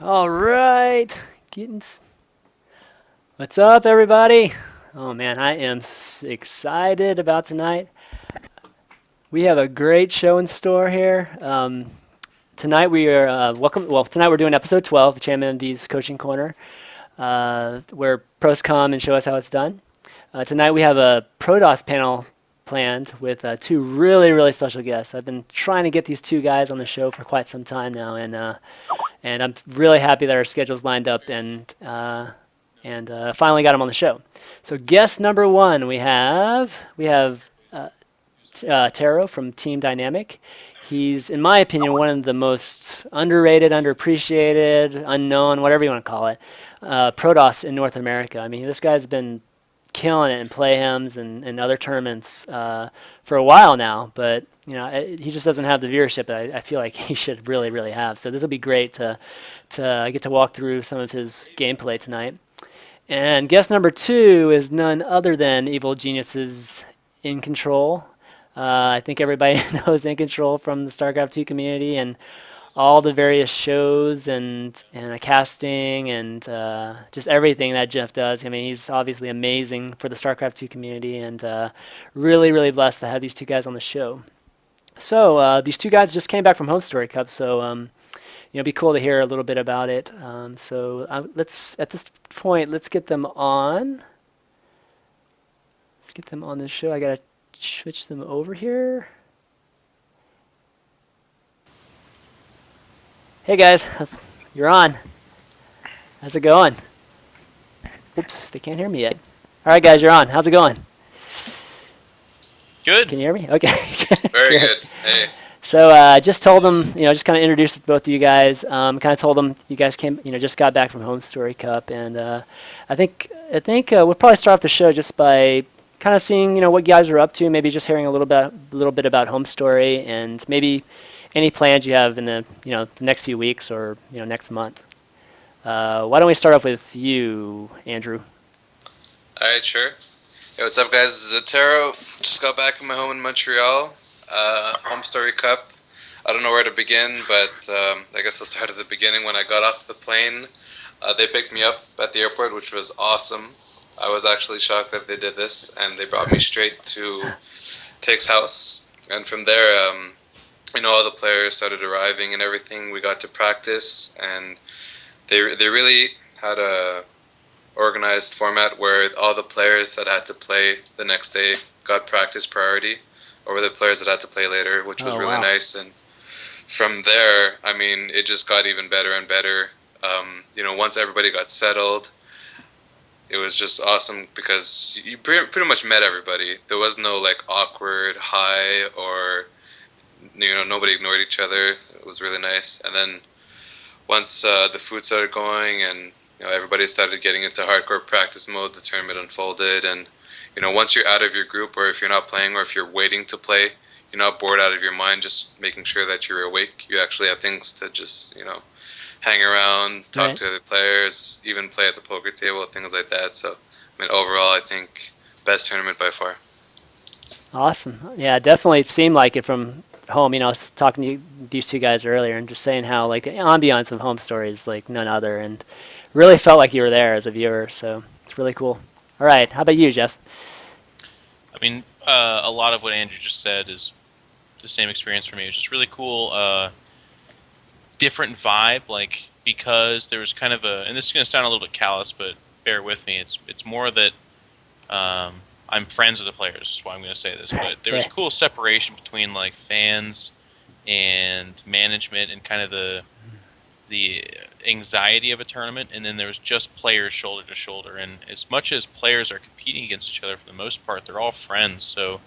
All right, what's up, everybody? Oh man, I am excited about tonight. We have a great show in store here. Tonight we are welcome. Well, tonight we're doing episode 12 of ChanmanV's Coaching Corner, where pros come and show us how it's done. Tonight we have a Protoss panel planned with two really special guests. I've been trying to get these two guys on the show for quite some time now, and I'm really happy that our schedules lined up and finally got him on the show. So guest number one, we have Taro from Team Dynamic. He's, in my opinion, one of the most underrated, underappreciated, unknown, whatever you want to call it, Protoss in North America. I mean, this guy's been killing it in play-hems and other tournaments for a while now, but he just doesn't have the viewership that I feel like he should really have. So this will be great to get to walk through some of his gameplay tonight. And guest number two is none other than Evil Genius's In Control. I think everybody knows In Control from the StarCraft 2 community and all the various shows and casting and just everything that Jeff does. I mean, he's obviously amazing for the StarCraft 2 community and really blessed to have these two guys on the show. So these two guys just came back from Home Story Cup, so it'd be cool to hear a little bit about it. Let's at this point let's get them on. Let's get them on the show. I gotta switch them over here. Hey guys, you're on. How's it going? Oops, they can't hear me yet. All right, guys, you're on. How's it going? Good. Can you hear me? Okay. Very good. Hey. So I just told them, just kind of introduced both of you guys. Kind of told them you guys came, just got back from Home Story Cup, and I think we'll probably start off the show just by kind of seeing, what you guys are up to. Maybe just hearing a little bit about Home Story, and maybe any plans you have in the the next few weeks or next month. Why don't we start off with you, Andrew? All right, sure. Hey, what's up, guys? This is Attero. Just got back in my home in Montreal. Home Story Cup. I don't know where to begin, but I guess I'll start at the beginning. When I got off the plane, they picked me up at the airport, which was awesome. I was actually shocked that they did this, and they brought me straight to Take's house. And from there, all the players started arriving and everything. We got to practice, and they really had a organized format where all the players that had to play the next day got practice priority over the players that had to play later, which was really nice. And from there, I mean, it just got even better and better. Once everybody got settled, it was just awesome because you pretty much met everybody. There was no awkward hi or nobody ignored each other. It was really nice. And then once the food started going and everybody started getting into hardcore practice mode, the tournament unfolded. And once you're out of your group, or if you're not playing, or if you're waiting to play, you're not bored out of your mind. Just making sure that you're awake. You actually have things to just hang around, talk to other players, even play at the poker table, things like that. So, I mean, overall, I think best tournament by far. Awesome. Yeah, it definitely seemed like it from home. I was talking to these two guys earlier and just saying how the ambiance of Home Story is like none other, and really felt like you were there as a viewer. So it's really cool. All right, how about you, Jeff? I mean, a lot of what Andrew just said is the same experience for me. It's just really cool, different vibe, because there was kind of and this is going to sound a little bit callous, but bear with me. It's more that I'm friends with the players. That's why I'm going to say this. But there was a cool separation between fans and management and kind of the anxiety of a tournament, and then there was just players shoulder to shoulder. And as much as players are competing against each other, for the most part, they're all friends. So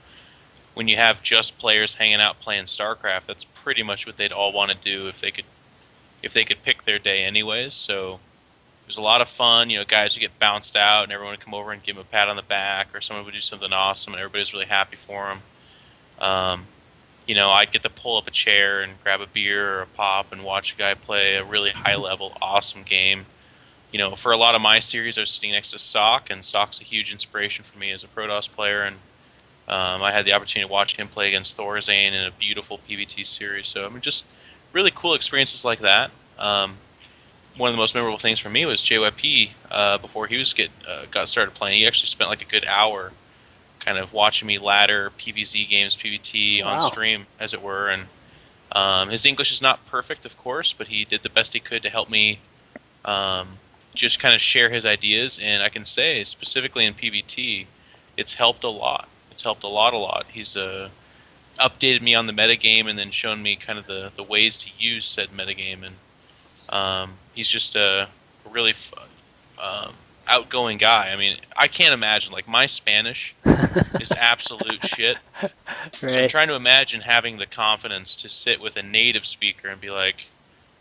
when you have just players hanging out playing StarCraft, that's pretty much what they'd all want to do if they could pick their day anyways. So it was a lot of fun. Guys would get bounced out, and everyone would come over and give them a pat on the back, or someone would do something awesome, and everybody's really happy for them. I'd get to pull up a chair and grab a beer or a pop and watch a guy play a really high-level, awesome game. For a lot of my series, I was sitting next to Sock, and Sock's a huge inspiration for me as a Protoss player, and I had the opportunity to watch him play against Thorazane in a beautiful PvT series. So, I mean, just really cool experiences like that. one of the most memorable things for me was JYP before he was got started playing. He actually spent like a good hour kind of watching me ladder PvZ games, PvT on Wow. stream, as it were. And his English is not perfect, of course, but he did the best he could to help me just kind of share his ideas. And I can say, specifically in PvT, it's helped a lot. It's helped a lot. He's updated me on the metagame and then shown me kind of the ways to use said metagame. And he's just a really outgoing guy. I mean, I can't imagine, like, my Spanish is absolute shit. Right. So I'm trying to imagine having the confidence to sit with a native speaker and be like,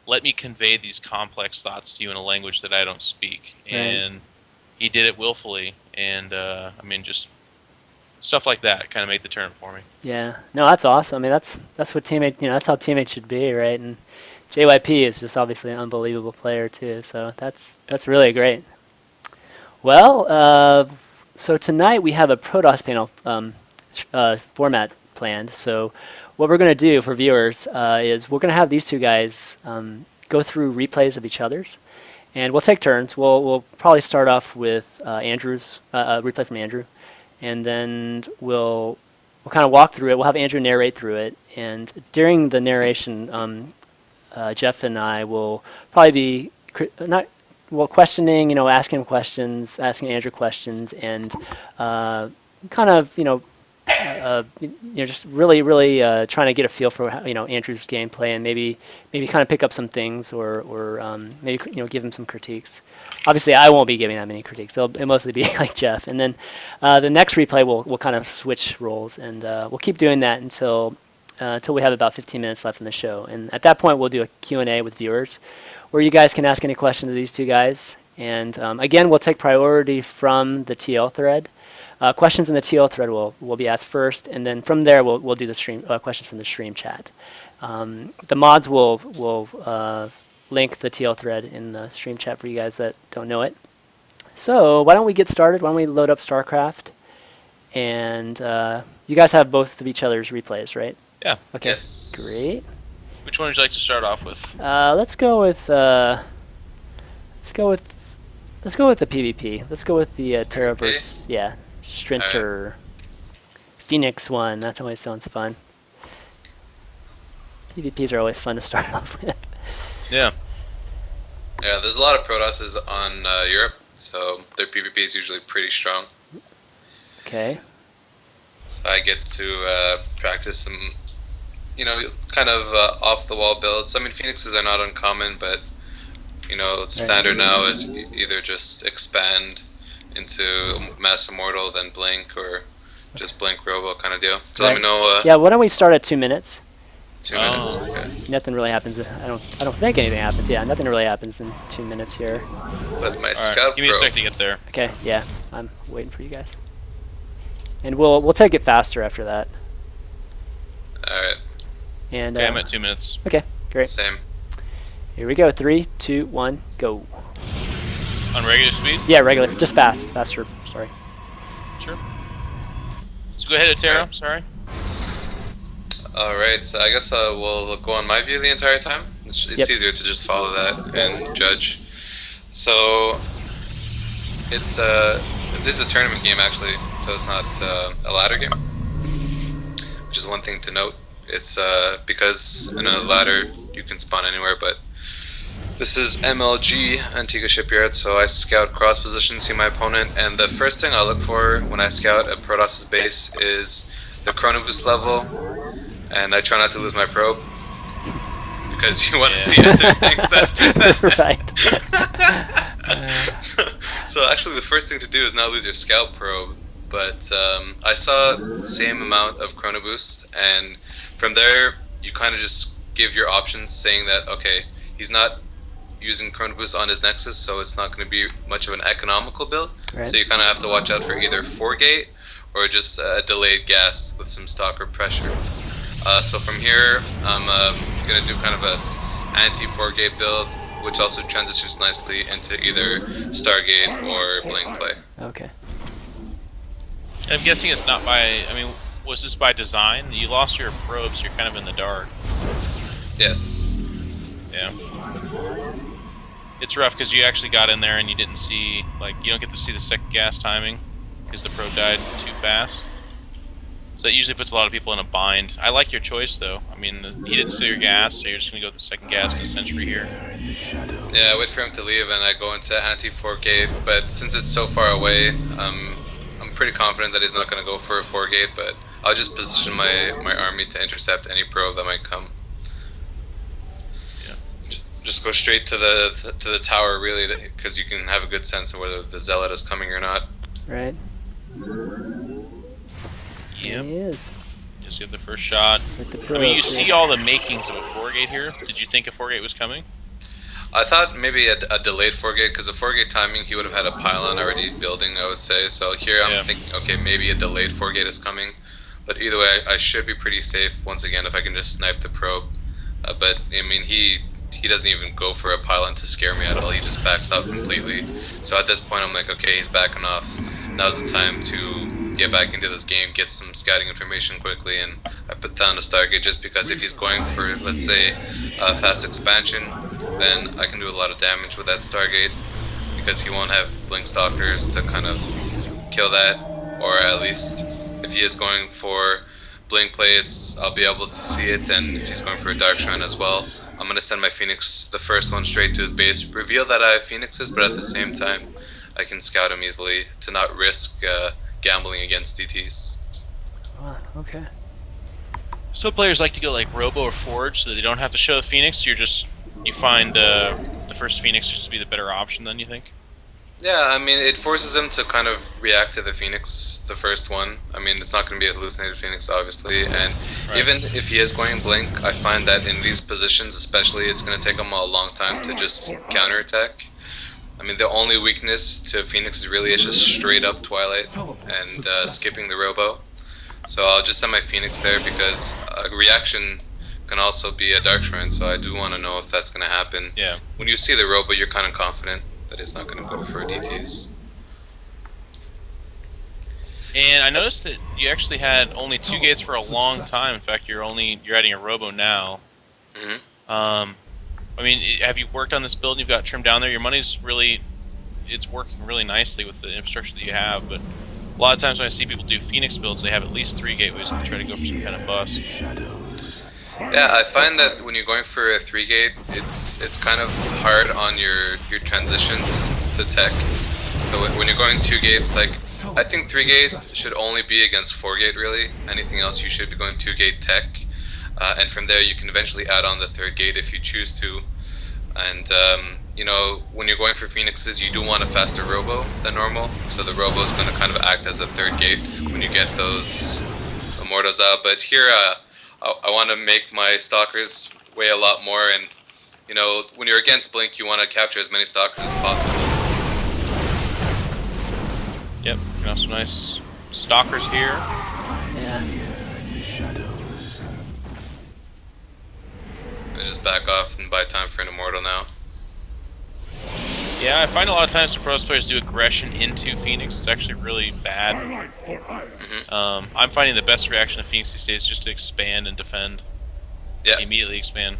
let me convey these complex thoughts to you in a language that I don't speak. Right. And he did it willfully. And, I mean, just stuff like that kind of made the turn for me. Yeah. No, that's awesome. I mean, that's what teammate, that's how teammates should be, right? And JYP is just obviously an unbelievable player too. So that's really great. Well, so tonight we have a Protoss panel format planned. So what we're going to do for viewers is we're going to have these two guys go through replays of each other's, and we'll take turns. We'll probably start off with Andrew's replay from Andrew, and then we'll kind of walk through it. We'll have Andrew narrate through it, and during the narration, Jeff and I will probably be questioning, asking him questions, asking Andrew questions, and kind of, just really trying to get a feel for Andrew's gameplay, and maybe kind of pick up some things, or maybe give him some critiques. Obviously, I won't be giving that many critiques. It'll mostly be like Jeff, and then the next replay we'll kind of switch roles, and we'll keep doing that until we have about 15 minutes left in the show. And at that point, we'll do a Q&A with viewers, where you guys can ask any questions of these two guys. And again, we'll take priority from the TL thread. Questions in the TL thread will be asked first, and then from there we'll do the stream questions from the stream chat. The mods will link the TL thread in the stream chat for you guys that don't know it. So why don't we get started? Why don't we load up StarCraft? And you guys have both of each other's replays, right? Yeah. Okay. Yes. Great. Which one would you like to start off with? Let's go with the PvP. Let's go with the Attero versus Strinter Phoenix one. That always sounds fun. PvPs are always fun to start off with. Yeah. Yeah, there's a lot of Protosses on Europe, so their PvP is usually pretty strong. Okay. So I get to practice some, kind of off-the-wall builds. I mean, Phoenixes are not uncommon, but, standard now is either just expand into Mass Immortal, then Blink, or just Blink Robo kind of deal. So let me know. Yeah, why don't we start at 2 minutes? 2 minutes. Okay. Nothing really happens. I don't think anything happens. Yeah, nothing really happens in 2 minutes here. With my All Scout right. Give me a Pro. second to get there. Okay, yeah, I'm waiting for you guys. And we'll take it faster after that. Alright, And Okay, I'm at 2 minutes. okay, great. same. Here we go. 3, 2, 1, go. On regular speed? Yeah, regular. Just faster. Sorry. Sure. So go ahead, Attero. Sorry. Alright, so I guess we'll go on my view the entire time. It's Yep. easier to just follow that and judge. So, it's this is a tournament game actually, so it's not a ladder game. Which is one thing to note. It's because in a ladder you can spawn anywhere, but this is MLG, Antigua Shipyard, so I scout cross position, see my opponent, and the first thing I look for when I scout a Protoss' base is the chrono boost level, and I try not to lose my probe, because you want to see other things after that. Right. So actually the first thing to do is not lose your scout probe, but I saw the same amount of chrono boost, and from there you kind of just give your options saying that, okay, he's not using chrono boost on his Nexus, so it's not going to be much of an economical build. Right. So you kind of have to watch out for either 4-gate or just a delayed gas with some stalker pressure. So from here, I'm going to do kind of a anti-4-gate build, which also transitions nicely into either Stargate or Blink play. Okay. And I'm guessing it's not by. I mean, was this by design? You lost your probes. You're kind of in the dark. Yes. Yeah. it's rough because you actually got in there and you didn't see, like, you don't get to see the second gas timing because the pro died too fast. So that usually puts a lot of people in a bind. I like your choice though. I mean, he didn't steal your gas, so you're just gonna go with the second gas in a sentry here. Yeah, I wait for him to leave and I go into anti-4 gate, but since it's so far away, I'm pretty confident that he's not going to go for a 4 gate, but I'll just position my army to intercept any probe that might come. Yeah. Just go straight to the tower, really, because you can have a good sense of whether the zealot is coming or not. Right. Yep. He is. Just get the first shot. With the I probe, mean, you yeah. see all the makings of a 4 gate here. Did you think a 4 gate was coming? I thought maybe a delayed 4 gate, because the 4 gate timing he would have had a pylon already building, I would say. So here I'm thinking, okay, maybe a delayed 4 gate is coming. But either way, I should be pretty safe once again if I can just snipe the probe. But I mean, he doesn't even go for a pylon to scare me at all. He just backs up completely. So at this point, I'm like, okay, he's backing off. Now's the time to get back into this game, get some scouting information quickly, and I put down the Stargate just because if he's going for, let's say, fast expansion, then I can do a lot of damage with that Stargate because he won't have Blink Stalkers to kind of kill that, or at least if he is going for Blink plates, I'll be able to see it, and if he's going for a Dark Shrine as well, I'm going to send my Phoenix, the first one, straight to his base, reveal that I have Phoenixes, but at the same time, I can scout him easily to not risk gambling against DTs. Ah, okay. Some players like to go like Robo or Forge so they don't have to show the Phoenix. You find the first Phoenix just to be the better option then, you think? Yeah, I mean, it forces him to kind of react to the Phoenix, the first one. I mean, it's not going to be a hallucinated Phoenix, obviously, and even if he is going Blink, I find that in these positions especially, it's going to take him a long time to just counterattack. I mean, the only weakness to Phoenix really is just straight up Twilight and skipping the Robo. So I'll just send my Phoenix there because a reaction can also be a Dark Shrine, so I do want to know if that's going to happen. Yeah. When you see the Robo, you're kind of confident that he's not going to go for DTs. And I noticed that you actually had only 2 gates for a long time. In fact, you're adding a Robo now. Mm-hmm. I mean, have you worked on this build? You've got trimmed down there. Your money's really, it's working really nicely with the infrastructure that you have. But a lot of times when I see people do Phoenix builds, they have at least 3 gateways and try to go for some kind of bust. Yeah, I find that when you're going for a 3 gate, it's kind of hard on your transitions to tech. So when you're going 2 gates, like I think 3 gate should only be against 4 gate really. Anything else you should be going 2 gate tech. And from there you can eventually add on the 3rd gate if you choose to. And you know, when you're going for Phoenixes, you do want a faster Robo than normal. So the Robo is going to kind of act as a 3rd gate when you get those Immortals out. But here I want to make my Stalkers weigh a lot more. And you know, when you're against Blink, you want to capture as many Stalkers as possible. Yep, got some nice Stalkers here. Yeah. I just back off and buy time for an Immortal now. Yeah, I find a lot of times when Protoss players do aggression into Phoenix, it's actually really bad. Mm-hmm. I'm finding the best reaction to Phoenix these days is just to expand and defend. Yeah, Immediately expand.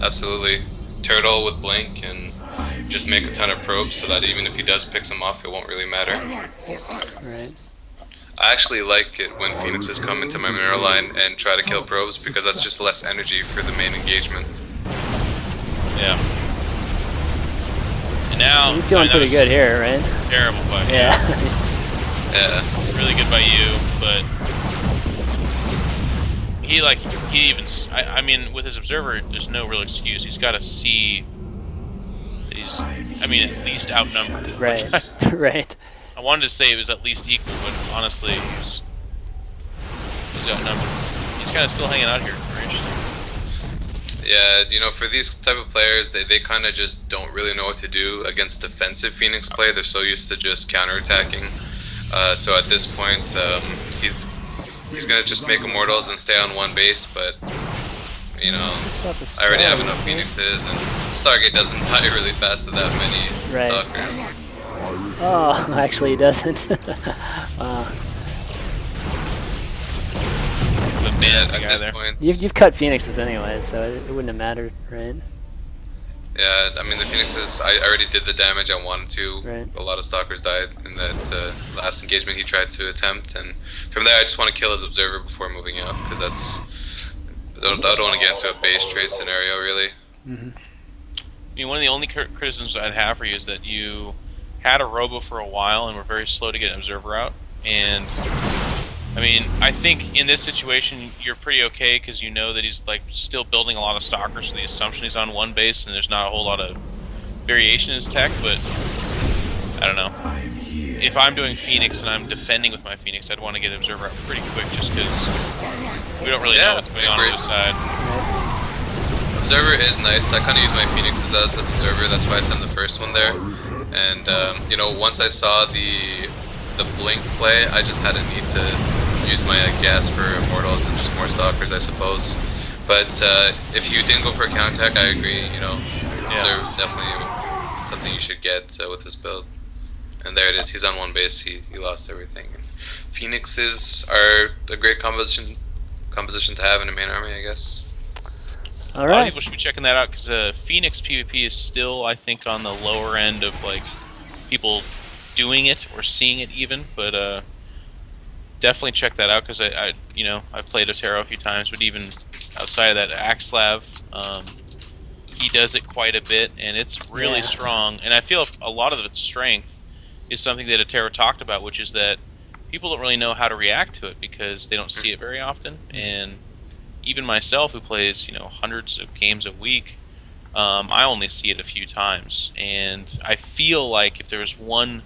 absolutely. Turtle with Blink and just make a ton of probes so that even if he does pick some off, it won't really matter. Right. I actually like it when Phoenixes come into my mineral line and try to kill probes because that's just less energy for the main engagement. Yeah. And now You're feeling pretty good here, right? Terrible fight. Yeah. Yeah. Really good by you, but he even. I mean, with his observer, there's no real excuse. He's got to see that he's. I mean, at least outnumbered. Right. Right. I wanted to say it was at least equal, but honestly, he's outnumbered. He's kind of still hanging out here. Very interesting. Yeah, you know, for these type of players, they kind of just don't really know what to do against defensive Phoenix play. They're so used to just counterattacking. So at this point, he's gonna just make Immortals and stay on one base, but you know, I already have enough Phoenixes, and Stargate doesn't die really fast with that many Stalkers. Oh, actually he doesn't. Wow. At this point, You've cut Phoenixes anyway, so it wouldn't have mattered, right? Yeah, I mean the Phoenixes. I already did the damage I wanted to. Right. A lot of stalkers died in that last engagement he tried to attempt, and from there I just want to kill his observer before moving out because that's. I don't want to get into a base trade scenario really. Mm-hmm. I mean, one of the only criticisms I'd have for you is that you had a robo for a while and were very slow to get an observer out. And I mean, I think in this situation you're pretty okay because you know that he's like still building a lot of stalkers, so the assumption he's on one base and there's not a whole lot of variation in his tech. But I don't know. If I'm doing Phoenix and I'm defending with my Phoenix, I'd want to get an observer out pretty quick just because we don't really know what's going on the other side. Observer is nice. I kind of use my Phoenixes as an observer. That's why I send the first one there. And you know, once I saw the blink play, I just had a need to use my gas for immortals and just more stalkers, I suppose. But if you didn't go for a counterattack, I agree. You know, observer is definitely something you should get with this build. And there it is. He's on one base. He lost everything. And Phoenixes are a great composition to have in a main army, I guess. All A lot of right. people should be checking that out because Phoenix PvP is still, I think, on the lower end of like people doing it or seeing it even. But definitely check that out because I've played Attero a few times, but even outside of that, Axlav, he does it quite a bit, and it's really strong. And I feel a lot of its strength is something that Attero talked about, which is that people don't really know how to react to it because they don't see it very often. And even myself, who plays hundreds of games a week, I only see it a few times. And I feel like if there was one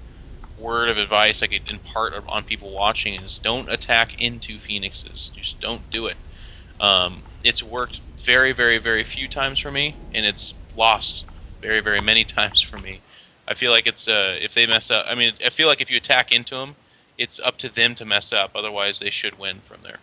word of advice I could impart on people watching is don't attack into Phoenixes. Just don't do it. It's worked very, very, very few times for me, and it's lost very, very many times for me. I feel like it's if they mess up. I mean, I feel like if you attack into them, it's up to them to mess up. Otherwise, they should win from there.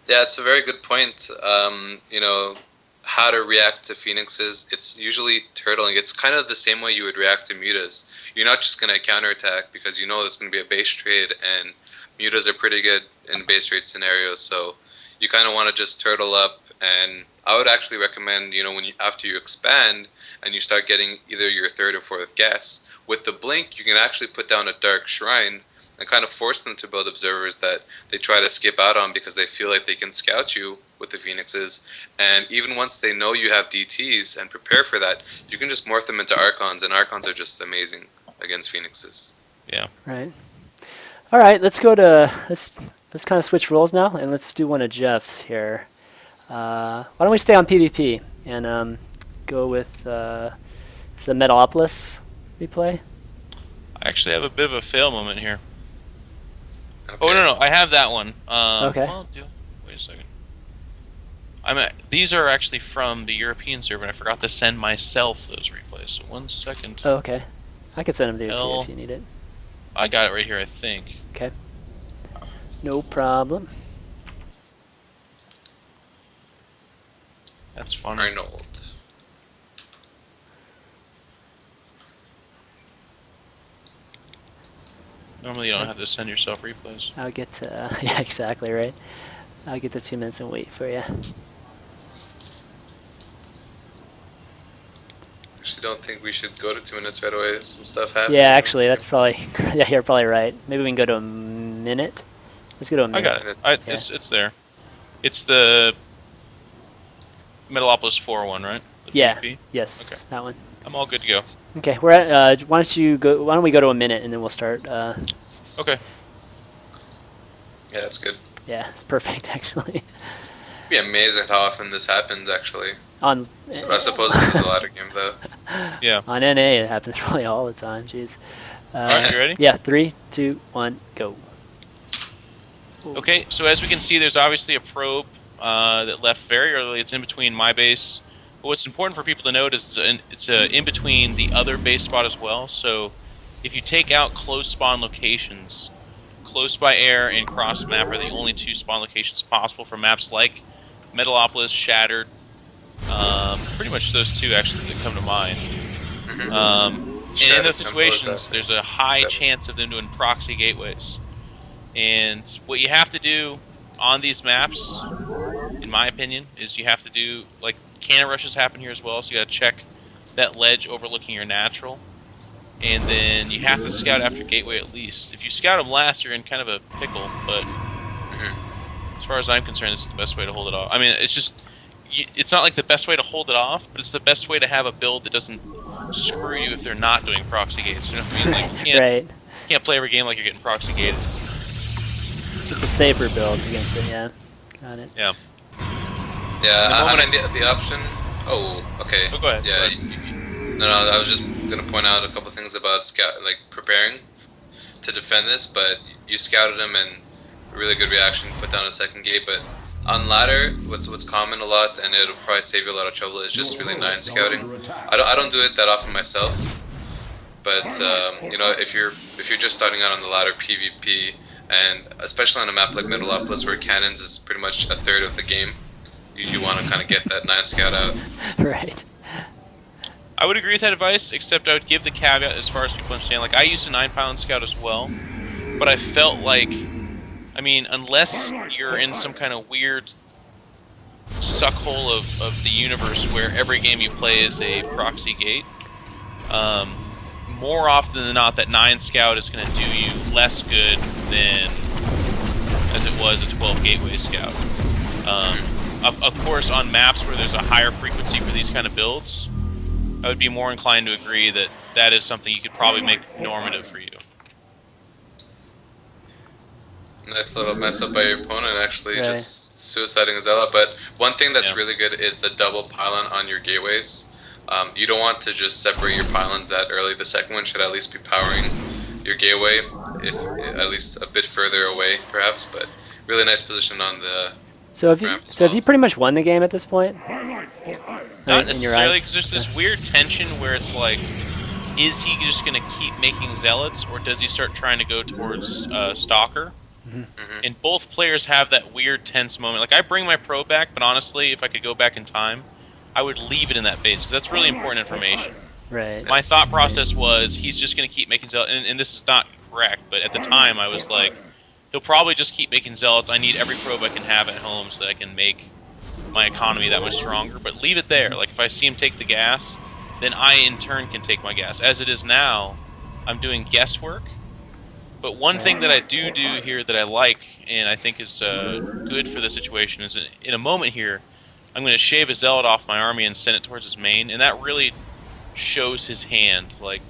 Yeah, it's a very good point. You know, how to react to Phoenixes. It's usually turtling. It's kind of the same way you would react to mutas. You're not just going to counterattack because you know there's going to be a base trade, and mutas are pretty good in base trade scenarios. So you kind of want to just turtle up. And I would actually recommend, after you expand and you start getting either your third or fourth gas, with the blink, you can actually put down a dark shrine and kind of force them to build observers that they try to skip out on because they feel like they can scout you with the Phoenixes. And even once they know you have DTs and prepare for that, you can just morph them into Archons, and Archons are just amazing against Phoenixes. Yeah. Right. All right. Let's go to let's kind of switch roles now, and let's do one of Jeff's here. Why don't we stay on PvP and go with the Metalopolis replay? I actually have a bit of a fail moment here. Okay. Oh no, I have that one. Okay. Well, wait a second. These are actually from the European server, and I forgot to send myself those replays. So 1 second. Oh, okay. I could send them to you too if you need it. I got it right here, I think. Okay. No problem. That's funny. Arnold. Normally you don't have to send yourself replays. I'll get to yeah, exactly right. I'll get to 2 minutes and wait for you. Actually, don't think we should go to 2 minutes right away. Some stuff happened. Yeah, actually, that's probably yeah. You're probably right. Maybe we can go to a minute. Let's go to a minute. I got it. It's there. It's the Metalopolis 4 one, right? The Yeah. PvP? Yes, Okay. that one. I'm all good to go. Okay, we're at. Why don't we go to a minute and then we'll start. Okay. Yeah, that's good. Yeah, it's perfect actually. Be amazed at how often this happens, actually. On I suppose this is a lot of game, though. Yeah. on NA, it happens probably all the time. Jeez. Alright, you ready? Yeah, 3, 2, 1, go. Okay, so as we can see, there's obviously a probe that left very early. It's in between my base. But what's important for people to note is it's in between the other base spot as well. So if you take out close spawn locations, close by air and cross map are the only two spawn locations possible for maps like Metalopolis, Shattered. Pretty much those two actually that come to mind. And in those situations, there's a high chance of them doing proxy gateways. And what you have to do on these maps, in my opinion, is you have to do, like, cannon rushes happen here as well, so you gotta check that ledge overlooking your natural, and then you have to scout after gateway at least. If you scout them last, you're in kind of a pickle, but as far as I'm concerned, this is the best way to hold it off. I mean, it's just, it's not like the best way to hold it off, but it's the best way to have a build that doesn't screw you if they're not doing proxy gates. You know what I mean? Like, you Right. can't play every game like you're getting proxy gated. Just a safer build against it, yeah. Got it. Yeah. Yeah, The I moment mean the option. Oh, okay. Oh, go ahead. Yeah. Go ahead. No, I was just gonna point out a couple things about scout, like preparing to defend this. But you scouted him and really good reaction, put down a second gate. But on ladder, what's common a lot, and it'll probably save you a lot of trouble, is just really 9 scouting. I don't do it that often myself, but you know, if you're just starting out on the ladder PvP, and especially on a map like Metalopolis where cannons is pretty much a third of the game, you want to kind of get that 9 scout out. Right. I would agree with that advice, except I would give the caveat as far as people understand. Like, I used a 9-pylon scout as well, but I felt like, I mean, unless you're in some kind of weird suckhole of the universe where every game you play is a proxy gate, more often than not, that 9 scout is going to do you less good than as it was a 12 gateway scout. Of course, on maps where there's a higher frequency for these kind of builds, I would be more inclined to agree that that is something you could probably make normative for you. Nice little mess up by your opponent, actually, Right. just suiciding a zealot. But one thing that's Yeah. really good is the double pylon on your gateways. You don't want to just separate your pylons that early. The second one should at least be powering your gateway, if at least a bit further away, perhaps. But really nice position on the. So have you pretty much won the game at this point? Not In your necessarily, eyes? because there's this weird tension where it's like, is he just going to keep making zealots, or does he start trying to go towards Stalker? And both players have that weird tense moment. Like, I bring my pro back, but honestly, if I could go back in time, I would leave it in that phase, because that's really important information. Right. My thought process was, he's just going to keep making zealots, and this is not correct, but at the time I was like, he'll probably just keep making zealots. I need every probe I can have at home so that I can make my economy that much stronger, but leave it there. Like, if I see him take the gas, then I in turn can take my gas. As it is now, I'm doing guesswork. But one thing that I do here that I like, and I think is good for the situation, is in a moment here, I'm going to shave a zealot off my army and send it towards his main, and that really shows his hand. Like,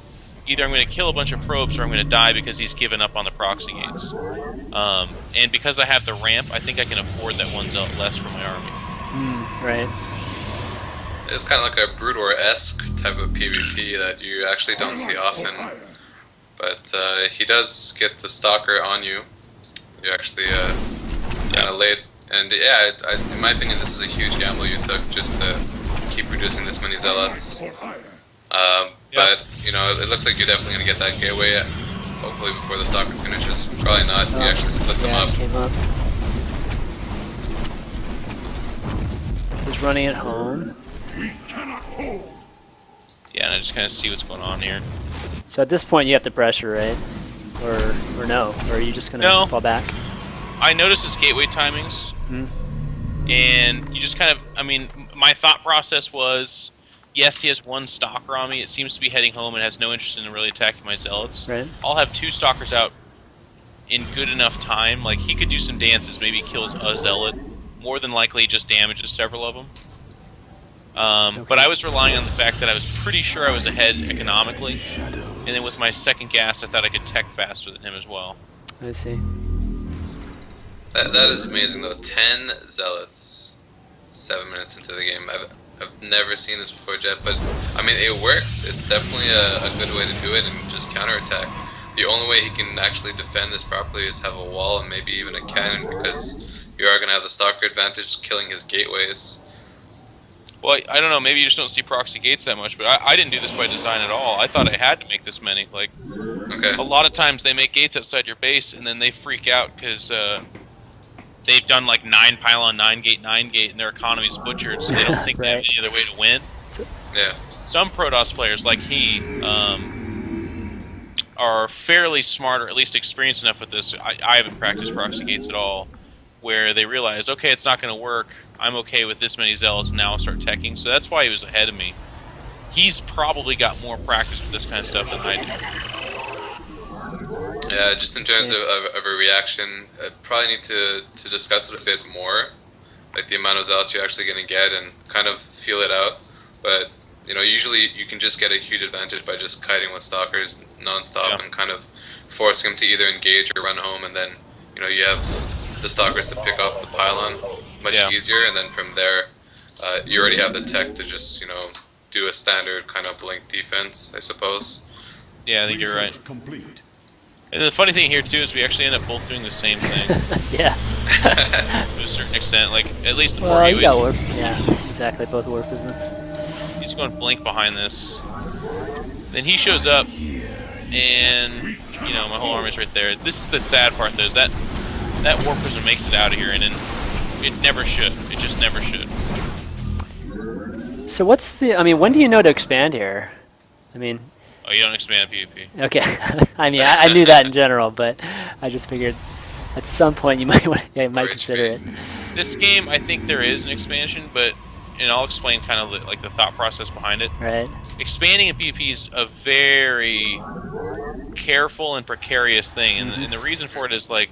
either I'm going to kill a bunch of probes or I'm going to die because he's given up on the proxy gates. And because I have the ramp, I think I can afford that one zealot less for my army. Right. It's kind of like a Broodwar-esque type of PvP that you actually don't see often. But he does get the Stalker on you. You actually kind of late. And yeah, in my opinion, this is a huge gamble you took just to keep reducing this many zealots. But, you know, it looks like you're definitely going to get that gateway, hopefully before the Stalker finishes. Probably not. You actually split them Yeah, up. it came up. He's running it home. Yeah, and I just kind of see what's going on here. So at this point, you have to pressure, right? Or no? Or are you just gonna No. fall back? I noticed his gateway timings, and you just kind of, I mean, my thought process was, yes, he has one stalker on me. It seems to be heading home and has no interest in really attacking my zealots. Right. I'll have 2 stalkers out in good enough time. Like, he could do some dances, maybe kills a zealot. More than likely, just damages several of them. But I was relying on the fact that I was pretty sure I was ahead economically, and then with my second gas, I thought I could tech faster than him as well. I see. That is amazing, though. 10 zealots, 7 minutes into the game. I've never seen this before, Jet, but I mean, it works. It's definitely a good way to do it and just counterattack. The only way he can actually defend this properly is have a wall and maybe even a cannon, because you are going to have the Stalker advantage killing his gateways. Well, I don't know, maybe you just don't see proxy gates that much, but I didn't do this by design at all. I thought I had to make this many. Like, Okay. a lot of times they make gates outside your base, and then they freak out because they've done like 9 pylon, 9 gate, and their economy's butchered, so they don't think they have Right. any other way to win. Yeah. Some Protoss players, like he, are fairly smart, or at least experienced enough with this. I haven't practiced proxy gates at all, where they realize, okay, it's not going to work. I'm okay with this many zealots, and now I'll start teching. So that's why he was ahead of me. he's probably got more practice with this kind of stuff than I do. Yeah, just in terms of a reaction, I probably need to discuss it a bit more, like the amount of zealots you're actually going to get and kind of feel it out. But, you know, usually you can just get a huge advantage by just kiting with stalkers nonstop and kind of forcing them to either engage or run home, and then, you know, you have the stalkers to pick off the pylon much easier, and then from there, you already have the tech to just, you know, do a standard kind of blink defense, I suppose. Yeah, I think you're right. And the funny thing here too is we actually end up both doing the same thing. Yeah. To a certain extent, like at least the Well, 4U you got warp. Yeah, exactly. Both warp isn't. He's going blink behind this. Then he shows up, and you know my whole army's right there. This is the sad part, though, is that warp prism makes it out of here, and then it never should. It just never should. So what's the? I mean, when do you know to expand here? I mean. Oh, you don't expand PvP. Okay. I mean, I knew that in general, but I just figured at some point you might you might consider it. This game, I think there is an expansion, but and I'll explain kind of like the thought process behind it. Right. Expanding in PvP is a very careful and precarious thing, and the reason for it is like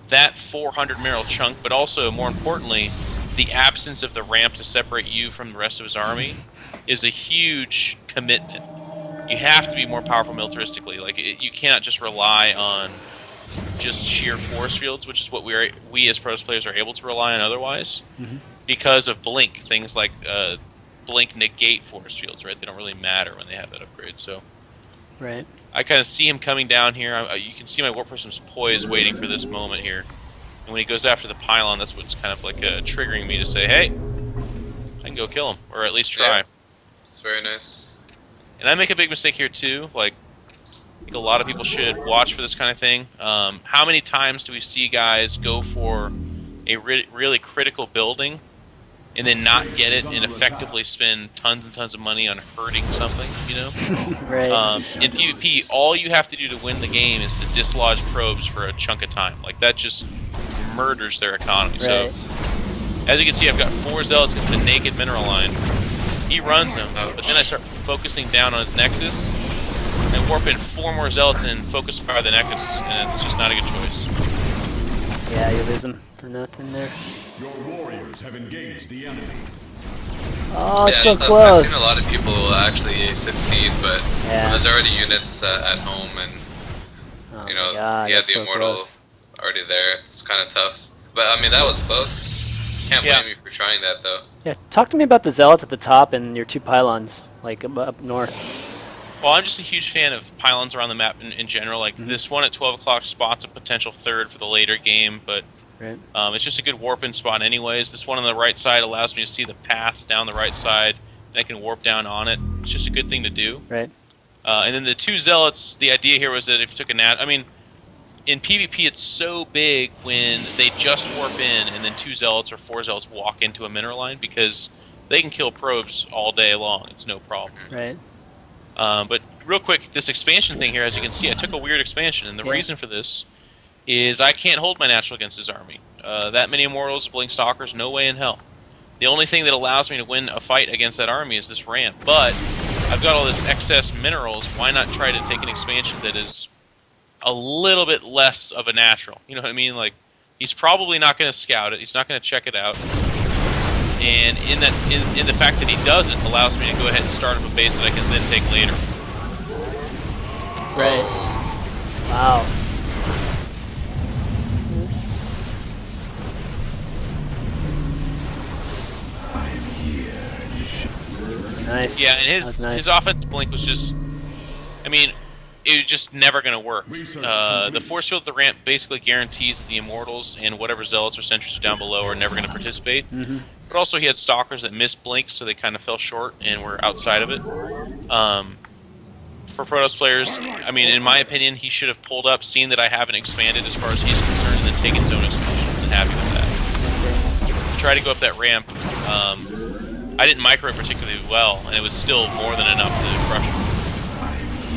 that 400 mineral chunk, but also more importantly, the absence of the ramp to separate you from the rest of his army is a huge commitment. You have to be more powerful militaristically. Like you cannot just rely on just sheer force fields, which is what we as Protoss players are able to rely on otherwise, because of blink. Things like blink negate force fields, right? They don't really matter when they have that upgrade. So, right. I kind of see him coming down here. You can see my warp prism's poised, waiting for this moment here. And when he goes after the pylon, that's what's kind of like triggering me to say, "Hey, I can go kill him, or at least try." Yeah. It's very nice. And I make a big mistake here too. Like, I think a lot of people should watch for this kind of thing. How many times do we see guys go for a really critical building and then not get it and effectively spend tons and tons of money on hurting something? You know, Right. In PvP, all you have to do to win the game is to dislodge probes for a chunk of time. Like that just murders their economy. Right. So, as you can see, I've got 4 zealots against a naked mineral line. He runs him, but then I start focusing down on his nexus, and warp in 4 more zealots and focus fire the nexus, and it's just not a good choice. Yeah, you lose them for nothing there. Your warriors have engaged the enemy. Oh, it's Yeah, so close. I've seen a lot of people actually succeed, but Yeah. when there's already units at home, and Oh you know, my God, he had that's the so immortal close. already there. It's kind of tough. But I mean, that was close. Can't blame you for trying that, though. Yeah, talk to me about the zealots at the top and your 2 pylons, like up north. Well, I'm just a huge fan of pylons around the map in general. Like this one at 12 o'clock spot's a potential third for the later game, but Right. it's just a good warp-in spot anyways. This one on the right side allows me to see the path down the right side, and I can warp down on it. It's just a good thing to do. Right. And then the 2 zealots, the idea here was that if you took I mean, in PvP it's so big when they just warp in and then 2 zealots or 4 zealots walk into a mineral line, because they can kill probes all day long. It's no problem. Right. But real quick, this expansion thing here, as you can see, I took a weird expansion, and the reason for this is I can't hold my natural against his army. That many immortals, blink stalkers, no way in hell. The only thing that allows me to win a fight against that army is this ramp. But I've got all this excess minerals. Why not try to take an expansion that is a little bit less of a natural? You know what I mean? Like, he's probably not going to scout it. He's not going to check it out. And in the fact that he doesn't allows me to go ahead and start up a base that I can then take later. Right. Wow. This... Nice. Yeah, and That was nice. his offensive blink was just, I mean, it was just never going to work. The force field at the ramp basically guarantees that the immortals and whatever zealots or sentries are down below are never going to participate. But also he had stalkers that missed blinks, so they kind of fell short and were outside of it. For Protoss players, I mean, in my opinion, he should have pulled up, seen that I haven't expanded as far as he's concerned, and then taken his own expansion, and happy with that. To try to go up that ramp, I didn't micro it particularly well, and it was still more than enough to crush him.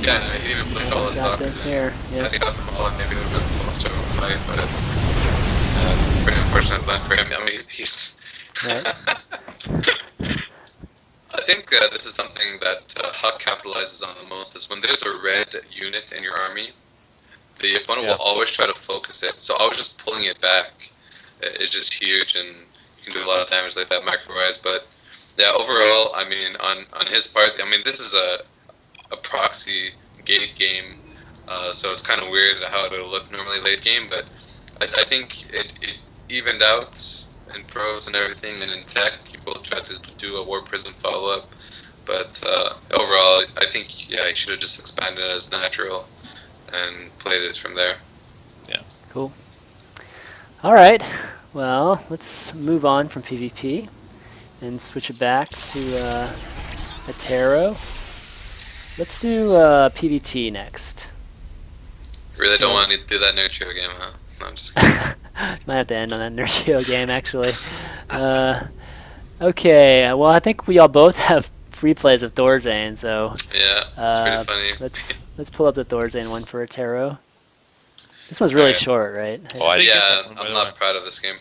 Yeah, no, he didn't even blink all his Got stalkers. this here. I Yeah. think got them all, and maybe a little bit closer of a fight, but pretty unfortunate blend for him. I mean, he's Right. I think this is something that Huck capitalizes on the most, is when there's a red unit in your army, the opponent will always try to focus it. So always just pulling it back is just huge, and you can do a lot of damage like that macro-wise. But yeah, overall, I mean, on his part, I mean, this is a proxy gate game, so it's kind of weird how it'll look normally late game, but I think it evened out in pros and everything, and in tech, you both tried to do a War Prism follow-up, but overall, I think, yeah, he should have just expanded it as natural and played it from there. Yeah. Cool. All right. Well, let's move on from PvP and switch it back to Attero. Let's do PvT next. Really don't want to do that nurture game, huh? No, I'm just kidding. Might have to end on that Nurtio game, actually. Okay, well, I think we all both have replays of Thorzane, so Yeah, it's pretty funny. let's pull up the Thorzane one for Attero. This one's really Alright. short, right? Oh, I didn't get Yeah, that one, by I'm the not way. proud of this game.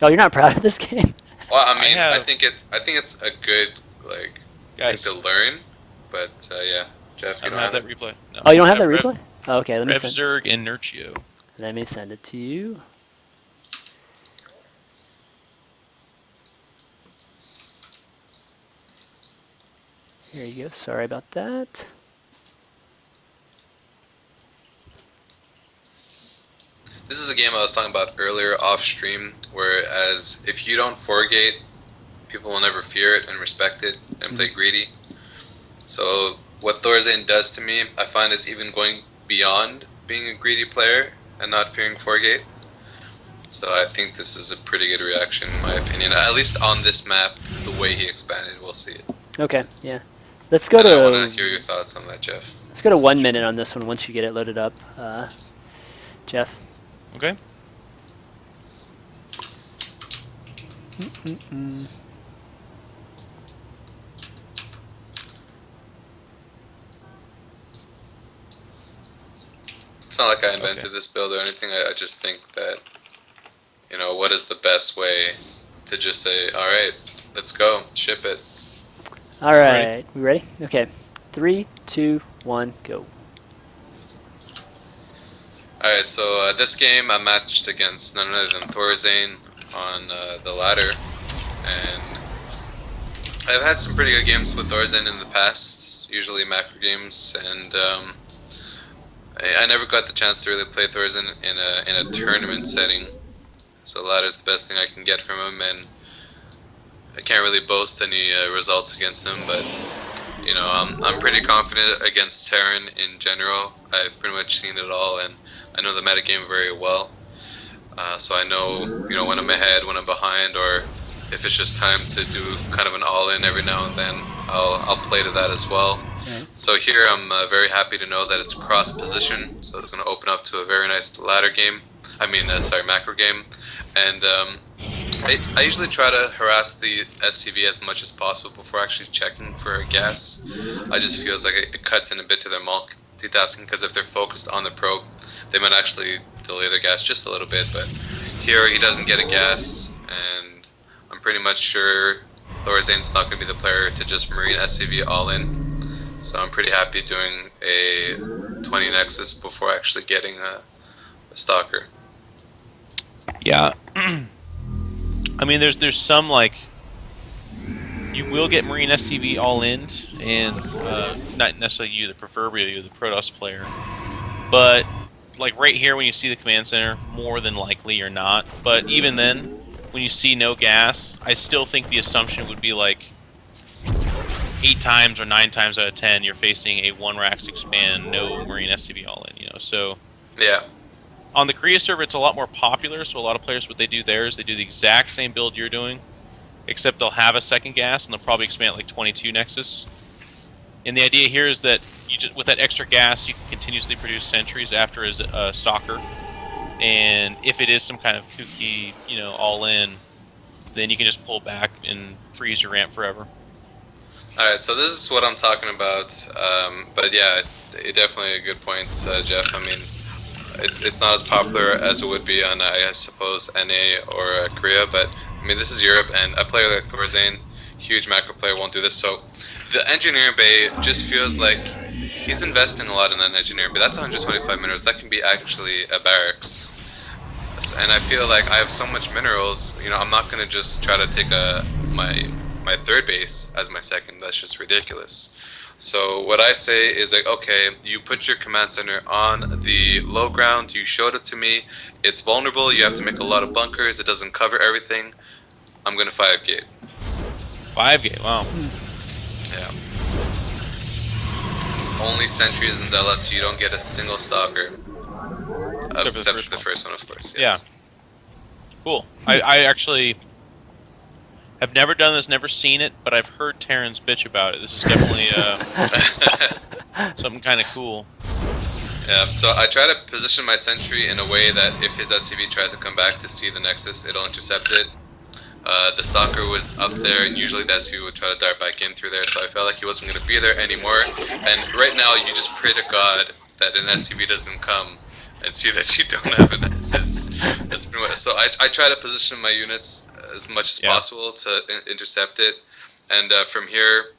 Oh, you're not proud of this game? Well, I mean, I have- think it's a good thing Guys, to learn, but yeah, Jeff, I you don't have that replay. No. Oh, you don't have that Rev- replay? Oh, okay, Rev Zerg and Nurtio. let me send it to you. Here you go. Sorry about that. This is a game I was talking about earlier off stream, whereas if you don't forgate, people will never fear it and respect it and play greedy. So what Thorzane does to me, I find, is even going beyond being a greedy player and not fearing forgate. So I think this is a pretty good reaction in my opinion, at least on this map, the way he expanded. We'll see it. Okay, yeah. Let's go And I want to to hear your thoughts on that, Jeff. let's go to 1 minute on this one once you get it loaded up, Jeff. Okay. It's not like I invented this build or anything. I just think that, you know, what is the best way to just say, all right, let's go, ship it. All right, we ready? Okay, 3, 2, 1, go. All right, so this game I matched against none other than Thorzane on the ladder, and I've had some pretty good games with Thorzane in the past, usually macro games, and I never got the chance to really play Thorzane in a tournament setting. So ladder's the best thing I can get from him, and I can't really boast any results against him, but you know, I'm pretty confident against Terran in general. I've pretty much seen it all, and I know the metagame very well. So I know, you know, when I'm ahead, when I'm behind, or if it's just time to do kind of an all-in every now and then, I'll play to that as well. Okay. So here I'm very happy to know that it's cross position, so it's going to open up to a very nice ladder game. I mean, macro game. And I usually try to harass the SCV as much as possible before actually checking for a gas. I just feels like it cuts in a bit to their multitasking, because if they're focused on the probe, they might actually delay their gas just a little bit. But here he doesn't get a gas, and I'm pretty much sure Thorzane's not going to be the player to just Marine SCV all in. So I'm pretty happy doing a 20 Nexus before actually getting a Stalker. Yeah. I mean, there's some, like, you will get Marine SCV all in, and not necessarily you, the proverbial you, the Protoss player, but like right here when you see the command center, more than likely you're not. But even then, when you see no gas, I still think the assumption would be like 8 times or 9 times out of 10 you're facing a 1-Rax expand, no Marine SCV all in, you know. So Yeah. on the Korea server, it's a lot more popular, so a lot of players, what they do there is they do the exact same build you're doing, except they'll have a second gas, and they'll probably expand like 22 Nexus. And the idea here is that you just, with that extra gas, you can continuously produce sentries after a Stalker. And if it is some kind of kooky, you know, all-in, then you can just pull back and freeze your ramp forever. Alright, so this is what I'm talking about. But yeah, definitely a good point, Jeff. I mean, it's not as popular as it would be on, I suppose, NA or Korea, but I mean, this is Europe, and a player like Thorzane, huge macro player won't do this. So the engineering bay just feels like he's investing a lot in that engineering bay. That's 125 minerals. That can be actually a barracks. And I feel like I have so much minerals, you know, I'm not gonna just try to take my third base as my second. That's just ridiculous. So what I say is like, okay, you put your command center on the low ground, you showed it to me, it's vulnerable, you have to make a lot of bunkers, it doesn't cover everything, I'm gonna 5-gate. 5-gate, wow. Yeah. Only sentries and zealots, you don't get a single stalker. Except for the first one, of course. Yes. Yeah. Cool. I actually have never done this, never seen it, but I've heard Terran's bitch about it. This is definitely something kind of cool. Yeah, so I try to position my sentry in a way that if his SCV tried to come back to see the Nexus, it'll intercept it. The Stalker was up there, and usually the SCV would try to dart back in through there, so I felt like he wasn't going to be there anymore. And right now, you just pray to God that an SCV doesn't come and see that you don't have an Nexus. That's pretty much, so I try to position my units as much as possible to intercept it, and from here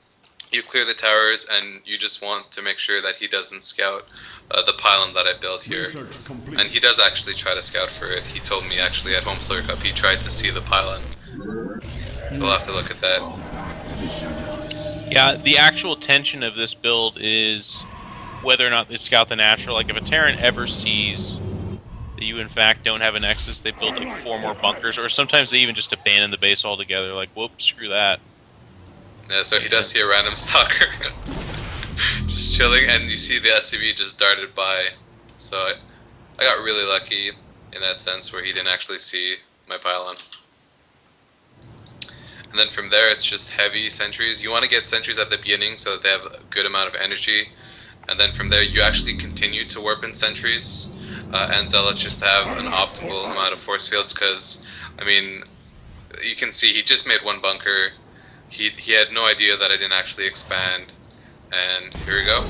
you clear the towers and you just want to make sure that he doesn't scout the pylon that I built here. And he does actually try to scout for it. He told me actually at Home Slur Cup he tried to see the pylon, so we'll have to look at that. Yeah, the actual tension of this build is whether or not they scout the natural. Like if a Terran ever sees that you in fact don't have a Nexus, they build like 4 more bunkers, or sometimes they even just abandon the base altogether, like whoops, screw that. Yeah, so he does see a random stalker just chilling, and you see the SCV just darted by. So I got really lucky in that sense where he didn't actually see my pylon. And then from there it's just heavy sentries. You want to get sentries at the beginning so that they have a good amount of energy, and then from there you actually continue to warp in sentries. And let's just have an optimal amount of force fields, because, I mean, you can see he just made 1 bunker. He had no idea that I didn't actually expand. And here we go.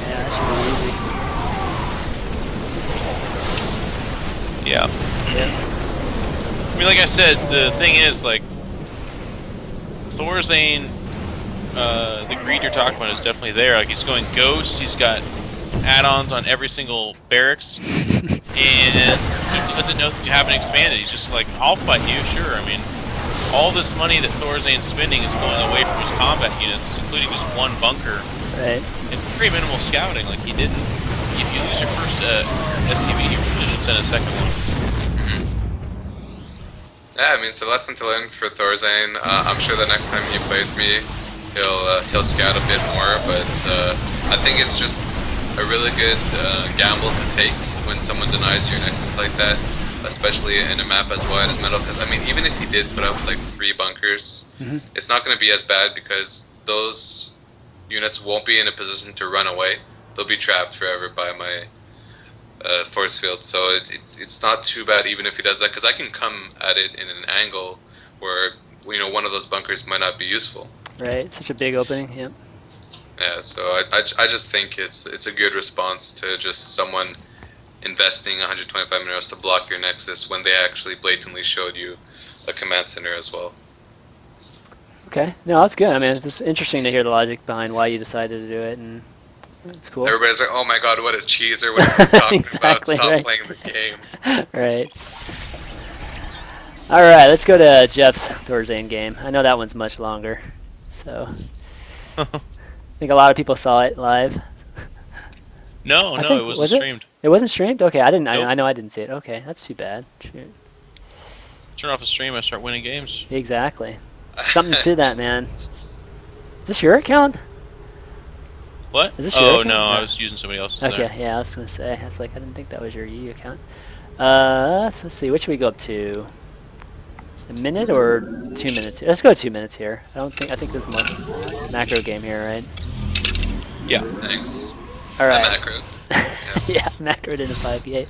Yeah, that should be easy. Yeah. Yeah. I mean, like I said, the thing is, like, Thorazane, the greed you're talking about is definitely there. Like, he's going Ghost, he's got add-ons on every single barracks, and he doesn't know that you haven't expanded. He's just like, I'll fight you, sure. I mean, all this money that Thorazane's spending is going away from his combat units, including just 1 bunker. Right. And very minimal scouting. Like, he didn't. If you lose your first SCV, you should send a second one. Yeah, I mean, it's a lesson to learn for Thorazane. I'm sure the next time he plays me, he'll scout a bit more, but I think it's just a really good gamble to take when someone denies your Nexus like that, especially in a map as wide as Metal, because I mean, even if he did put up like 3 bunkers, it's not going to be as bad because those units won't be in a position to run away. They'll be trapped forever by my force field, so it's not too bad even if he does that, because I can come at it in an angle where, you know, one of those bunkers might not be useful. Right, such a big opening, yep. Yeah, so I just think it's a good response to just someone investing 125 minerals to block your Nexus when they actually blatantly showed you a command center as well. Okay, no, that's good. I mean, it's interesting to hear the logic behind why you decided to do it, and it's cool. Everybody's like, oh my god, what a cheeser, what are you talking Exactly, about? Stop right. playing the game. Right. Alright, let's go to Jeff's Thorazane game. I know that one's much longer, so I think a lot of people saw it live. No, I no, think- it wasn't was it? streamed. It wasn't streamed? Okay, I didn't. Nope. I know I didn't see it. Okay, that's too bad. Shoot. Turn off the stream, I start winning games. Exactly. Something to that, man. Is this your account? What? Is this your oh account? no, I No. was using somebody else's. Okay, there. yeah, I was gonna say. I was like, I didn't think that was your EU account. Let's see. What should we go up to? A minute or 2 minutes? Let's go 2 minutes here. I think there's more macro game here, right? Yeah. Thanks. All right. Macro. Yeah, macro in a 5v8.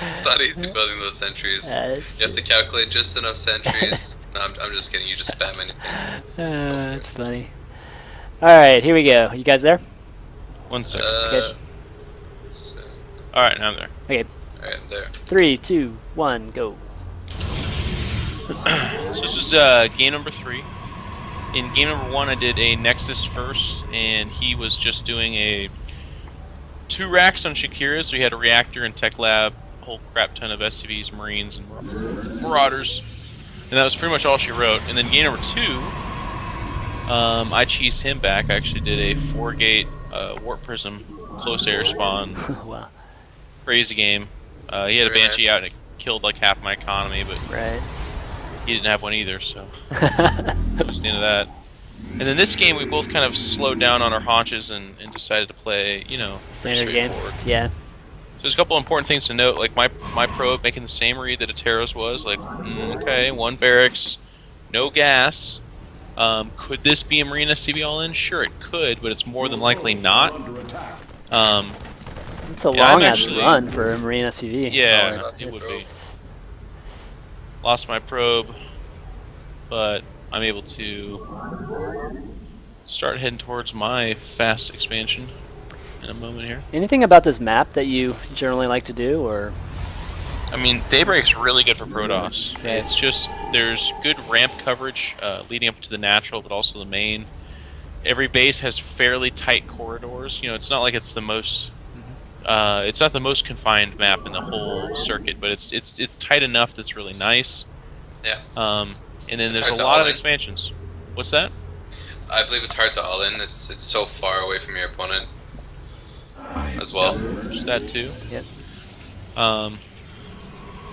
It's not easy building those sentries. You have to calculate just enough sentries. No, I'm just kidding. You just spam anything. That's funny. All right, here we go. You guys there? 1 second. Okay. So, All right, now I'm there. Okay. alright, I'm there. 3, 2, 1, go. So this is game number 3. In game number 1, I did a Nexus first, and he was just doing a 2 racks on Shakira, so he had a reactor and tech lab, a whole crap ton of SCVs, Marines, and Marauders. And that was pretty much all she wrote. And then game number 2, I cheesed him back. I actually did a 4-gate Warp Prism close air spawn. Wow. Crazy game. He had a Very Banshee nice. out and it killed like half my economy, but Right. he didn't have one either, so just the end of that. And then this game, we both kind of slowed down on our haunches and decided to play, you know, pretty Standard game. straightforward. Yeah. So there's a couple important things to note, like my probe making the same read that Attero's was, like, okay, 1 barracks, no gas. Could this be a Marine SCV all-in? Sure, it could, but it's more than likely not. It's a Yeah, I'm long ass actually- run for a Marine SUV. Yeah, Oh, it would probe. be. Lost my probe, but I'm able to start heading towards my fast expansion in a moment here. Anything about this map that you generally like to do, or I mean, Daybreak's really good for Protoss. Okay. It's just, there's good ramp coverage leading up to the natural, but also the main. Every base has fairly tight corridors. You know, it's not like it's the most, it's not the most confined map in the whole circuit, but it's tight enough that's really nice. Yeah. And then It's there's hard a to lot of all-in. expansions. What's that? I believe it's hard to all in. It's so far away from your opponent as well. There's that too. Yep.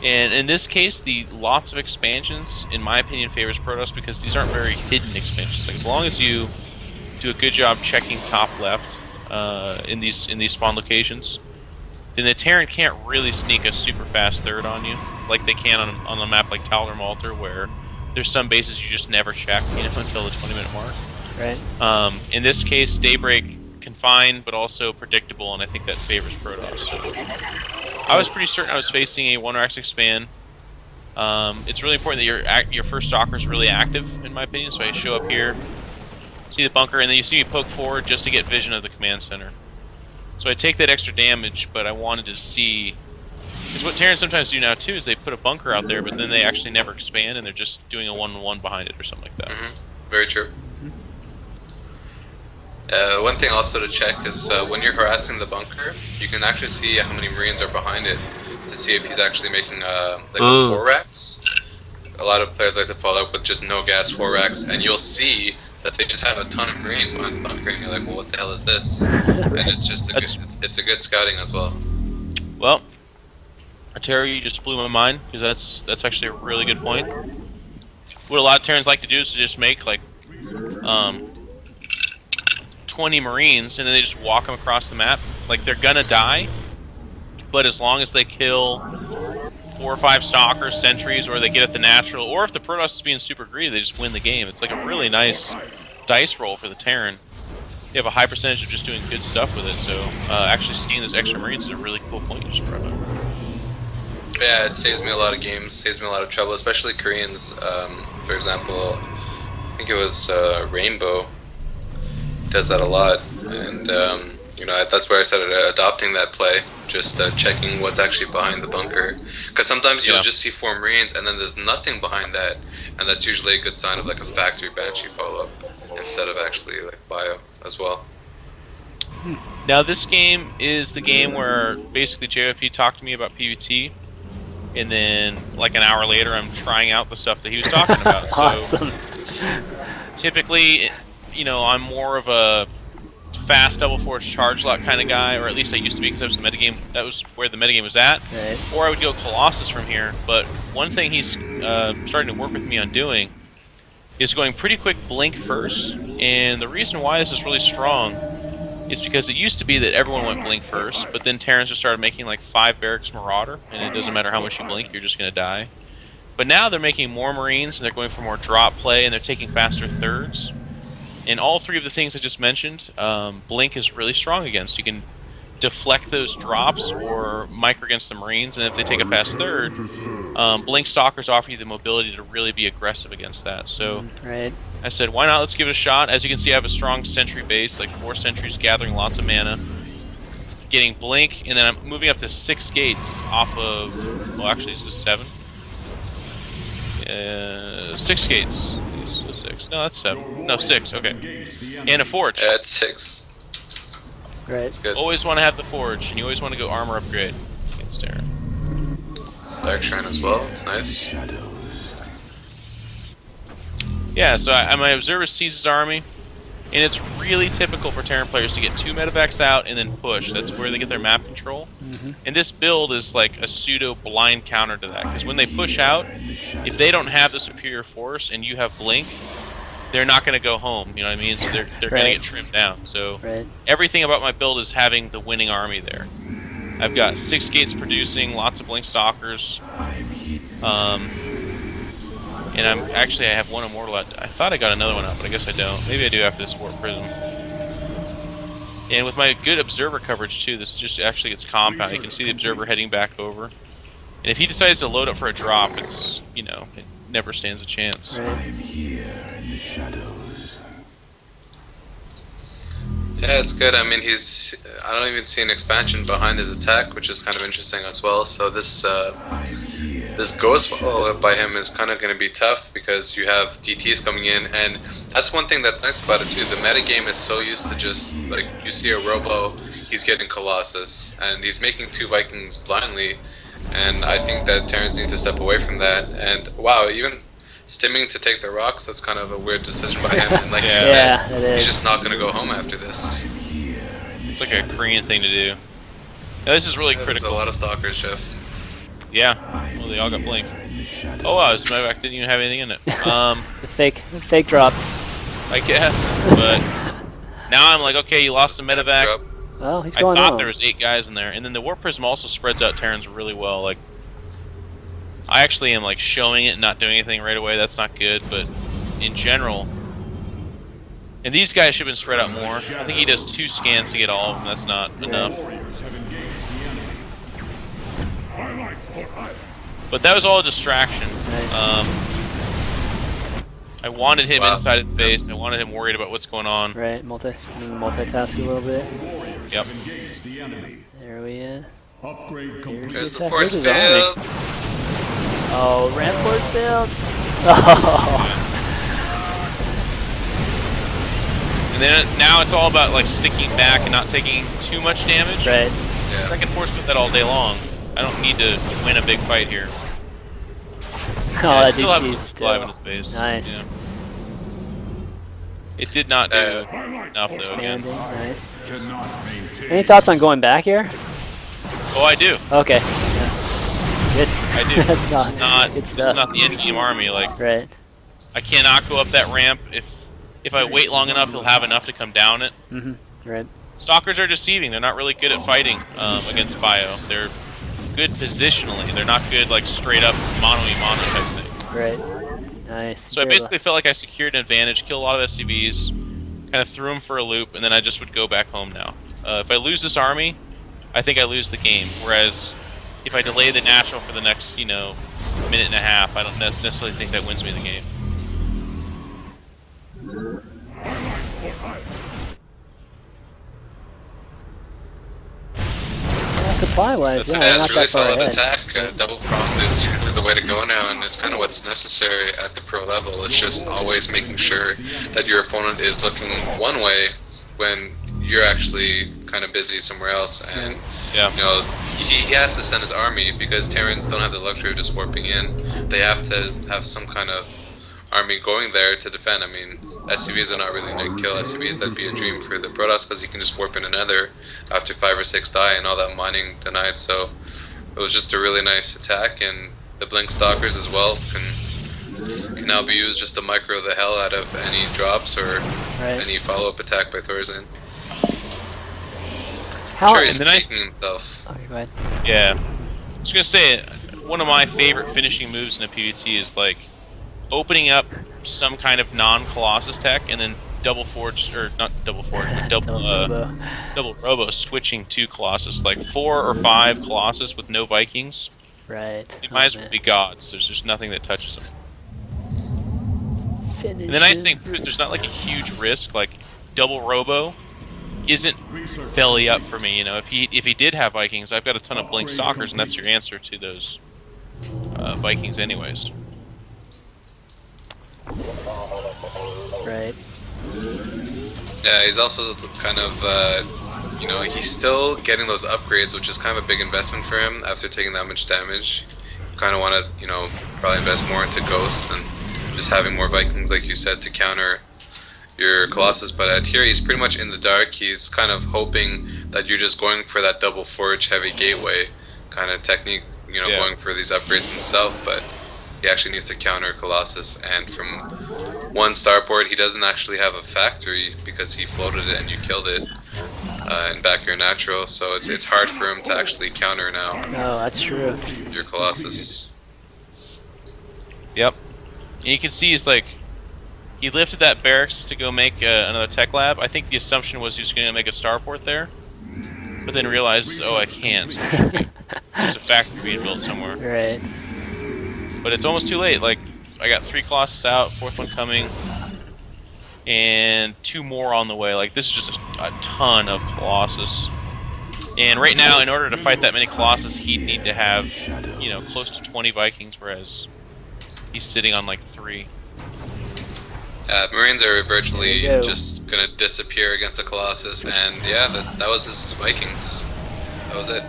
And in this case, the lots of expansions, in my opinion, favors Protoss because these aren't very hidden expansions. Like, as long as you do a good job checking top left in these spawn locations, then the Terran can't really sneak a super fast third on you, like they can on a map like Talor Malter, where there's some bases you just never check, you know, until the 20-minute mark. right? In this case, Daybreak confined, but also predictable, and I think that favors Protoss. So I was pretty certain I was facing a 1-rax expand. It's really important that your first stalker is really active, in my opinion. So I show up here, see the bunker, and then you see me poke forward just to get vision of the command center. So I take that extra damage, but I wanted to see, because what Terrans sometimes do now too is they put a bunker out there, but then they actually never expand, and they're just doing a 1-on-1 behind it or something like that. Very true. One thing also to check is when you're harassing the bunker, you can actually see how many Marines are behind it to see if he's actually making like a 4 racks. A lot of players like to follow up with just no gas 4 racks, and you'll see that they just have a ton of Marines behind the bunker, and you're like, well, what the hell is this? And it's just it's a good scouting as well. Well, Attero, you just blew my mind, because that's actually a really good point. What a lot of Terrans like to do is to just make like 20 Marines, and then they just walk them across the map. Like, they're gonna die, but as long as they kill 4 or 5 stalkers, sentries, or they get at the natural, or if the Protoss is being super greedy, they just win the game. It's like a really nice dice roll for the Terran. You have a high percentage of just doing good stuff with it, so actually seeing those extra Marines is a really cool point you just brought up. Yeah, it saves me a lot of games, saves me a lot of trouble, especially Koreans. For example, I think it was Rainbow does that a lot, and you know, that's where I started adopting that play, just checking what's actually behind the bunker, because sometimes you'll just see 4 Marines and then there's nothing behind that, and that's usually a good sign of like a factory Banshee follow-up instead of actually like bio as well. Now, this game is the game where basically JFP talked to me about PvT, and then like an hour later I'm trying out the stuff that he was talking about. So Awesome. typically, you know, I'm more of a fast double force charge lock kind of guy, or at least I used to be, because that was the metagame. That was where the metagame was at. Right. Or I would go Colossus from here. But one thing he's starting to work with me on doing is going pretty quick blink first. And the reason why this is really strong is because it used to be that everyone went blink first, but then Terrans just started making like 5 barracks Marauder, and it doesn't matter how much you blink, you're just going to die. But now they're making more Marines, and they're going for more drop play, and they're taking faster thirds. And all 3 of the things I just mentioned, Blink is really strong against. You can deflect those drops or micro against the Marines, and if they take a fast third, Blink Stalkers offer you the mobility to really be aggressive against that. So Right. I said, why not? Let's give it a shot. As you can see, I have a strong sentry base, like 4 sentries gathering lots of mana. Getting Blink, and then I'm moving up to 6 gates off of, well, actually this is 7. 6 gates. 6. No, that's 7. No, 6. Okay. And a forge. Yeah, it's 6. Right. It's good. Always want to have the forge, and you always want to go armor upgrade against Terran. Dark Shrine as well. It's nice. Yeah, so my observer sees his army, and it's really typical for Terran players to get 2 medevacs out and then push. That's where they get their map control. And this build is like a pseudo blind counter to that, because when they push out, if they don't have the superior force and you have blink, they're not going to go home. You know what I mean? So they're going to get trimmed down. So everything about my build is having the winning army there. I've got 6 gates producing, lots of blink stalkers. And I have 1 immortal out. I thought I got another one out, but I guess I don't. Maybe I do after this warp prism. And with my good observer coverage too, this just actually gets compound. You can see the observer heading back over. And if he decides to load up for a drop, it's, you know, it never stands a chance. Right. Yeah, it's good. I mean, I don't even see an expansion behind his attack, which is kind of interesting as well. So this ghost follow-up by him is kind of going to be tough because you have DTs coming in, and that's one thing that's nice about it too. The metagame is so used to just, like, you see a Robo, he's getting Colossus, and he's making 2 Vikings blindly, and I think that Terrans need to step away from that. And wow, even stimming to take the rocks, that's kind of a weird decision by him. And like you said, he's just not going to go home after this. It's like a Korean thing to do. Now, this is really critical. There's a lot of stalkers, Jeff. Yeah, well, they all got blink. Oh wow, this medevac didn't even have anything in it. The fake drop. I guess, but now I'm like, okay, you lost the medevac. Well, he's I going thought on. there was 8 guys in there, and then the warp prism also spreads out Terrans really well. Like, I actually am like showing it and not doing anything right away. That's not good, but in general, and these guys should have been spread out more. I think he does 2 scans to get all of them. That's not enough. But that was all a distraction. I wanted him inside his base. I wanted him worried about what's going on. Right, multitask a little bit. Yep. There we are. Upgrade Here's There's the the attack. force Here's his army. field. Oh, ramp force field. Oh. And then now it's all about like sticking back and not taking too much damage. Right. Yeah. I can force with that all day long. I don't need to win a big fight here. Oh, Yeah, I that still have DT's him alive in still. his base. Nice. Yeah. It did not do enough though. Again. Expanding, nice. cannot maintain. Any thoughts on going back here? Oh, I do. Okay. Yeah. Good. I do. That's not, Not. good This is stuff. not the end game army. Like, Right. I cannot go up that ramp. If I wait long enough, he'll have enough to come down it. Right. Stalkers are deceiving. They're not really good at fighting against Bio. They're good positionally. They're not good like straight up mono-y-mono type thing. Right. Nice. So I basically felt like I secured an advantage, killed a lot of SCVs, kind of threw them for a loop, and then I just would go back home now. If I lose this army, I think I lose the game. Whereas if I delay the natural for the next, minute and a half, I don't necessarily think that wins me the game. Supply-wise, yeah, That's not really that far solid ahead. attack. Double pronged is really the way to go now, and it's kind of what's necessary at the pro level. It's just always making sure that your opponent is looking one way when you're actually kind of busy somewhere else. And Yeah. he has to send his army because Terrans don't have the luxury of just warping in. They have to have some kind of army going there to defend. I mean, SCVs are not really going to kill SCVs. That'd be a dream for the Protoss because you can just warp in another after 5 or 6 die and all that mining denied. So it was just a really nice attack, and the Blink Stalkers as well can now be used just to micro the hell out of any drops or any follow-up attack by Thorazine. How? Sure, he's and then kicking himself. Okay, go ahead. Yeah. I was going to say, one of my favorite finishing moves in a PvT is like opening up some kind of non-Colossus tech and then double forge, or not double forge, but double robo switching to Colossus, like 4 or 5 Colossus with no Vikings. Right. They might as well be gods. There's just nothing that touches them. Finish And the nice it. thing too is there's not like a huge risk. Like double robo isn't belly up for me. If he did have Vikings, I've got a ton of Blink Stalkers, and that's your answer to those Vikings anyways. Right. Yeah, he's also kind of, he's still getting those upgrades, which is kind of a big investment for him after taking that much damage. You kind of want to, probably invest more into ghosts and just having more Vikings, like you said, to counter your Colossus. But at here, he's pretty much in the dark. He's kind of hoping that you're just going for that double forge heavy gateway kind of technique, going for these upgrades himself, but he actually needs to counter Colossus, and from one starport he doesn't actually have a factory because he floated it and you killed it in back your natural, so it's hard for him to actually counter now Oh, that's true. your Colossus. Yep. And you can see he's like, he lifted that barracks to go make another tech lab. I think the assumption was he was going to make a starport there, but then realized, oh, I can't. There's a factory being built somewhere. Right. But it's almost too late. Like, I got 3 Colossus out, 4th one coming, and 2 more on the way. Like, this is just a ton of Colossus. And right now, in order to fight that many Colossus, he'd need to have, close to 20 Vikings, whereas he's sitting on like 3. Marines are virtually There you go. just gonna disappear against the Colossus, and yeah, that was his Vikings. That was it.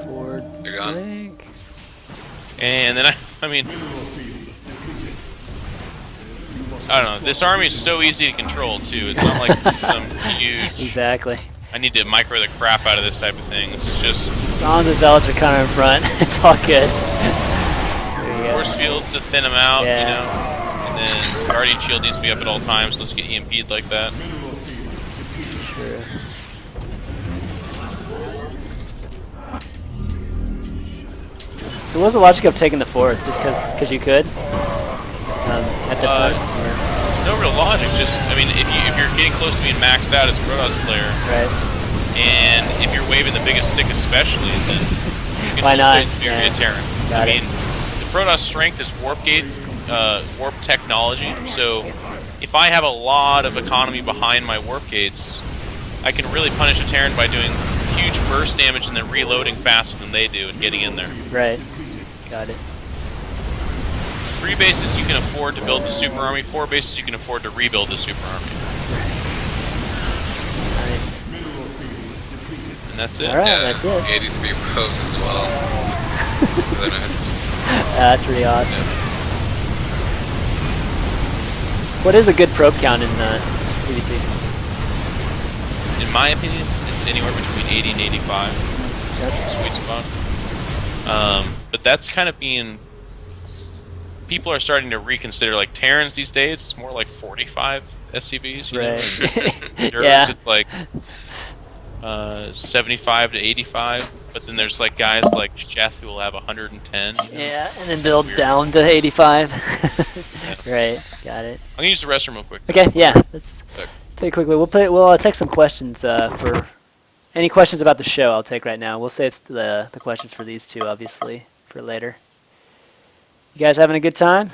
Forward They're gone. flank. And then I mean, I don't know. This army is so easy to control too. It's not like some huge. Exactly. I need to micro the crap out of this type of thing. It's just As long as the zealots are kind of in front, it's all good. There you go. force fields to thin them out, Yeah. And then Guardian Shield needs to be up at all times. Let's get EMP'd like that. Sure. So what was the logic of taking the 4th? Just because you could? At the time? No real logic. Just, I mean, if you're getting close to being maxed out as a Protoss player, Right. and if you're waving the biggest stick especially, then you can Why not? infiltrate the Yeah. Terran. Got I it. mean, the Protoss strength is warp gate, warp technology. So if I have a lot of economy behind my warp gates, I can really punish a Terran by doing huge burst damage and then reloading faster than they do and getting in there. Right. Got it. 3 bases you can afford to build the super army, 4 bases you can afford to rebuild the super army. Nice. And that's it. All right. Yeah, That's it. 83 probes as well. Really nice. That's pretty awesome. What is a good probe count in PvT? In my opinion, it's anywhere between 80 and 85. That's That's a sweet spot. But that's kind of being... People are starting to reconsider, like, Terrans these days, it's more like 45 SCVs, you know? right. Yours, Yeah. it's like 75 to 85, but then there's like guys like Chef who will have 110. You know? Yeah, and then build down to 85. Right. Got it. I'm gonna use the restroom real quick. Okay. Yeah. Let's Okay. take quickly. We'll take some questions for any questions about the show. I'll take right now. We'll save the questions for these two, obviously, for later. You guys having a good time?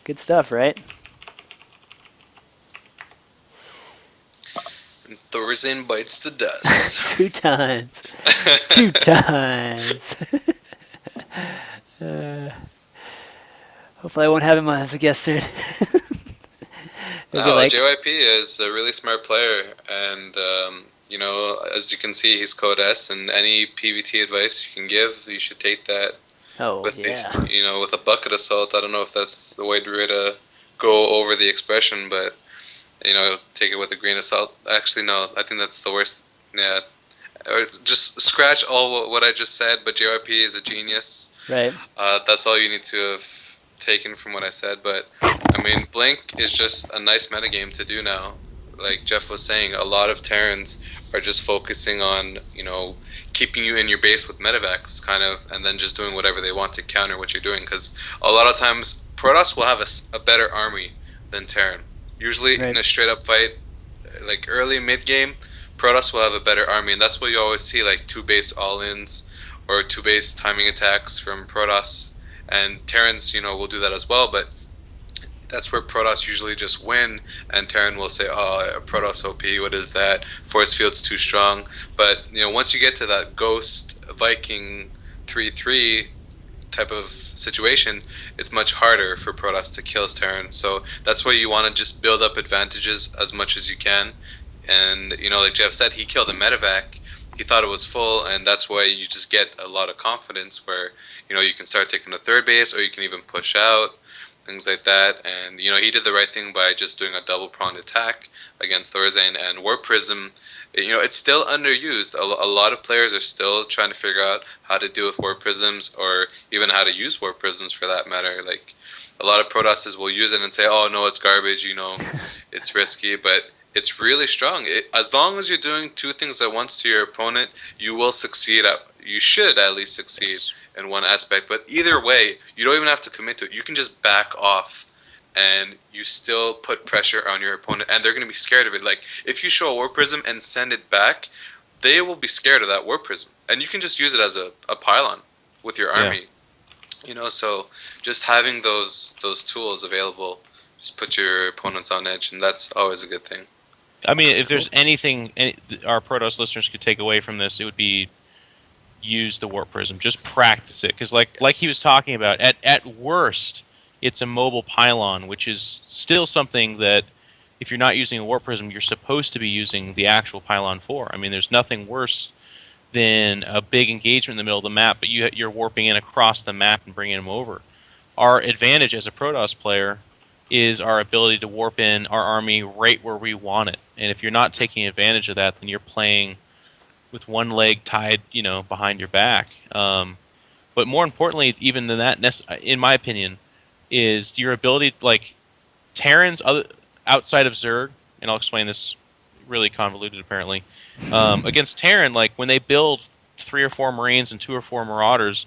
Good stuff, right? And Thorazine bites the dust. 2 times. 2 times. Hopefully I won't have him as a guest soon. He'll be like, JYP is a really smart player, and as you can see, he's Code S, and any PvT advice you can give, you should take that oh, with yeah. with a bucket of salt. I don't know if that's the way to go over the expression, but take it with a grain of salt. Actually, no, I think that's the worst. Yeah, or just scratch all what I just said. But JYP is a genius. Right. That's all you need to have taken from what I said. But I mean, Blink is just a nice metagame to do now. Like Jeff was saying, a lot of Terrans are just focusing on keeping you in your base with medevacs, kind of, and then just doing whatever they want to counter what you're doing. Because a lot of times Protoss will have a better army than Terran. Usually Right. in a straight up fight, like early mid game, Protoss will have a better army, and that's what you always see, like 2 base all-ins or 2 base timing attacks from Protoss, and Terrans will do that as well, but that's where Protoss usually just win, and Terran will say, oh, Protoss OP, what is that? Force field's too strong. But once you get to that Ghost Viking 3-3 type of situation, it's much harder for Protoss to kill Terran. So that's why you want to just build up advantages as much as you can. And like Jeff said, he killed a medevac. He thought it was full, and that's why you just get a lot of confidence where you can start taking the third base, or you can even push out, things like that. And he did the right thing by just doing a double pronged attack against Thorazane and Warp Prism. It's still underused. A lot of players are still trying to figure out how to deal with Warp Prisms, or even how to use Warp Prisms for that matter. Like, a lot of Protosses will use it and say, "Oh no, it's garbage. It's risky," but it's really strong. As long as you're doing two things at once to your opponent, you will succeed. You should at least succeed in one aspect. But either way, you don't even have to commit to it. You can just back off, and you still put pressure on your opponent, and they're going to be scared of it. Like, if you show a Warp Prism and send it back, they will be scared of that Warp Prism, and you can just use it as a pylon with your army. So just having those tools available just put your opponents on edge, and that's always a good thing. I mean, if there's anything our Protoss listeners could take away from this, it would be use the Warp Prism. Just practice it, because like he was talking about, at worst, it's a mobile pylon, which is still something that, if you're not using a Warp Prism, you're supposed to be using the actual pylon for. I mean, there's nothing worse than a big engagement in the middle of the map, but you're warping in across the map and bringing them over. Our advantage as a Protoss player is our ability to warp in our army right where we want it. And if you're not taking advantage of that, then you're playing with one leg tied, behind your back. But more importantly, even than that, in my opinion, is your ability, like Terrans outside of Zerg, and I'll explain this really convoluted apparently, against Terran, like when they build 3 or 4 Marines and 2 or 4 Marauders,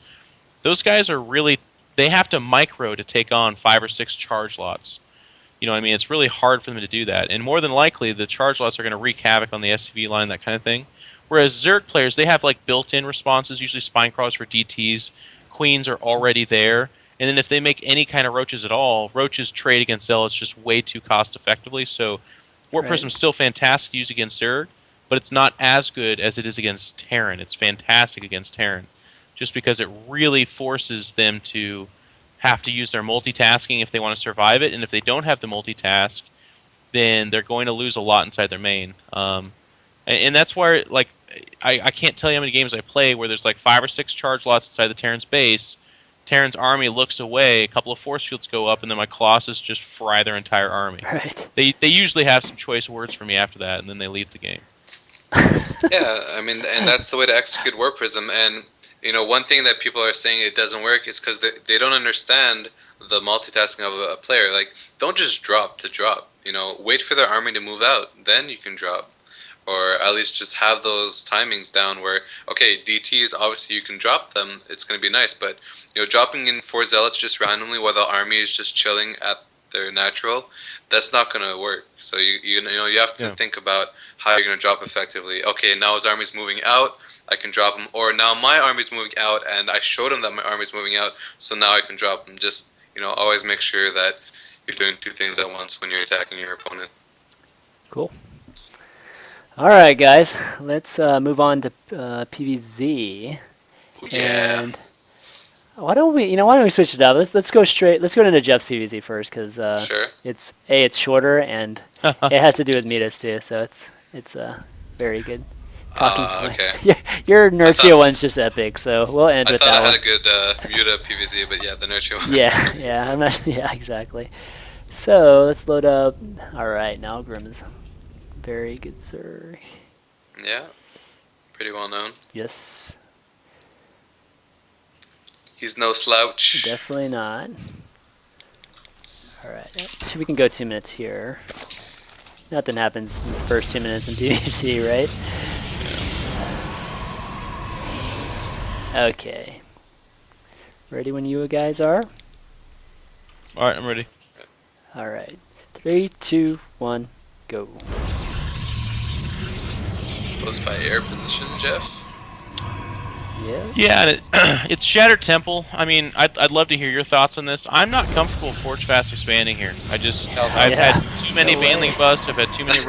those guys are they have to micro to take on 5 or 6 charge lots. You know what I mean? It's really hard for them to do that. And more than likely, the charge lots are going to wreak havoc on the SCV line, that kind of thing. Whereas Zerg players, they have like built-in responses, usually spine crawlers for DTs. Queens are already there. And then if they make any kind of roaches at all, roaches trade against zealots just way too cost effectively. So Warp Prism's still fantastic to use against Zerg, but it's not as good as it is against Terran. It's fantastic against Terran, just because it really forces them to have to use their multitasking if they want to survive it. And if they don't have the multitask, then they're going to lose a lot inside their main. And that's where, like, I can't tell you how many games I play where there's like 5 or 6 charge lots inside the Terran's base. Terran's army looks away, a couple of force fields go up, and then my Colossus just fry their entire army. Right. They usually have some choice words for me after that, and then they leave the game. Yeah, I mean, and that's the way to execute Warp Prism. And one thing that people are saying it doesn't work is because they don't understand the multitasking of a player. Like, don't just drop to drop. Wait for their army to move out, then you can drop. Or at least just have those timings down where, okay, DTs, obviously you can drop them, it's going to be nice, but dropping in 4 zealots just randomly while the army is just chilling at their natural, that's not going to work. So you have to think about how you're going to drop effectively. Okay, now his army's moving out, I can drop him. Or now my army's moving out, and I showed him that my army's moving out, so now I can drop him. Just always make sure that you're doing 2 things at once when you're attacking your opponent. Cool. All right, guys, let's move on to PvZ. Yeah. And why don't we switch it up? Let's go into Jeff's PvZ first, because Sure. it's shorter and it has to do with Midas too, so it's very good talking point. Okay. Your Nurtia one's just epic, so we'll end with that I one. had a good Muta PvZ, but yeah, the Nurture one. Yeah, I'm not. Yeah, exactly. So let's load up. All right, now Grim is very good, sir. Yeah, pretty well known. Yes. He's no slouch. Definitely not. All right, so we can go 2 minutes here. Nothing happens in the first 2 minutes in PvP, right? Okay. Ready when you guys are? All right, I'm ready. All right. 3, 2, 1, go. Close by air position, Jeff. Yeah. Yeah, and it's Shattered Temple. I mean, I'd love to hear your thoughts on this. I'm not comfortable Forge Fast expanding here. I've had too many Banling busts. I've had too many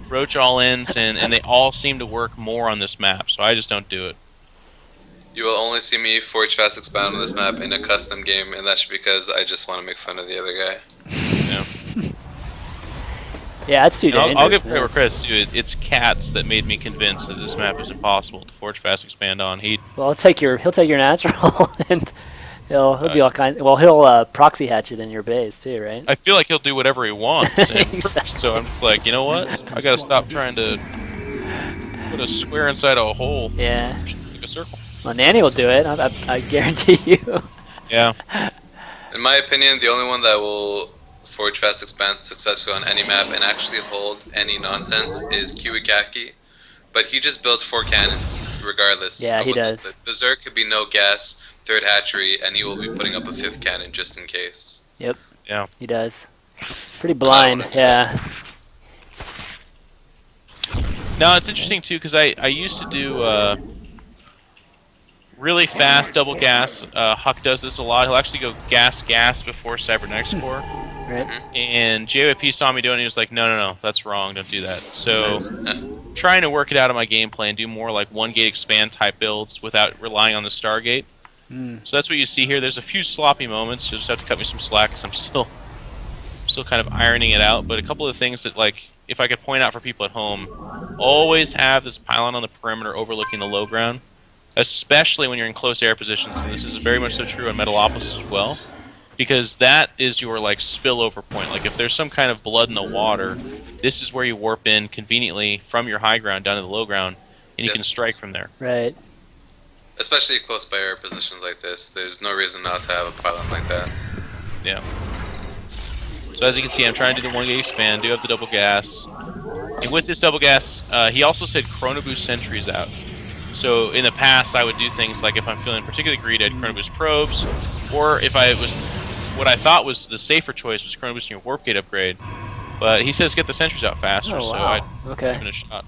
Roach all-ins, and they all seem to work more on this map, so I just don't do it. You will only see me Forge Fast Expand on this map in a custom game, and that's because I just want to make fun of the other guy. Yeah. Yeah, that's too And dangerous. I'll give credit man. where credit's due. It's Cats that made me convinced that this map is impossible to Forge Fast Expand on. Well, he'll take your natural and he'll do all kinds. Well, he'll proxy hatch it in your base too, right? I feel like he'll do whatever he wants. And Exactly. so I'm just like, you know what? I gotta stop trying to put a square inside a hole. Yeah. Make a circle. Well, Nanny will do it. I guarantee you. Yeah. In my opinion, the only one that will Forge Fast Expand successfully on any map and actually hold any nonsense is Kiwikaki. But he just builds 4 cannons regardless. Yeah, of he what does. The Berserk could be no gas, 3rd hatchery, and he will be putting up a 5th cannon just in case. Yep. Yeah. He does. Pretty blind. Yeah. No, it's interesting too because I used to do really fast double gas. Huck does this a lot. He'll actually go gas before Cybernetics Core. Right. And JYP saw me doing it and he was like, no, that's wrong, don't do that. So, trying to work it out of my gameplay and do more like 1-gate expand type builds without relying on the Stargate. So that's what you see here. There's a few sloppy moments. You'll just have to cut me some slack because I'm still kind of ironing it out. But a couple of things that, like, if I could point out for people at home, always have this pylon on the perimeter overlooking the low ground, especially when you're in close air positions. And this is very much so true on Metalopolis as well. Because that is your like spillover point. Like if there's some kind of blood in the water, this is where you warp in conveniently from your high ground down to the low ground, and you can strike from there. Right. Especially close by air positions like this, there's no reason not to have a pylon like that. Yeah. So as you can see, I'm trying to do the 1-gate expand, do have the double gas. And with this double gas, he also said Chrono Boost sentries out. So in the past, I would do things like if I'm feeling particularly greedy, I'd Chrono Boost probes, or if I was... What I thought was the safer choice was Chrono Boosting your Warp Gate upgrade. But he says get the sentries out faster, Oh, so wow. I'd Okay. give it a shot.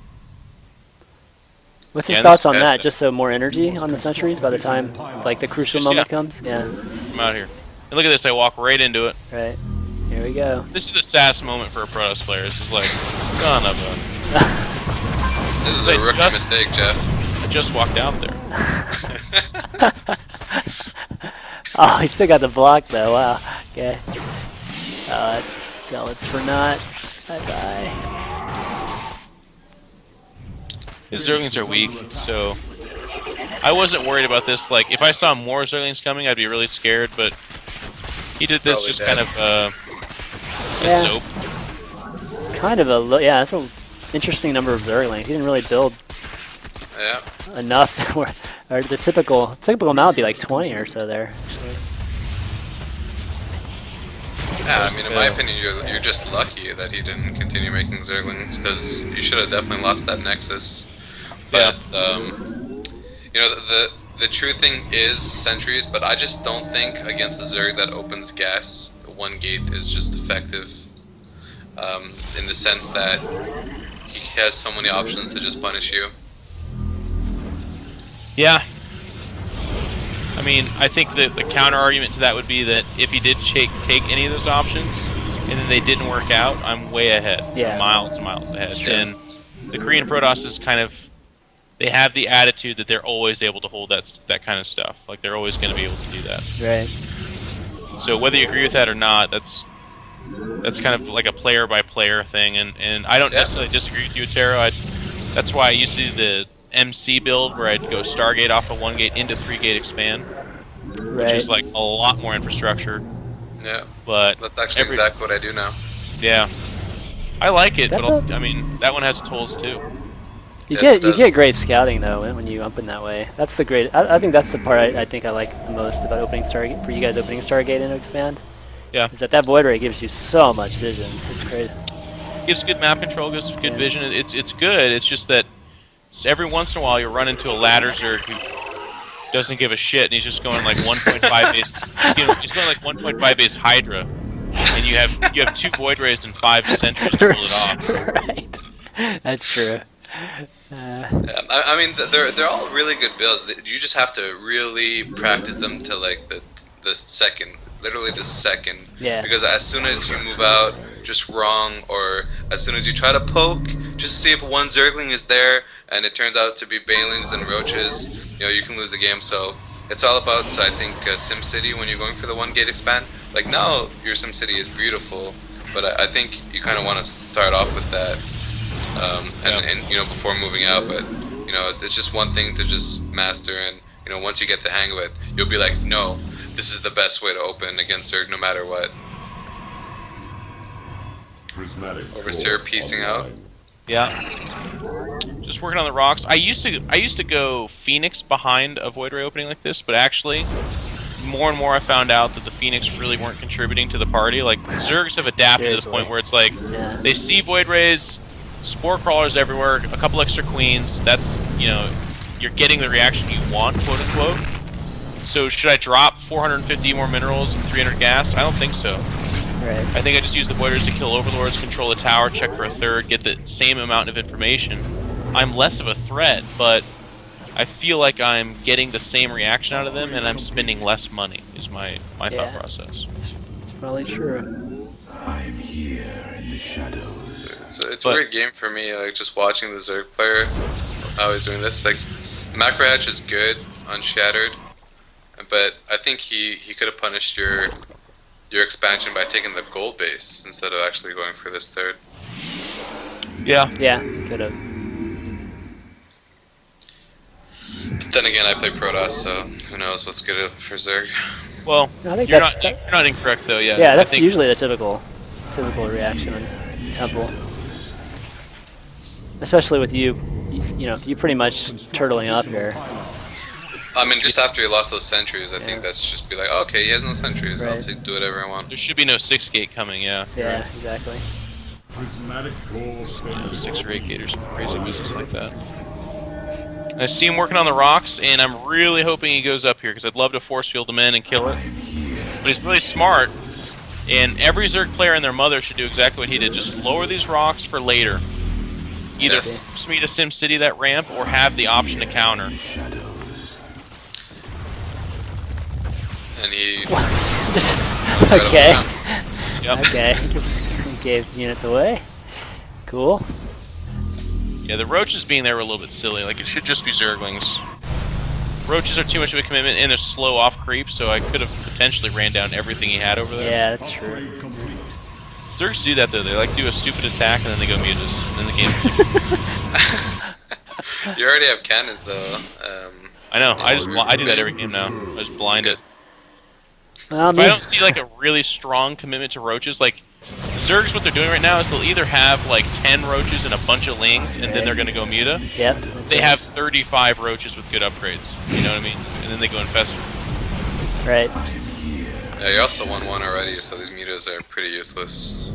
What's his Yeah, thoughts this on guy's that? good. Just so more energy on the sentries by the time like the crucial Just, moment yeah. comes? Yeah. Come out here. And look at this, I walk right into it. Right. Here we go. This is a sass moment for a Protoss player. This is like, son of a... This is Wait, a rookie just- mistake, Jeff. I just walked out there. Oh, he still got the block though. Wow. Okay. Zealots for naught. Bye-bye. His Zerglings are weak, so... I wasn't worried about this. Like, if I saw more Zerglings coming, I'd be really scared, but... He did this Probably just dead. kind of, a Yeah. soap. Kind of a yeah. That's an interesting number of Zerglings. He didn't really build Yeah. enough. Or the typical amount would be like 20 or so there. Yeah, I mean, in my opinion, you're just lucky that he didn't continue making Zerglings, because you should have definitely lost that Nexus. But, you know, the true thing is sentries, but I just don't think against a Zerg that opens gas, 1-gate is just effective. In the sense that he has so many options to just punish you. Yeah. I mean, I think that the counter argument to that would be that if he did take any of those options, and then they didn't work out, I'm way ahead. Yeah. Miles and miles ahead. Just- And the Korean Protoss is kind of... They have the attitude that they're always able to hold that kind of stuff. Like, they're always going to be able to do that. Right. So whether you agree with that or not, that's kind of like a player-by-player thing. And I don't necessarily disagree with you, Attero. That's why I used to do the MC build, where I'd go Stargate off of 1-gate into 3-gate expand, Right. which is like a lot more infrastructure. Yeah, But that's actually exactly what I do now. yeah, I like it, That but build- I mean that one has its holes too. You Yes, it get does. great scouting though when you ump in that way. That's the great. I think that's the part I think I like the most about opening Stargate for you guys opening Stargate into expand. Yeah. Is that void ray gives you so much vision. It's crazy. Gives good map control, gives good vision. It's good. It's just that every once in a while you run into a ladder Zerg who doesn't give a shit, and he's just going like 1.5 base. He's going like 1.5 base Hydra, and you have 2 void rays and 5 sentries to pull it off. Right. That's true. Yeah, I mean, they're all really good builds. You just have to really practice them to like the second, literally the second. Yeah. Because as soon as you move out just wrong, or as soon as you try to poke, just to see if one Zergling is there, and it turns out to be Balings and Roaches, you can lose the game. So it's all about, I think, SimCity when you're going for the 1 gate expand. Like now, your SimCity is beautiful, but I think you kind of want to start off with that, and before moving out. But it's just one thing to just master, and once you get the hang of it, you'll be like, no, this is the best way to open against Zerg no matter what. Prismatic Overseer core piecing out. online. Yeah. Just working on the rocks. I used to go Phoenix behind a Void Ray opening like this, but actually, more and more I found out that the Phoenix really weren't contributing to the party. Like, Zergs have adapted to the Seriously. point where it's like, Yeah. they see Void Rays, Spore Crawlers everywhere, a couple extra Queens, that's, you're getting the reaction you want, quote unquote. So should I drop 450 more minerals and 300 gas? I don't think so. Right. I think I just use the Voiders to kill Overlords, control a tower, check for a third, get the same amount of information. I'm less of a threat, but I feel like I'm getting the same reaction out of them, and I'm spending less money, is my thought Yeah. process. It's probably true. It's a But- weird game for me, like just watching the Zerg player, how he's doing this. Like, Macro Hatch is good on Shattered, but I think he could have punished your expansion by taking the gold base instead of actually going for this third. Yeah. Yeah, could have. But then again, I play Protoss, so who knows what's good for Zerg. Well, I think you're that's- not, you're not incorrect, though, yeah. Yeah, I that's think, usually the typical reaction on Temple. Especially with you pretty much turtling up here. I mean, just after he lost those sentries, I think that's just be like, okay, he has no sentries, I'll Right. do whatever I want. There should be no 6 gate coming, yeah. Yeah, exactly. Prismatic core standard. 6 or 8 gators, crazy business like that. I see him working on the rocks, and I'm really hoping he goes up here, because I'd love to force field him in and kill it. But he's really smart, and every Zerg player and their mother should do exactly what he did. Just lower these rocks for later. Either Yes. force me to SimCity that ramp, or have the option to counter. And he Just right up okay. down. Yep. Okay. Just gave units away. Cool. Yeah, the roaches being there were a little bit silly. Like, it should just be Zerglings. Roaches are too much of a commitment, and they're slow off creep, so I could have potentially ran down everything he had over there. Yeah, that's true. Upgrade complete. Zergs do that, though. They, like, do a stupid attack, and then they go mutas, and then the game... You already have cannons though. I know, I do that every game now. I just blind it. Well, If I don't see, like, a really strong commitment to roaches, like, Zergs, what they're doing right now is they'll either have, like, 10 roaches and a bunch of lings, and then they're gonna go muta. Yep. That's They right. have 35 roaches with good upgrades, you know what I mean? And then they go infestor. Right. Yeah, you also won one already, so these mutas are pretty useless.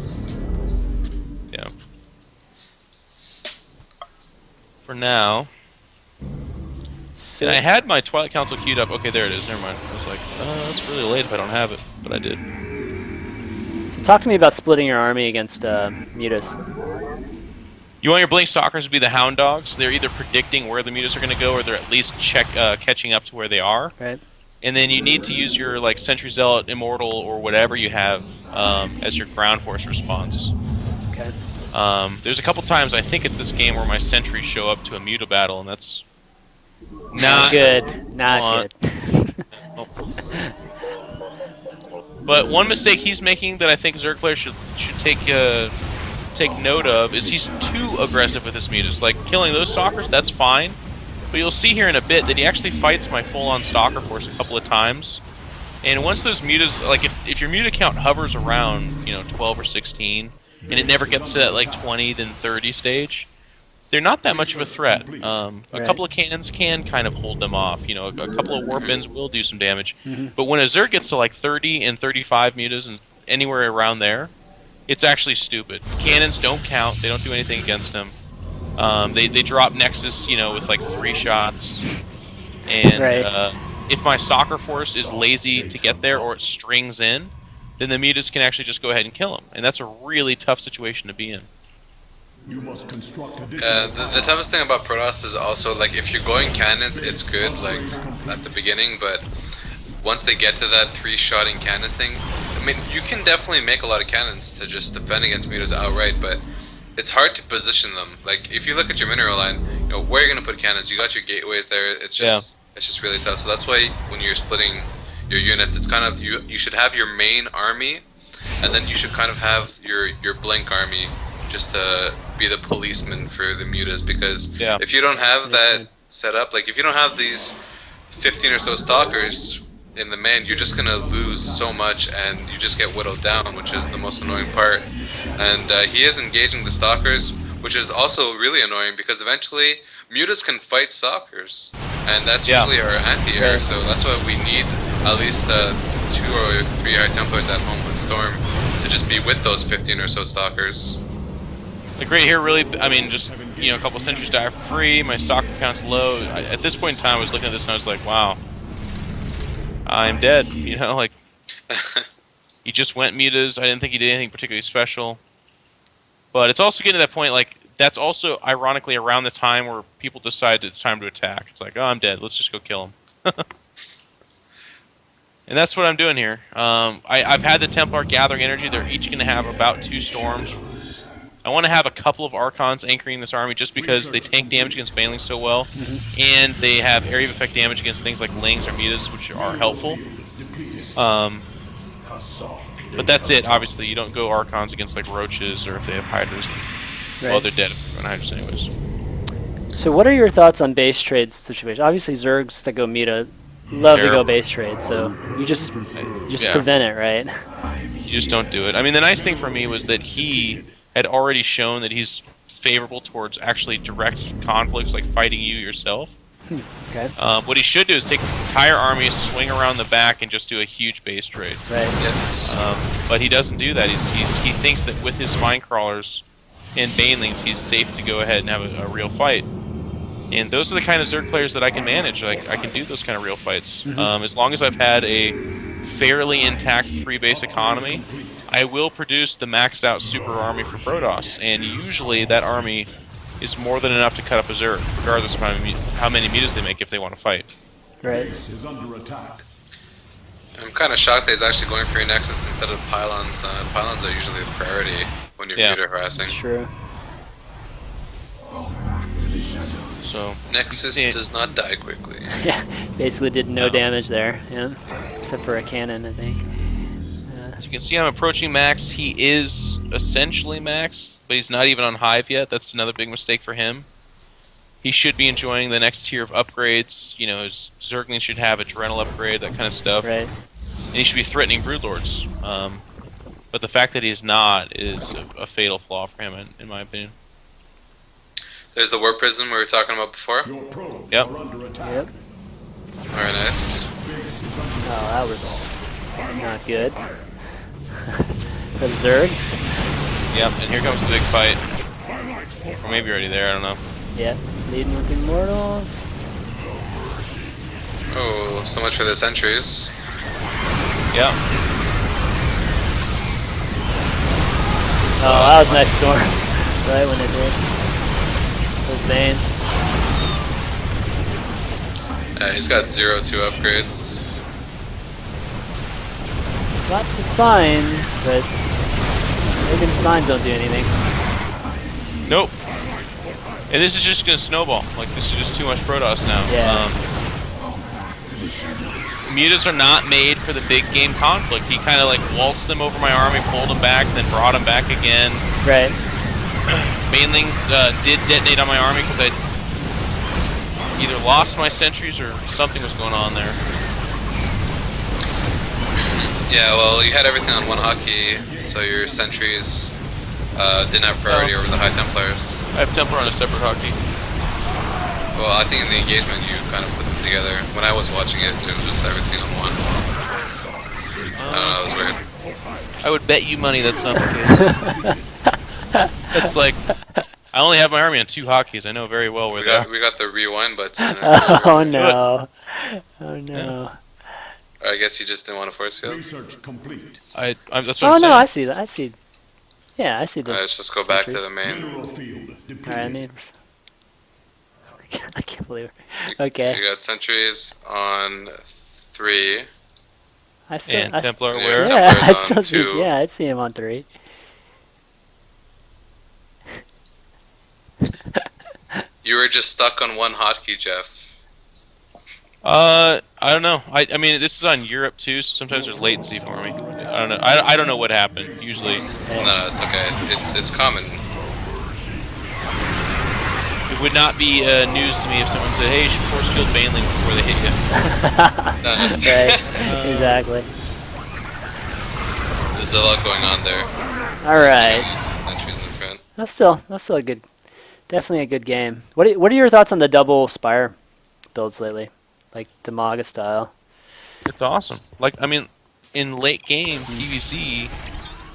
Yeah. For now... So, And I had my Twilight Council queued up. Okay, there it is. Never mind. I was like, that's really late if I don't have it. But I did. talk to me about splitting your army against mutas. You want your Blink Stalkers to be the Hound Dogs. They're either predicting where the mutas are going to go, or they're at least catching up to where they are. Right. And then you need to use your like Sentry Zealot, Immortal, or whatever you have as your ground force response. Okay. There's a couple times, I think it's this game, where my sentries show up to a muta battle, and that's not Good. Not good. But one mistake he's making that I think Zerg players should take note of is he's too aggressive with his mutas. Like, killing those stalkers, that's fine. But you'll see here in a bit that he actually fights my full-on stalker force a couple of times. And once those mutas, like if your muta count hovers around, 12 or 16, and it never gets to that like 20 then 30 stage, they're not that much of a threat. A couple of cannons can kind of hold them off. A couple of warp ins will do some damage. But when a Zerg gets to like 30 and 35 mutas and anywhere around there, it's actually stupid. Cannons don't count. They don't do anything against them. They drop Nexus, with like 3 shots. And if my Stalker Force is lazy to get there or it strings in, then the mutas can actually just go ahead and kill them. And that's a really tough situation to be in. You must construct additional The toughest thing about Protoss is also, like, if you're going cannons, it's good, like, at the beginning, but once they get to that 3-shotting cannons thing, I mean, you can definitely make a lot of cannons to just defend against mutas outright, but it's hard to position them. Like, if you look at your mineral line, where you're going to put cannons, you got your gateways there, it's just It's just really tough. So that's why when you're splitting your unit, it's kind of you should have your main army, and then you should kind of have your blink army just to be the policeman for the mutas. Because Yeah. if you don't have that good. set up, like if you don't have these 15 or so stalkers in the main, you're just gonna lose so much, and you just get whittled down, which is the most annoying part. And he is engaging the stalkers, which is also really annoying because eventually mutas can fight stalkers, and that's Yeah. usually our anti-air. So that's why we need at least 2 or 3 High Templars at home with Storm to just be with those 15 or so stalkers. Like right here, really, I mean, just, you know, a couple sentries die for free, my stalker count's low. At this point in time, I was looking at this and I was like, wow, I'm dead, you know, like, he just went mutas. I didn't think he did anything particularly special. But it's also getting to that point, like, that's also ironically around the time where people decide that it's time to attack. It's like, oh, I'm dead, let's just go kill him. And that's what I'm doing here. I've had the Templar gathering energy. They're each going to have about 2 storms. I want to have a couple of Archons anchoring this army just because they tank damage against banelings so well, and they have area of effect damage against things like lings or mutas, which are helpful. But that's it. Obviously, you don't go Archons against like roaches or if they have hydras. Well, Right. they're dead if they're on hydras anyways. So what are your thoughts on base trade situation? Obviously, Zergs that go Meta love to Terrible. go base trade, so you just Yeah. prevent it, right? You just don't do it. I mean, the nice thing for me was that he had already shown that he's favorable towards actually direct conflicts, like fighting you yourself. Okay. What he should do is take this entire army, swing around the back, and just do a huge base trade. Right. Yes. But he doesn't do that. He thinks that with his spine crawlers and banelings, he's safe to go ahead and have a real fight. And those are the kind of Zerg players that I can manage. Like, I can do those kind of real fights. As long as I've had a fairly intact 3-base economy, I will produce the maxed out super army for Protoss. And usually that army is more than enough to cut up a Zerg, regardless of how many mutas they make if they want to fight. Right. Is under attack. I'm kind of shocked that he's actually going for your Nexus instead of pylons. Pylons are usually a priority when you're muta harassing. True. So Nexus Yeah. does not die quickly. Yeah. Basically did no No. damage there. Yeah. Except for a cannon, I think. as you can see, I'm approaching max. He is essentially max, but he's not even on Hive yet. That's another big mistake for him. He should be enjoying the next tier of upgrades. You know, his Zerglings should have Adrenal upgrade, that kind of stuff. Right. And he should be threatening Broodlords. But the fact that he's not is a fatal flaw for him, in my opinion. There's the Warp Prism we were talking about before. Your probes Yep. are under attack. Yep. Very nice. Oh, that was not good. For the Zerg. Yep, and here comes the big fight. Or maybe already there, I don't know. Yep. Leading with Immortals. Oh, so much for the sentries. Yep. Oh, that was a nice storm. Right when it did. Those veins. He's got 0-2 upgrades. Lots of spines, but even spines don't do anything. Nope. And this is just gonna snowball. Like, this is just too much Protoss now. Yeah. Mutas are not made for the big game conflict. He kind of like waltzed them over my army, pulled them back, then brought them back again. Right. Banelings did detonate on my army because I either lost my sentries or something was going on there. Yeah, well, you had everything on one hotkey, so your sentries didn't have priority over the High Templars. I have Templar on a separate hotkey. Well, I think in the engagement you kind of put them together. When I was watching it, it was just everything on one. I don't know, it was weird. I would bet you money that's not the case. That's like, I only have my army on 2 hotkeys. I know very well where they are. We got the rewind button. Oh no. Oh no. I guess you just didn't want to force field. Research complete. That's what Oh I'm no, saying. I see that. I see. Yeah, I see the. Let's just go back to the sentries. main. Mineral field Alright, I depleted. mean. I can't believe it. Okay. You got sentries on 3. I still. And I Templar Yeah, where? Yeah, I Templars still on see. 2. Yeah, I'd see him on 3. You were just stuck on one hotkey, Jeff. I don't know. I mean, this is on Europe too, so sometimes there's latency for me. I don't know. I don't know what happened. Usually, No, it's okay. It's common. it would not be news to me if someone said, "Hey, you should force field Baneling before they hit you." No, no. Right. Exactly. There's a lot going on there. All right. Sentries in the front. That's still a good, definitely a good game. What are your thoughts on the double Spire builds lately, like the Maga style? It's awesome. Like, I mean, in late game PvC,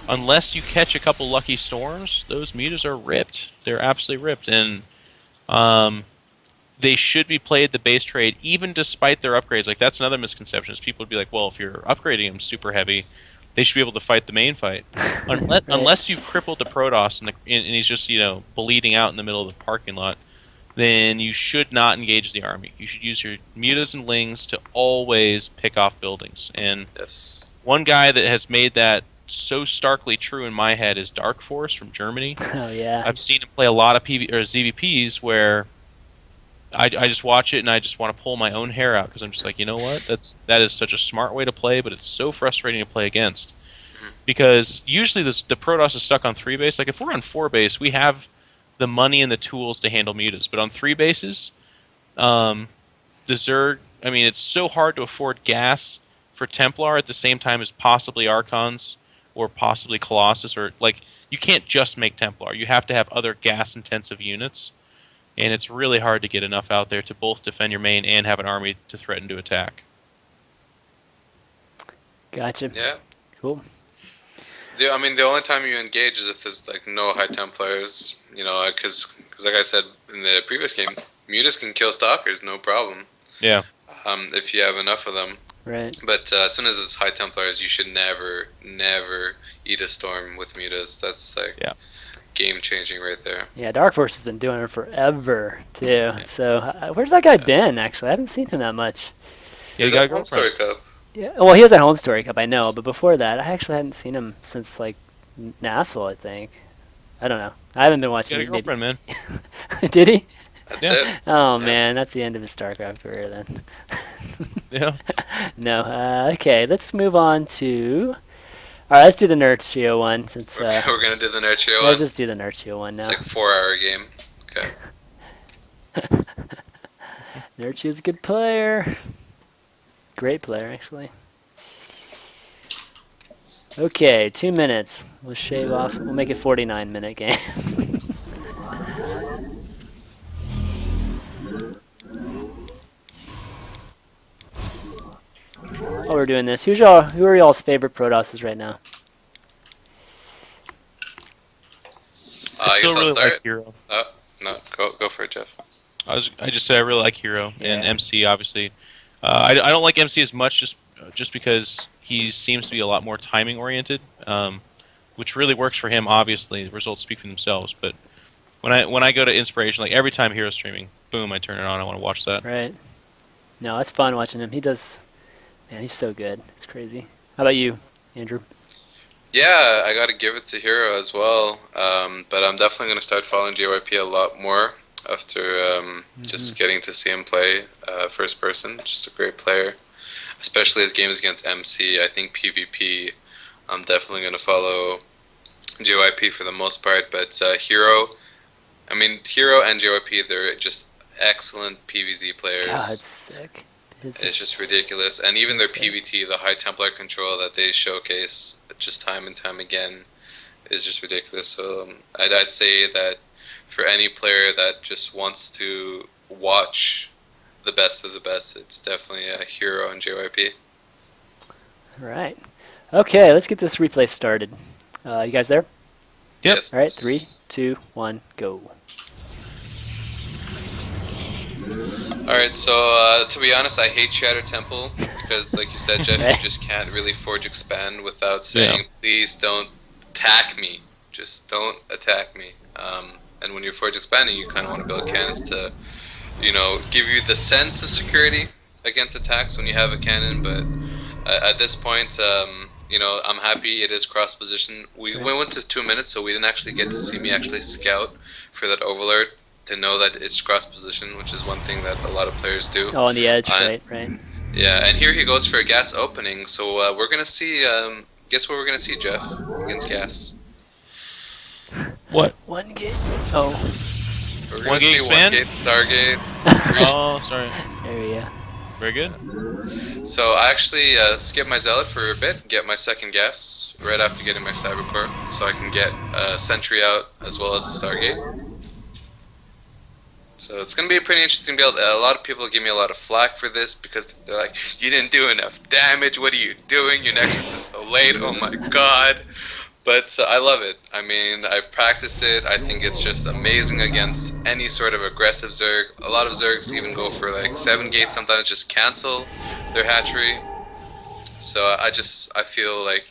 unless you catch a couple lucky storms, those mutas are ripped. They're absolutely ripped, and they should be played the base trade, even despite their upgrades. Like, that's another misconception. Is people would be like, well, if you're upgrading them super heavy, they should be able to fight the main fight. Unless you've crippled the Protoss and he's just, bleeding out in the middle of the parking lot, then you should not engage the army. You should use your mutas and lings to always pick off buildings. And Yes. one guy that has made that so starkly true in my head is Dark Force from Germany. Oh yeah. I've seen him play a lot of ZVPs where I just watch it and I just want to pull my own hair out because I'm just like, you know what? That is such a smart way to play, but it's so frustrating to play against. Because usually the Protoss is stuck on 3 base. Like, if we're on 4 base, we have the money and the tools to handle mutas. But on 3 bases, the Zerg, I mean, it's so hard to afford gas for Templar at the same time as possibly Archons or possibly Colossus. Or, like, you can't just make Templar. You have to have other gas-intensive units. And it's really hard to get enough out there to both defend your main and have an army to threaten to attack. Gotcha. Yeah. Cool. I mean, the only time you engage is if there's like no high Templars, because like I said in the previous game, mutas can kill stalkers, no problem. Yeah. If you have enough of them. Right. But as soon as it's high Templars, you should never eat a storm with mutas. That's like game changing right there. Yeah, Dark Force has been doing it forever too. Yeah. So where's that guy been? Actually, I haven't seen him that much. Yeah, He's got a at Home girlfriend. Story Cup. Yeah. Well, he was at Home Story Cup, I know, but before that, I actually hadn't seen him since like Nassau, I think. I don't know. I haven't been watching. Got a girlfriend, man. Did he? That's Yeah. it. Oh Yeah. man, that's the end of his StarCraft career then. Yeah. No. Okay, let's move on to. All right, let's do the Nerd Trio one since. We're gonna do the Nerd Trio Let's one. just do the Nerd Trio one now. It's like a 4-hour game. Okay. Nerd Trio's a good player. Great player, actually. Okay, 2 minutes. We'll shave off. We'll make it 49-minute game. While we're doing this, who are y'all's favorite Protosses right now? I still guess I'll really start. like Hero. No, go for it, Jeff. I just said I really like Hero and Yeah. MC, obviously. I don't like MC as much just because he seems to be a lot more timing oriented, which really works for him. Obviously, the results speak for themselves. But when I go to Inspiration, like every time Hero's streaming, boom, I turn it on. I want to watch that. Right. No, it's fun watching him. He does. Man, he's so good. It's crazy. How about you, Andrew? Yeah, I got to give it to Hero as well. But I'm definitely going to start following JYP a lot more after just getting to see him play first person. Just a great player, especially his games against MC. I think PvP, I'm definitely going to follow JYP for the most part. But Hero and JYP, they're just excellent PvZ players. God, it's sick. It's just ridiculous. And even their Sick. PvT, the high Templar control that they showcase just time and time again, is just ridiculous. So I'd say that for any player that just wants to watch the best of the best, it's definitely a Hero and JYP. All right. Okay, let's get this replay started. You guys there? Yep. Yes. All right, 3, 2, 1, go. Alright, so to be honest, I hate Shatter Temple because, like you said, Jeff, Right. you just can't really Forge Expand without saying, please don't attack me. Just don't attack me. And when you're Forge Expanding, you kind of want to build cannons to, give you the sense of security against attacks when you have a cannon. But at this point, I'm happy it is cross position. We went to 2 minutes, so we didn't actually get to see me actually scout for that Overlord to know that it's cross position, which is one thing that a lot of players do. Oh, on the edge, Uh, right. Yeah, and here he goes for a gas opening. So we're gonna see. Guess what we're gonna see, Jeff, against gas. What? One gate. Oh, We're One gonna gate see expand? one gate Stargate. Oh, sorry. there we go. Very good. So I actually skip my Zealot for a bit, get my second gas right after getting my Cybercore, so I can get Sentry out as well as the Stargate. So it's gonna be a pretty interesting build. A lot of people give me a lot of flack for this because they're like, "You didn't do enough damage. What are you doing? Your Nexus is so late. Oh my god!" But I love it. I mean, I've practiced it. I think it's just amazing against any sort of aggressive Zerg. A lot of Zergs even go for like 7 gates. Sometimes just cancel their hatchery. So I feel like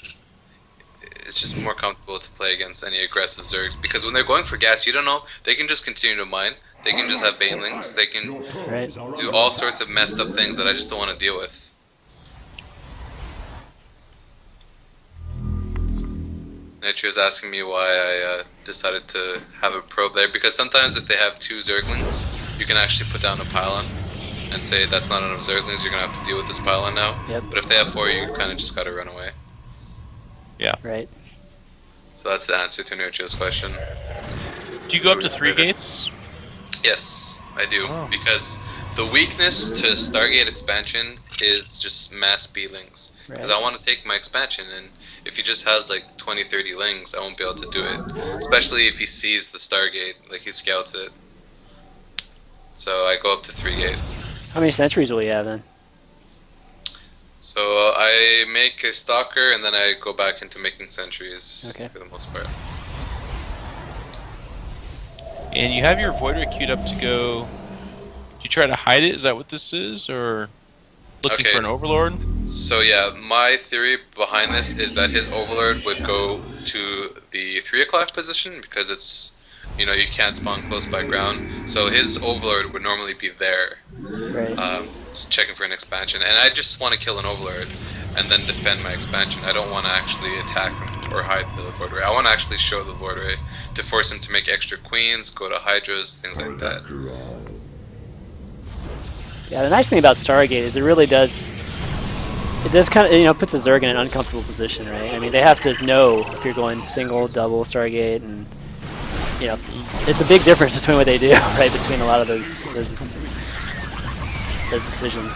it's just more comfortable to play against any aggressive Zergs because when they're going for gas, you don't know. They can just continue to mine. They can just have banelings. They can Right. do all sorts of messed up things that I just don't want to deal with. Nitro's asking me why I decided to have a probe there because sometimes if they have 2 Zerglings, you can actually put down a pylon and say that's not enough Zerglings, you're going to have to deal with this pylon now. Yep. But if they have 4, you kind of just got to run away. Right. So that's the answer to Nitro's question. Do you go up to 3 gates? Yes, I do. Oh. Because the weakness to Stargate expansion is just mass B-lings. Because Right. I want to take my expansion, and if he just has like 20, 30 lings, I won't be able to do it. Especially if he sees the Stargate, like he scouts it. So I go up to 3 gate. How many sentries will you have then? So I make a Stalker, and then I go back into making sentries Okay. for the most part. And you have your Void Ray queued up to go. You try to hide it? Is that what this is? Or looking Okay, for an Overlord? So yeah, my theory behind this is that his Overlord would go to the 3 o'clock position because it's, you know, you can't spawn close by ground. So his Overlord would normally be there, Right. just checking for an expansion. And I just want to kill an Overlord and then defend my expansion. I don't want to actually attack him or hide the Void Ray. I want to actually show the Void Ray to force him to make extra queens, go to Hydras, things like that. Yeah, the nice thing about Stargate is it really does. It does kind of, you know, puts a Zerg in an uncomfortable position, right? I mean, they have to know if you're going single, double Stargate, and you know, it's a big difference between what they do, right? Between a lot of those decisions.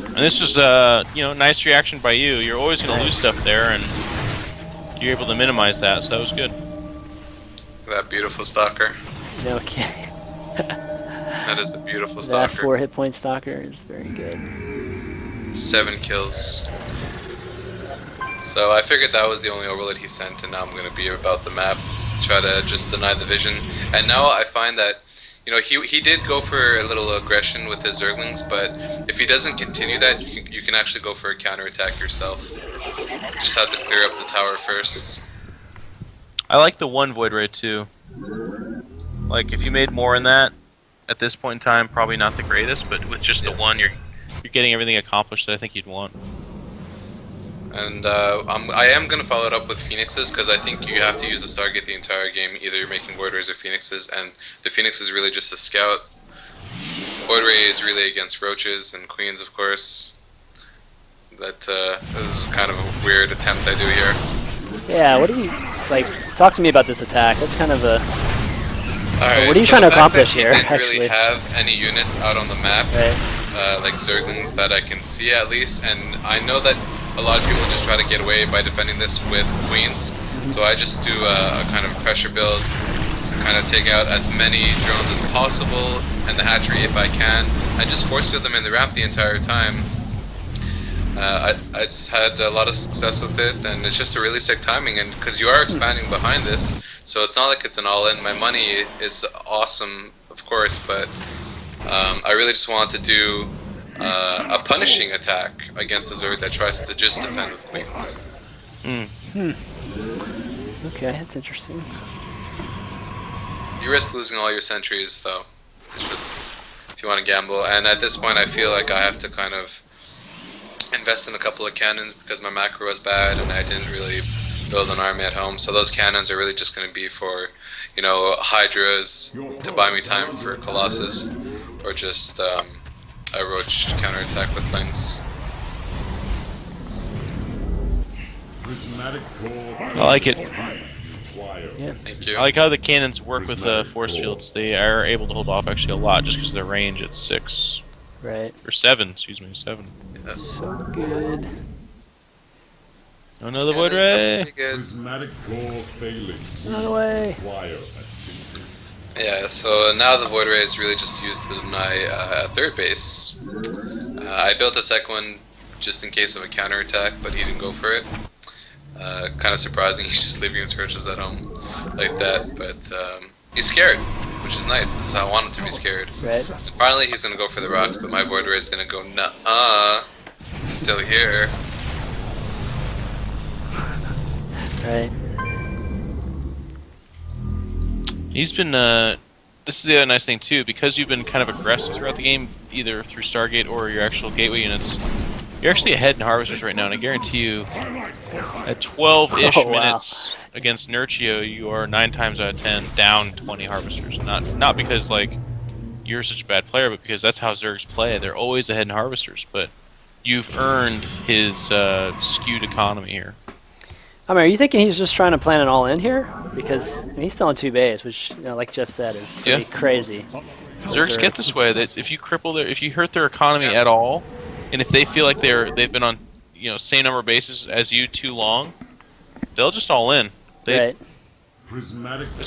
And this was you know, nice reaction by you. You're always going to lose stuff there, and you're able to minimize that, so that was good. That beautiful Stalker. No kidding. That is a beautiful That Stalker. 4 hit point Stalker is very good. 7 kills. So I figured that was the only overload he sent, and now I'm going to be about the map, try to just deny the vision. And now I find that, you know, he did go for a little aggression with his Zerglings, but if he doesn't continue that, you can actually go for a counterattack yourself. You just have to clear up the tower first. I like the 1 Void Ray too. Like, if you made more in that, at this point in time, probably not the greatest, but with just the 1, you're getting everything accomplished that I think you'd want. And I am going to follow it up with Phoenixes, because I think you have to use the Stargate the entire game. Either you're making Void Rays or Phoenixes, and the Phoenix is really just a scout. Void Ray is really against Roaches and Queens, of course. But this is kind of a weird attempt I do here. Yeah, what do you, like, talk to me about this attack. That's kind of a, Alright, what are you so trying to the fact accomplish that he here, didn't actually? really have any units out on the map, right? like Zerglings that I can see at least, and I know that a lot of people just try to get away by defending this with Queens, so I just do a kind of pressure build, kind of take out as many drones as possible, and the hatchery if I can. I just force field them in the ramp the entire time. I just had a lot of success with it, and it's just a really sick timing, and because you are expanding behind this, so it's not like it's an all-in. My money is awesome, of course, but I really just want to do a punishing attack against a Zerg that tries to just defend with Queens. Okay, that's interesting. You risk losing all your sentries, though. It's just, if you want to gamble, and at this point I feel like I have to kind of invest in a couple of cannons because my macro was bad and I didn't really build an army at home. So those cannons are really just going to be for, you know, Hydras to buy me time for Colossus, or just a Roach counterattack with things. I like it. Yeah. Thank you. I like how the cannons work with force fields. They are able to hold off actually a lot just because of their range at 6. Right. Or 7, excuse me, 7. Yes. So good. Another Void Ray! Pretty good. Run away. Yeah, so now the Void Ray is really just used to deny third base. I built a second one just in case of a counterattack, but he didn't go for it. Kind of surprising, he's just leaving his Roaches at home like that, but he's scared, which is nice. This is how I want him to be scared. Right. And finally, he's gonna go for the rocks, but my Void Ray is gonna go nuh-uh. Still here. Right. He's been, this is the other nice thing too, because you've been kind of aggressive throughout the game, either through Stargate or your actual gateway units, you're actually ahead in Harvesters right now, and I guarantee you, at 12-ish Oh, wow. minutes against Nurchio, you are 9 times out of 10 down 20 Harvesters. Not because, like, you're such a bad player, but because that's how Zergs play. They're always ahead in Harvesters, but you've earned his skewed economy here. I mean, are you thinking he's just trying to plan it all in here? Because I mean, he's still on 2 bays, which, you know, like Jeff said, is pretty crazy. Zergs get this way, that if you cripple their, if you hurt their economy at all, and if they feel like they've been on, you know, same number of bases as you too long, they'll just all in. Right. There's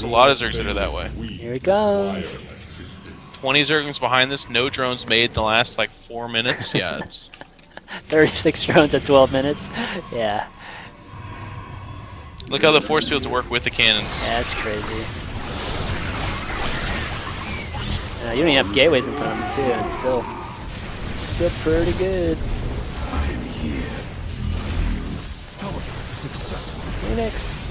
a lot of Zergs that are that way. Here he comes. 20 Zerglings behind this, no drones made in the last like 4 minutes. Yeah, it's 36 drones at 12 minutes. Yeah. look how the force fields work with the cannons. Yeah, that's crazy. You don't even have gateways in front of them, too, and still pretty good. Phoenix.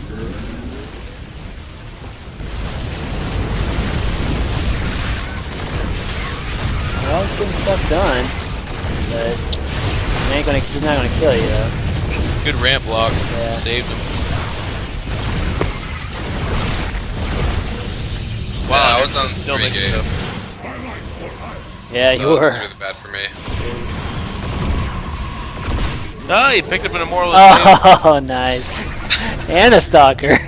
Well, he's getting stuff done, but he's not gonna kill you though. Good ramp block. Yeah. Saved him. Wow, I was on Still 3 making gate. stuff. Yeah, you That was were. really bad for me. Ah, he picked up an Immortal. Oh, nice. And a stalker.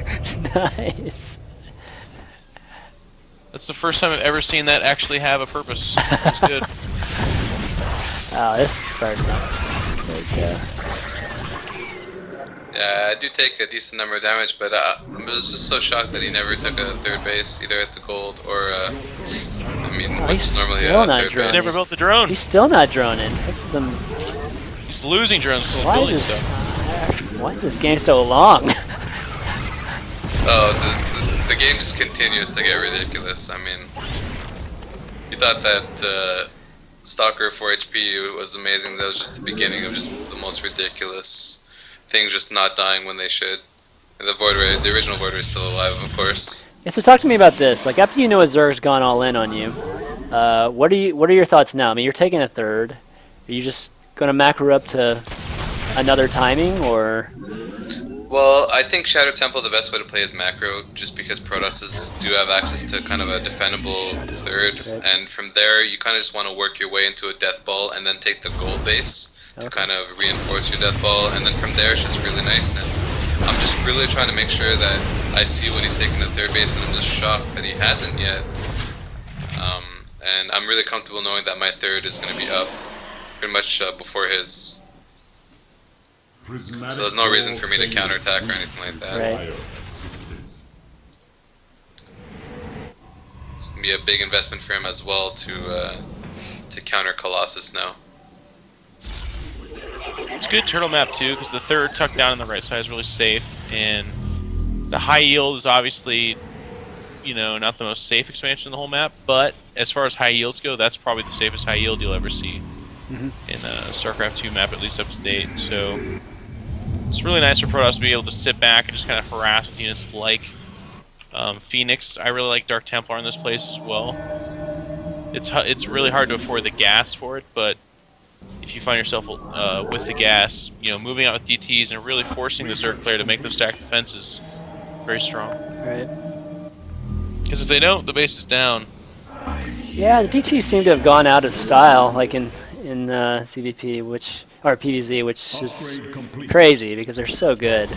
Nice. That's the first time I've ever seen that actually have a purpose. That's good. Oh, this starts. There we go. Yeah, I do take a decent number of damage, but I was just so shocked that he never took a third base, either at the gold or, I mean, Oh, which he's is normally still a not third droning. He's base. never built the drone. He's still not droning. That's some. He's losing drones for Why building is stuff. why is this game so long? Oh, the game just continues to get ridiculous. I mean, you thought that Stalker 4 HP was amazing. That was just the beginning of just the most ridiculous things just not dying when they should. And the Void Ray, the original Void Ray is still alive, of course. Yeah, so talk to me about this. Like, after you know a Zerg's gone all in on you, what are your thoughts now? I mean, you're taking a third. Are you just gonna macro up to another timing, or? Well, I think Shadow Temple, the best way to play is macro, just because Protosses do have access to kind of a defendable third, and from there you kind of just want to work your way into a death ball and then take the gold base to kind of reinforce your death ball, and then from there it's just really nice. And I'm just really trying to make sure that I see when he's taking the third base, and I'm just shocked that he hasn't yet. And I'm really comfortable knowing that my third is going to be up pretty much before his. So there's no reason for me to counterattack or anything like that. Right. It's gonna be a big investment for him as well to counter Colossus now. It's a good turtle map too, because the third tucked down on the right side is really safe, and the high yield is obviously, you know, not the most safe expansion in the whole map, but as far as high yields go, that's probably the safest high yield you'll ever see in a StarCraft 2 map, at least up to date. So it's really nice for Protoss to be able to sit back and just kind of harass with units like Phoenix. I really like Dark Templar in this place as well. It's really hard to afford the gas for it, but if you find yourself with the gas, you know, moving out with DTs and really forcing the Zerg player to make those stacked defenses very strong. Right. Because if they don't, the base is down. Yeah, the DTs seem to have gone out of style, like in CVP, or PvZ, which is Upgrade complete. crazy because they're so good.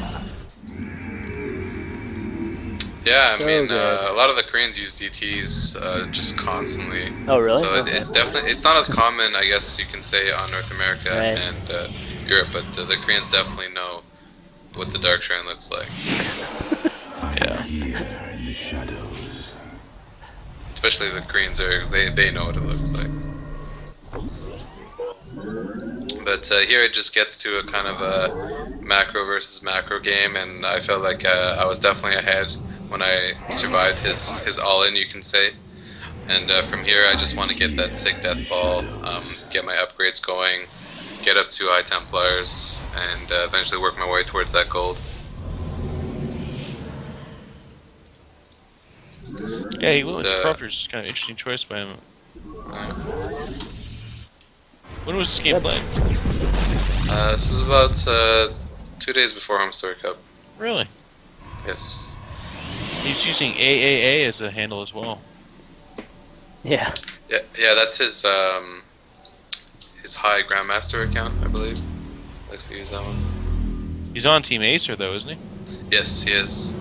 Yeah, So I mean, good. a lot of the Koreans use DTs just constantly. Oh, really? So Okay. it's definitely, it's not as common, I guess you can say, on North America Right. and Europe, but the Koreans definitely know what the Dark Shrine looks like. Yeah. Here in the shadows. Especially the Korean Zergs, they know what it looks like. But here it just gets to a kind of a macro versus macro game, and I felt like I was definitely ahead when I survived his all-in, you can say. And from here, I just want to get that sick death ball, get my upgrades going, get up to High Templars, and eventually work my way towards that gold. Yeah, he went with the Corruptors. Kind of interesting choice by him. When was this game played? This was about 2 days before Home Story Cup. Really? Yes. He's using AAA as a handle as well. Yeah. Yeah, that's his high Grandmaster account, I believe. Likes to use that one. He's on Team Acer though, isn't he? Yes, he is.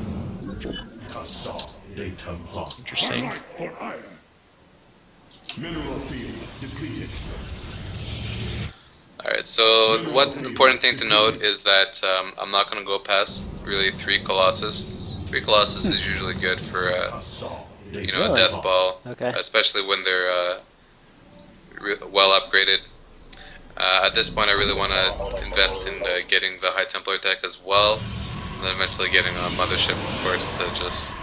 Assault data block. Interesting. Light for iron. Mineral field depleted. Alright, so one important thing to note is that I'm not going to go past really 3 Colossus. 3 Colossus is usually good for Assault data you know, a Really? death ball, Okay. especially when they're well upgraded. At this point, I really want to invest in getting the High Templar deck as well, and then eventually getting a Mothership, of course, to just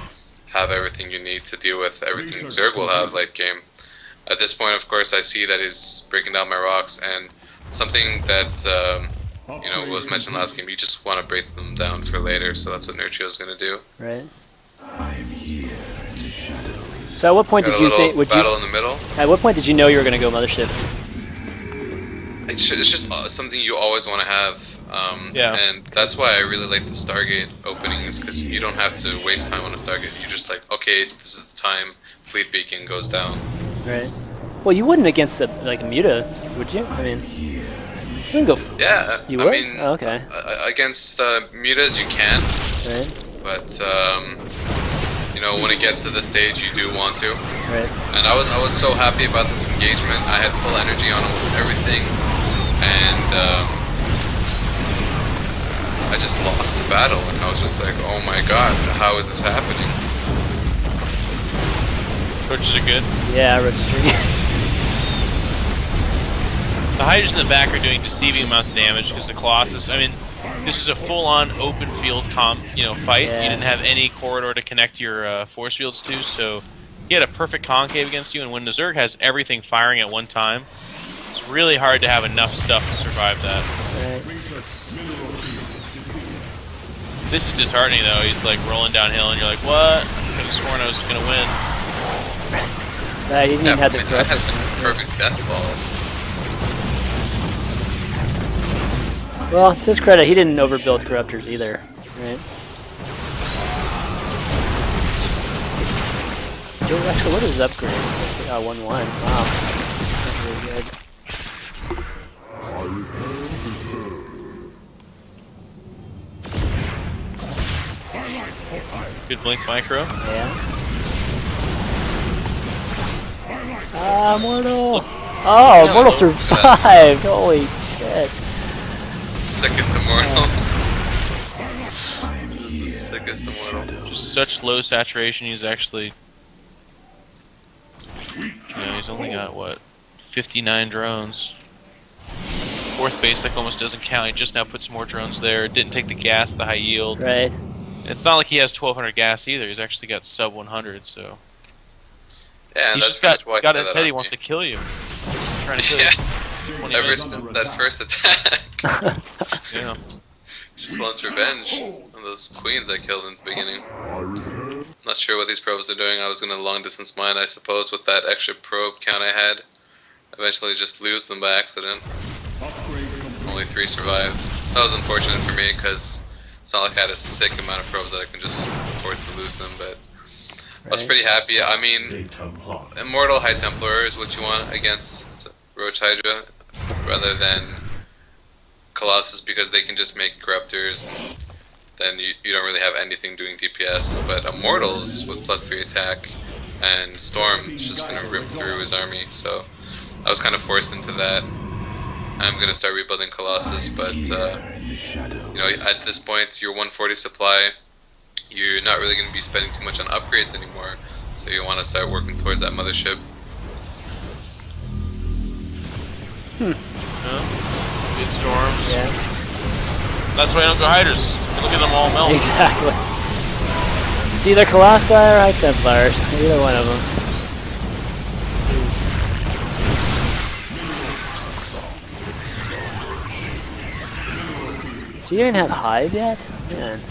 have everything you need to deal with everything Zerg will have late game. At this point, of course, I see that he's breaking down my rocks, and something that you know was mentioned last game. You just want to break them down for later, so that's what Nurchio is going to do. Right. I'm here in the shadows. So at what point Got did a you little think? battle in the middle. At what point did you know you were going to go Mothership? It's just something you always want to have, Yeah. and that's why I really like the Stargate openings, because you don't have to waste time on a Stargate. You just like, okay, this is the time Fleet Beacon goes down. Right. Well, you wouldn't against a Muta, would you? I mean, you wouldn't go. Yeah, You I would? mean, Oh, okay. Against mutas you can, Right. but you know, when it gets to the stage, you do want to. Right. And I was so happy about this engagement. I had full energy on almost everything, and I just lost the battle, and I was just like, oh my god, how is this happening? Torches are good. Yeah, registry. The Hydras in the back are doing deceiving amounts of damage because the Colossus. I mean, this is a full-on open field fight. Yeah. You didn't have any corridor to connect your force fields to, so he had a perfect concave against you. And when the Zerg has everything firing at one time, it's really hard to have enough stuff to survive that. Right. This is disheartening though. He's like rolling downhill, and you're like, "What? I could have sworn I was gonna win." He didn't even have the I had corruptors. the perfect death ball. Well, to his credit, he didn't overbuild corruptors either. Right. Actually, what is his upgrade? 1-1. Wow. That's really good. Good blink micro. Yeah. Ah, Mortal! Oh, No, Mortal no. survived! Holy shit. Sickest immortal. This is the sickest immortal. Just such low saturation. He's actually, he's only got what, 59 drones. Fourth basic almost doesn't count. He just now put some more drones there. Didn't take the gas, the high yield. Right. It's not like he has 1200 gas either. He's actually got sub 100. So Yeah, and he's that's just got why I got had in his that head. He on wants me. to kill you. He's trying to kill Yeah. you. 20 Ever minutes. since that first attack. Yeah. Just wants revenge on those queens I killed in the beginning. Not sure what these probes are doing. I was gonna long distance mine, I suppose, with that extra probe count I had. Eventually just lose them by accident. only 3 survived. That was unfortunate for me because it's not like I had a sick amount of probes that I can just afford to lose them, but I was pretty happy. I mean, Immortal High Templar is what you want against Roach Hydra, rather than Colossus, because they can just make Corruptors. Then you don't really have anything doing DPS. But Immortals with +3 attack and Storm is just gonna rip through his army. So I was kind of forced into that. I'm gonna start rebuilding Colossus, but you know, at this point, your 140 supply, you're not really going to be spending too much on upgrades anymore, so you want to start working towards that mothership. Good storms. Yeah. That's why I don't go Hydras. Look at them all melt. Exactly. It's either Colossi or High Templars. Either one of them. So you didn't have Hive yet? Man.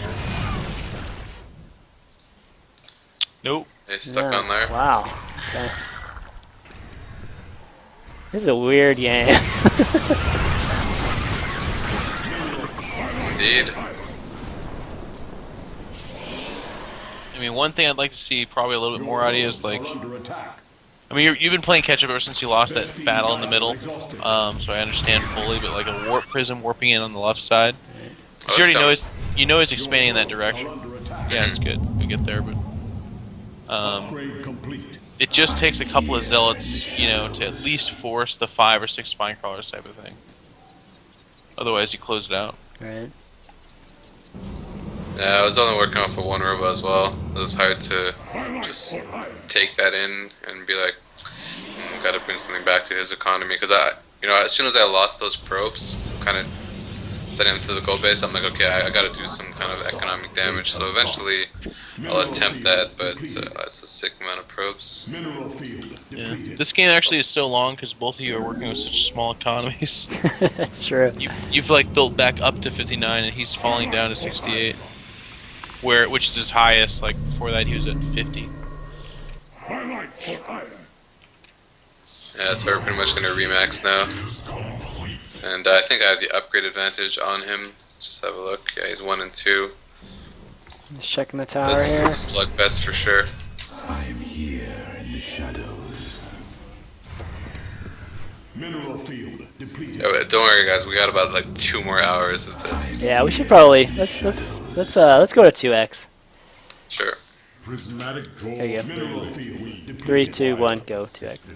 Nope. They stuck Yeah. on there. Wow. Okay. This is a weird game. Indeed. I mean, one thing I'd like to see probably a little bit more out of you is like, I mean, you've been playing catch up ever since you lost that battle in the middle, so I understand fully. But like a warp prism warping in on the left side, 'cause you already know he's expanding in that direction. Yeah, it's good. We get there, but it just takes a couple of zealots, you know, to at least force the 5 or 6 spine crawlers type of thing. Otherwise, you close it out. Right. Yeah, I was only working off of 1 robo as well. It was hard to just take that in and be like, gotta bring something back to his economy. Because you know, as soon as I lost those probes, kind of setting him to the gold base, I'm like, okay, I gotta do some kind of economic damage. So eventually, I'll attempt that, but that's a sick amount of probes. Yeah. This game actually is so long because both of you are working with such small economies. That's true. You've like built back up to 59, and he's falling down to 68, which is his highest. Like before that, he was at 50. Yeah, so we're pretty much gonna remax now. And I think I have the upgrade advantage on him. Just have a look. Yeah, he's 1 and 2. Just checking the tower This here. is a slugfest for sure. I'm here in the shadows. Mineral field depleted. Yeah, but don't worry, guys. We got about like 2 more hours of this. Yeah, we should probably let's go to 2x. Sure. Prismatic gold. There you go. Mineral field depleted. 3, 2, 1, go 2x.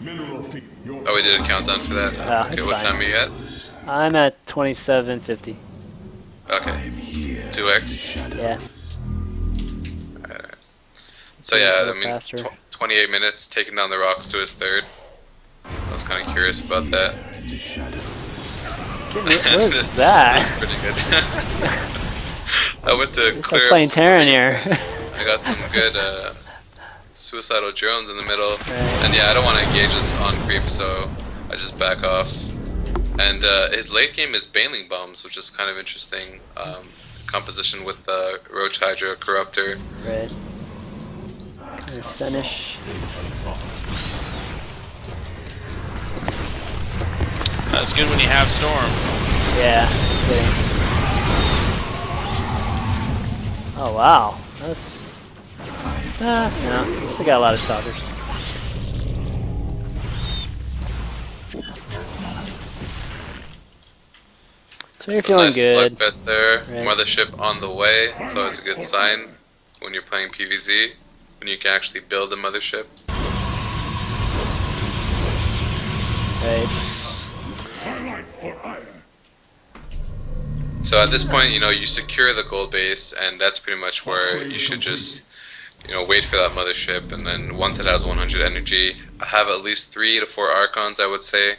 Mineral field. Your Oh, we did a countdown for that. Oh, Okay, it's what fine. time are you at? I'm at 2750. Okay. 2x. Yeah. Alright. So yeah, I little mean, faster. 28 minutes taking down the rocks to his 3rd. I was kind of curious about that. What is that? Pretty good. I went to It's clear like up playing some- Terran here. I got some good suicidal drones in the middle. Right. And yeah, I don't want to engage this on creep, so I just back off. And his late game is Baneling Bombs, which is kind of interesting. Composition with the Roach Hydra Corruptor. Right. Kind of Senish. That's good when you have storm. Yeah. Kidding. Oh wow. That's. No, we still got a lot of stalkers. So you're Some feeling nice good. slugfest there. Right. Mothership on the way. It's always a good sign when you're playing PvZ, when you can actually build a mothership. Right. So at this point, you know, you secure the gold base, and that's pretty much where you should just, you know, wait for that mothership, and then once it has 100 energy, have at least 3 to 4 Archons, I would say,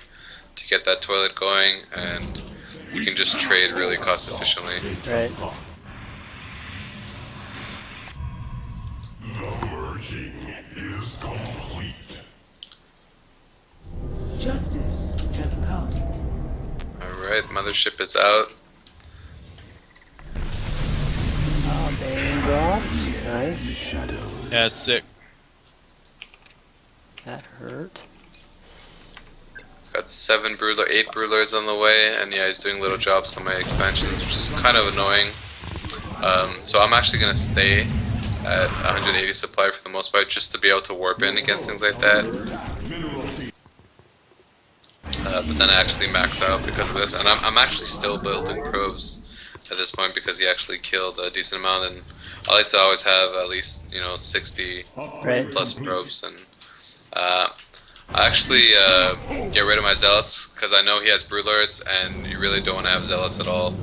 to get that toilet going, and you can just trade really cost efficiently. Right. The merging is complete. Justice has come. Alright, mothership is out. Oh, Bane drops. Nice. Yeah, it's sick. That hurt. Got 8 Brewlers on the way, and yeah, he's doing little jobs on my expansions, which is kind of annoying. So I'm actually gonna stay at 180 supply for the most part, just to be able to warp in against things like that. But then I actually max out because of this, and I'm actually still building probes at this point because he actually killed a decent amount, and I like to always have at least 60 Right. plus probes, and I actually get rid of my zealots because I know he has broodlords, and you really don't want to have zealots at all.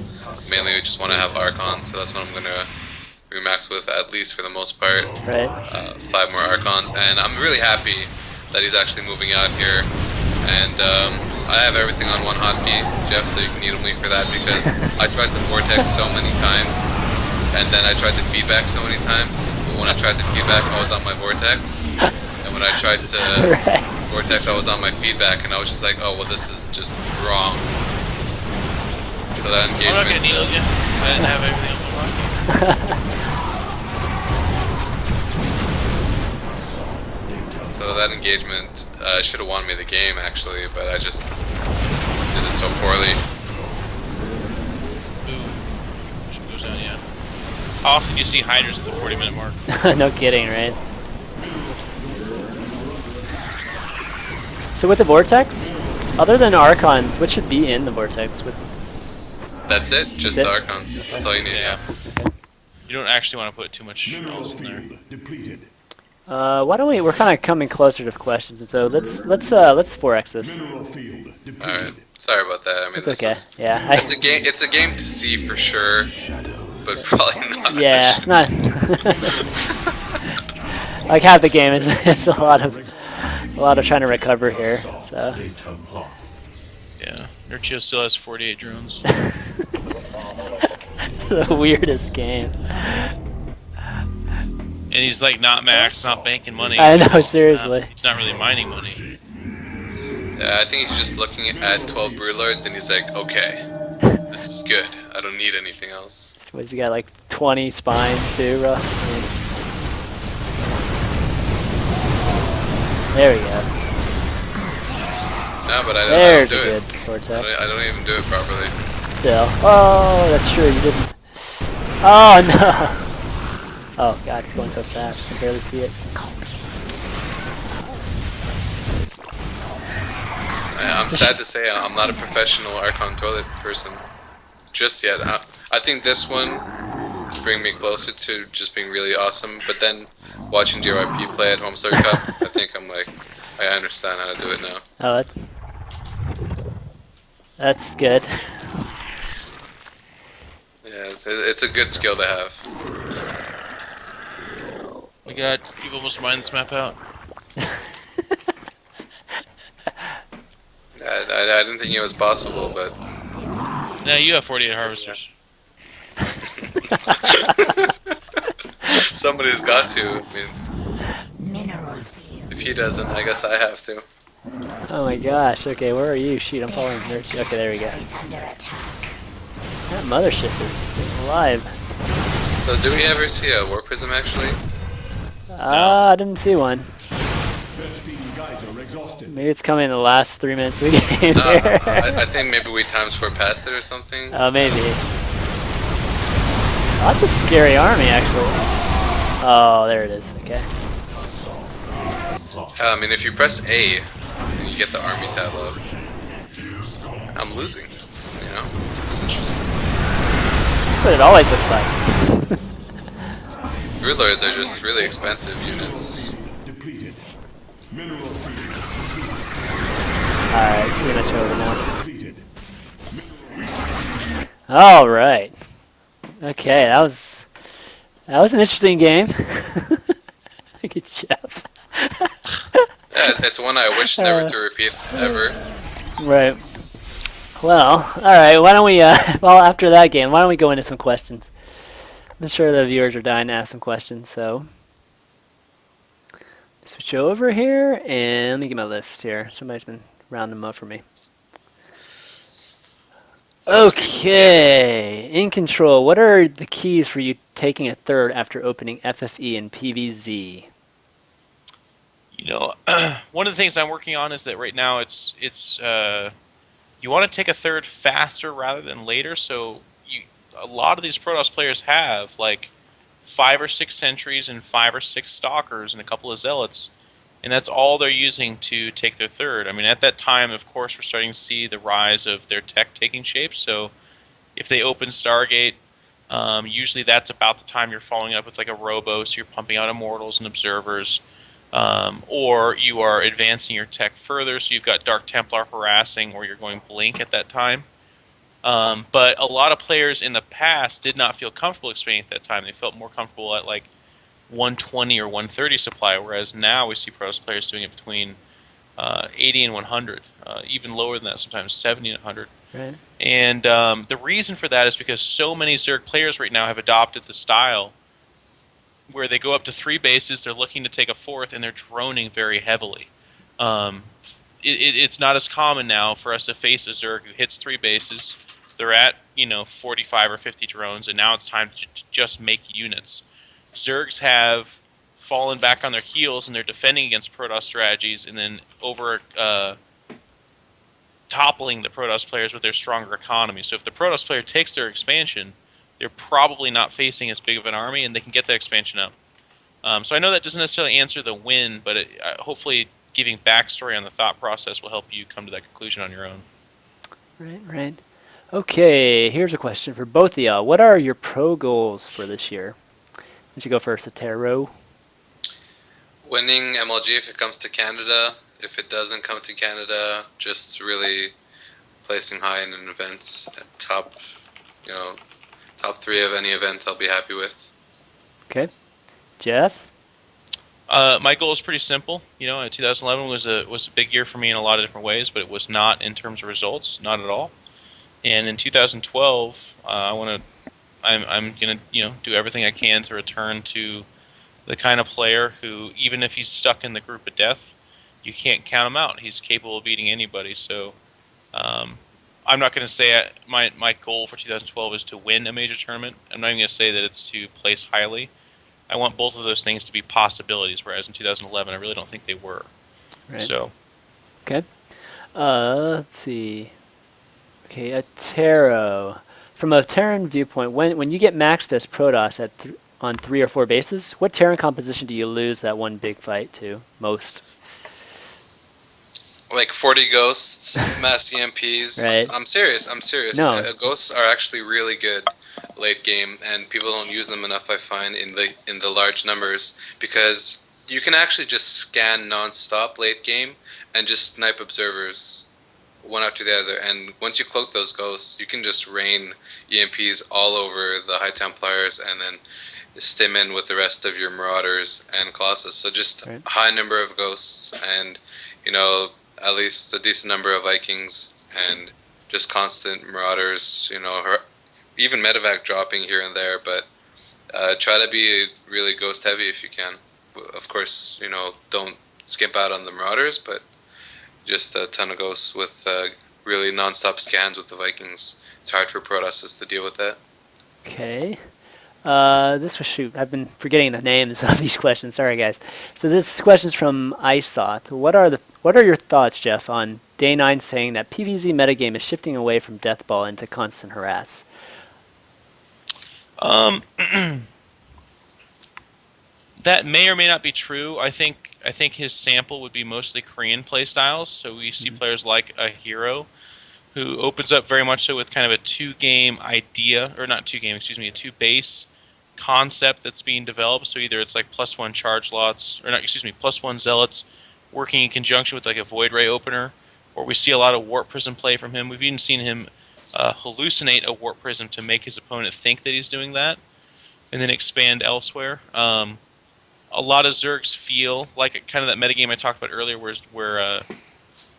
Mainly, we just want to have archons, so that's what I'm gonna remax with at least for the most part. Right. 5 more archons, and I'm really happy that he's actually moving out here. And I have everything on one hotkey, Jeff, so you can needle me for that because I tried the vortex so many times, and then I tried the feedback so many times. But when I tried the feedback, I was on my vortex, and when I tried to Right. vortex, I was on my feedback, and I was just like, oh well, this is just wrong. So that I'm not gonna engagement. needle you. I didn't have everything on my hotkey. So that engagement should have won me the game actually, but I just did it so poorly. Ooh. Shit goes down, yeah. How often do you see hiders at the 40-minute mark? No kidding, right? So with the vortex, other than archons, what should be in the vortex? With That's it, just That's the it? archons. That's all you need. Yeah. You don't actually want to put too much Mineral else in there. field depleted. why don't we? We're kind of coming closer to questions, and so let's 4x this. Mineral field All right. depleted. Sorry about that. I mean, It's this okay. is- Yeah. It's a game. It's a game to see for sure, but probably not. Yeah, it's not. Like half the game, it's a lot of trying to recover here. So Yeah. Nurchio still has 48 drones. the weirdest game. And he's like not maxed, not banking money. I know, seriously. He's not really mining money. Yeah, I think he's just looking at 12 Broodlords and he's like, okay, this is good. I don't need anything else. What's he got, like 20 spines too, bro? There we go. No, but I There's don't a do good it. vortex. I don't even do it properly. Still. Oh, that's true. You didn't. Oh no. Oh god, it's going so fast. I can barely see it. I'm sad to say I'm not a professional Archon toilet person just yet. I think this one is bringing me closer to just being really awesome, but then watching JYP play at Homestar Cup, I think I'm like, I understand how to do it now. Oh, that's good. Yeah, it's a good skill to have. We got. You've almost mined this map out. I didn't think it was possible, but Now you have 48 harvesters. somebody's got to. I mean, if he doesn't, I guess I have to. Oh my gosh. Okay, where are you? Shoot, I'm following her. Okay, there we go. That mothership is alive. So do we ever see a War Prism actually? I didn't see one. Vespene geyser exhausted. Maybe it's coming in the last 3 minutes of the game. I think maybe we times 4 past it or something. Oh, maybe. Oh, that's a scary army, actually. Oh, there it is. Okay. I mean, if you press A, and you get the army tab up. I'm losing. You know, it's interesting. That's what it always looks like. Broodlords are just really expensive units. Depleted. Mineral field Alright, it's pretty much over now. depleted. Alright. Okay, that was an interesting game. Look at Jeff. Yeah, it's one I wish never to repeat ever. Right. Well, alright, why don't we, well, after that game, why don't we go into some questions? I'm sure the viewers are dying to ask some questions, so. Switch over here, and let me get my list here. Somebody's been rounding them up for me. Okay, in control, what are the keys for you taking a third after opening FFE and PVZ? One of the things I'm working on is that right now it's you want to take a third faster rather than later. So a lot of these Protoss players have like 5 or 6 sentries and 5 or 6 stalkers and a couple of zealots, and that's all they're using to take their third. I mean, at that time, of course, we're starting to see the rise of their tech taking shape. So if they open Stargate, usually that's about the time you're following up with like a robo, so you're pumping out immortals and observers. Or you are advancing your tech further, so you've got Dark Templar harassing, or you're going Blink at that time. But a lot of players in the past did not feel comfortable expanding at that time. They felt more comfortable at like 120 or 130 supply, whereas now we see Protoss players doing it between 80 and 100, even lower than that, sometimes 70 and 100. Right. And the reason for that is because so many Zerg players right now have adopted the style where they go up to 3 bases, they're looking to take a 4th, and they're droning very heavily. It's not as common now for us to face a Zerg who hits 3 bases. They're at 45 or 50 drones, and now it's time to just make units. Zergs have fallen back on their heels, and they're defending against Protoss strategies, and then toppling the Protoss players with their stronger economy. So if the Protoss player takes their expansion, they're probably not facing as big of an army, and they can get that expansion up. So I know that doesn't necessarily answer the win, but hopefully giving backstory on the thought process will help you come to that conclusion on your own. Right. Okay, here's a question for both of y'all. What are your pro goals for this year? Why don't you go first, Attero? Winning MLG if it comes to Canada. If it doesn't come to Canada, just really placing high in an event. Top 3 of any event I'll be happy with. Okay. Jeff? My goal is pretty simple. 2011 was a big year for me in a lot of different ways, but it was not in terms of results, not at all. And in 2012, I'm gonna do everything I can to return to the kind of player who, even if he's stuck in the group of death, you can't count him out. He's capable of beating anybody. So I'm not going to say my goal for 2012 is to win a major tournament. I'm not even going to say that it's to place highly. I want both of those things to be possibilities, whereas in 2011 I really don't think they were. Right. So. Okay. Let's see. Okay, Attero. From a Terran viewpoint, when you get maxed as Protoss on 3 or 4 bases, what Terran composition do you lose that one big fight to most? Like 40 ghosts, mass EMPs. Right. I'm serious. No. Ghosts are actually really good late game, and people don't use them enough, I find, in the large numbers, because you can actually just scan non-stop late game and just snipe observers one after the other, and once you cloak those ghosts, you can just rain EMPs all over the High Templars and then stim in with the rest of your Marauders and Colossus. So just Right. a high number of ghosts and, at least a decent number of Vikings and just constant Marauders, even Medevac dropping here and there, but try to be really ghost heavy if you can. Of course, don't skimp out on the Marauders, but just a ton of ghosts with really non-stop scans with the Vikings. It's hard for Protosses to deal with that. Okay. I've been forgetting the names of these questions. Sorry, guys. So this question's from Isoth. What are your thoughts, Jeff, on Day 9 saying that PvZ metagame is shifting away from Deathball into constant harass? That may or may not be true. I think his sample would be mostly Korean playstyles. So we see players like a Hero, who opens up very much so with kind of a 2-game idea, or not 2-game, a 2-base concept that's being developed. So either it's like +1 charge lots, or not, +1 zealots working in conjunction with like a Void Ray opener, or we see a lot of Warp Prism play from him. We've even seen him hallucinate a Warp Prism to make his opponent think that he's doing that, and then expand elsewhere. A lot of Zergs feel like kind of that metagame I talked about earlier, where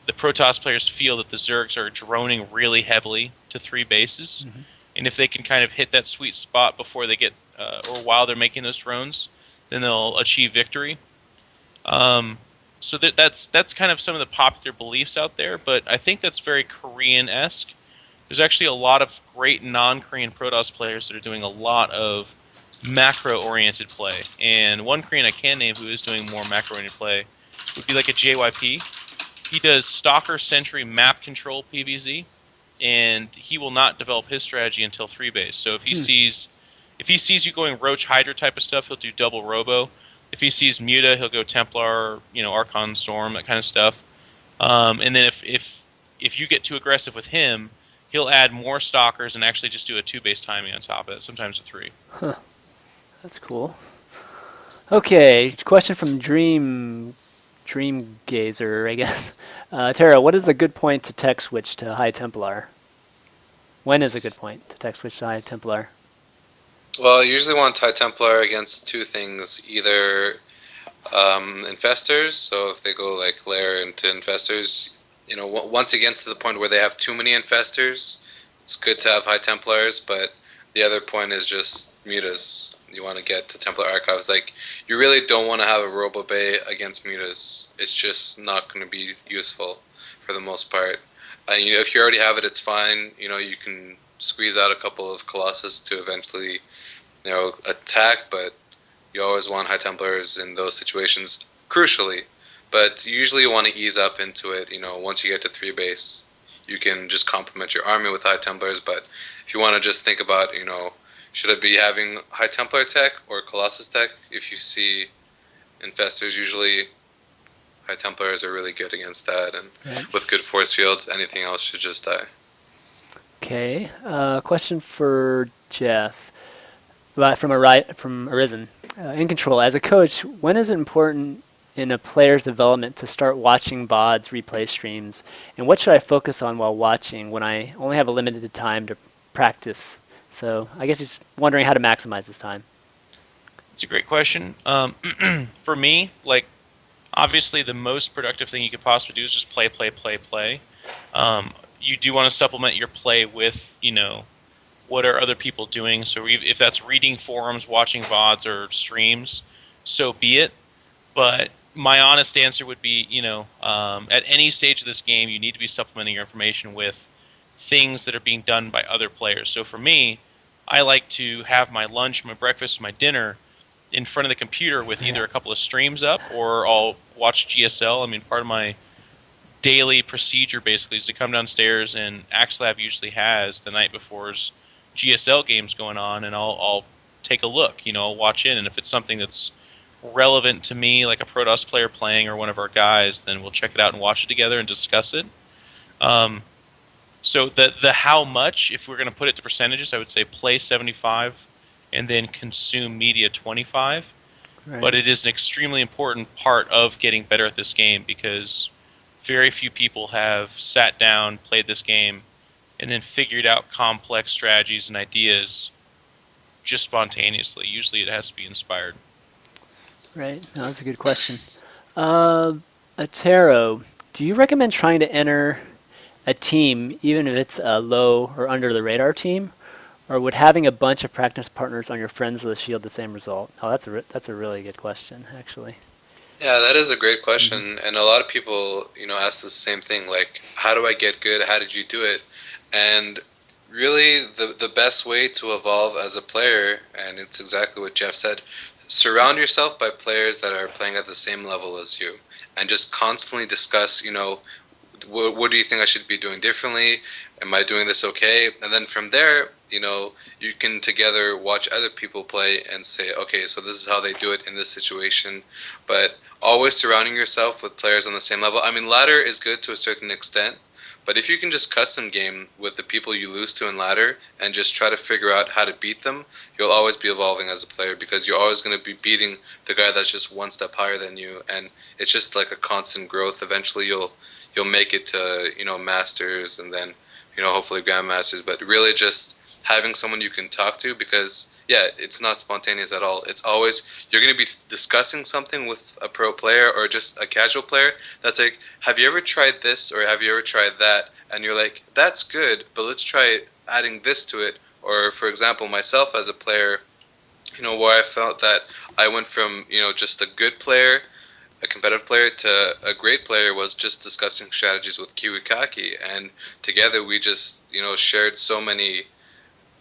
the Protoss players feel that the Zergs are droning really heavily to 3 bases, and if they can kind of hit that sweet spot before they get, or while they're making those drones, then they'll achieve victory. So that's kind of some of the popular beliefs out there, but I think that's very Korean-esque. There's actually a lot of great non-Korean Protoss players that are doing a lot of macro-oriented play, and one Korean I can name who is doing more macro-oriented play would be like a JYP. He does Stalker, Sentry, Map Control PVZ, and he will not develop his strategy until 3 base. So if he sees you going Roach Hydra type of stuff, he'll do double Robo. If he sees Muta, he'll go Templar, Archon Storm, that kind of stuff. And then if you get too aggressive with him, he'll add more Stalkers and actually just do a 2 base timing on top of it, sometimes a 3. That's cool. Okay, question from Dreamgazer, I guess. Tara, what is a good point to tech switch to High Templar? When is a good point to tech switch to High Templar? Well, I usually want High Templar against two things. Either infestors, so if they go like lair into infestors, once it gets to the point where they have too many infestors, it's good to have High Templars, but the other point is just mutas. You want to get to Templar Archives. Like, you really don't want to have a Robo Bay against mutas. It's just not going to be useful for the most part. If you already have it, it's fine. You can squeeze out a couple of Colossus to eventually, attack, but you always want High Templars in those situations, crucially. But usually you want to ease up into it, once you get to 3 base. You can just complement your army with High Templars, but if you want to just think about, should I be having High Templar tech or Colossus tech? If you see infestors, usually High Templars are really good against that, and with good force fields, anything else should just die. Okay, question for Jeff, from Arisen. In Control, as a coach, when is it important in a player's development to start watching VODs, replay streams, and what should I focus on while watching when I only have a limited time to practice? So I guess he's wondering how to maximize his time. It's a great question. For me, obviously the most productive thing you could possibly do is just play. You do want to supplement your play with, what are other people doing. So if that's reading forums, watching VODs or streams, so be it. But my honest answer would be, at any stage of this game, you need to be supplementing your information with things that are being done by other players. So for me, I like to have my lunch, my breakfast, my dinner in front of the computer with either a couple of streams up, or I'll watch GSL. I mean, part of my daily procedure basically is to come downstairs, and AxeLab usually has the night before's GSL games going on, and I'll take a look. I'll watch in, and if it's something that's relevant to me, like a Protoss player playing or one of our guys, then we'll check it out and watch it together and discuss it. So the how much, if we're going to put it to percentages, I would say play 75 and then consume media 25. Right. But it is an extremely important part of getting better at this game, because very few people have sat down, played this game, and then figured out complex strategies and ideas just spontaneously. Usually it has to be inspired. Right. No, that's a good question. Attero, do you recommend trying to enter a team, even if it's a low or under the radar team, or would having a bunch of practice partners on your friends list yield the same result? Oh, that's a really good question, actually. Yeah, that is a great question, and a lot of people, ask the same thing, like, how do I get good? How did you do it? And really, the best way to evolve as a player, and it's exactly what Jeff said, surround yourself by players that are playing at the same level as you, and just constantly discuss, what do you think I should be doing differently? Am I doing this okay? And then from there, you can together watch other people play and say, okay, so this is how they do it in this situation. But always surrounding yourself with players on the same level. I mean, ladder is good to a certain extent, but if you can just custom game with the people you lose to in ladder and just try to figure out how to beat them, you'll always be evolving as a player, because you're always going to be beating the guy that's just one step higher than you, and it's just like a constant growth. Eventually you'll make it to, masters, and then, hopefully grandmasters, but really just having someone you can talk to, because it's not spontaneous at all. It's always, you're going to be discussing something with a pro player or just a casual player that's like, have you ever tried this, or have you ever tried that? And you're like, that's good, but let's try adding this to it. Or for example, myself as a player, where I felt that I went from, just a good player, a competitive player, to a great player was just discussing strategies with Kiwikaki, and together we just, shared so many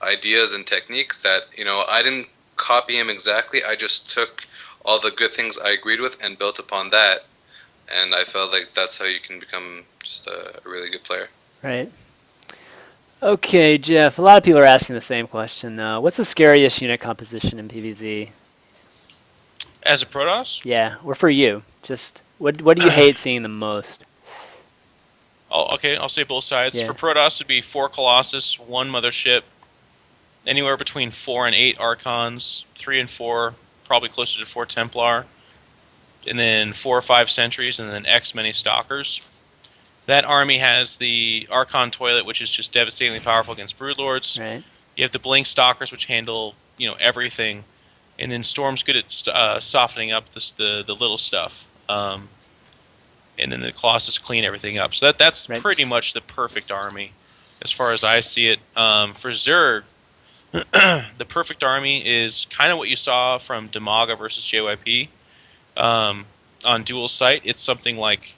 ideas and techniques that, I didn't copy him exactly. I just took all the good things I agreed with and built upon that. and I felt like that's how you can become just a really good player. Right. Okay, Jeff. A lot of people are asking the same question. What's the scariest unit composition in PvZ? As a Protoss, Yeah, or for you. Just what do you hate seeing the most? I'll say both sides. Yeah. For Protoss, it'd be 4 Colossus, 1 Mothership, anywhere between 4 and 8 Archons, 3 and 4, probably closer to 4 Templar, and then 4 or 5 Sentries, and then X many Stalkers. That army has the Archon Toilet, which is just devastatingly powerful against Broodlords. Right. You have the Blink Stalkers, which handle everything, and then Storm's good at softening up the little stuff. And then the Colossus clean everything up. So that's Right. pretty much the perfect army, as far as I see it. For Zerg, the perfect army is kind of what you saw from Demaga versus JYP on dual site. It's something like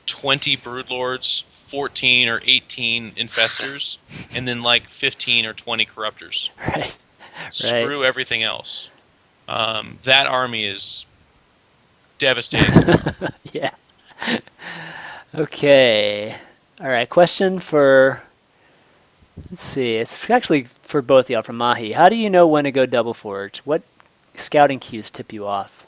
20 Broodlords, 14 or 18 Infestors, and then like 15 or 20 Corruptors. Right. Screw everything else. That army is devastating. Yeah. Okay. All right. Question for. Let's see. It's actually for both of y'all from Mahi. How do you know when to go double forge? What scouting cues tip you off?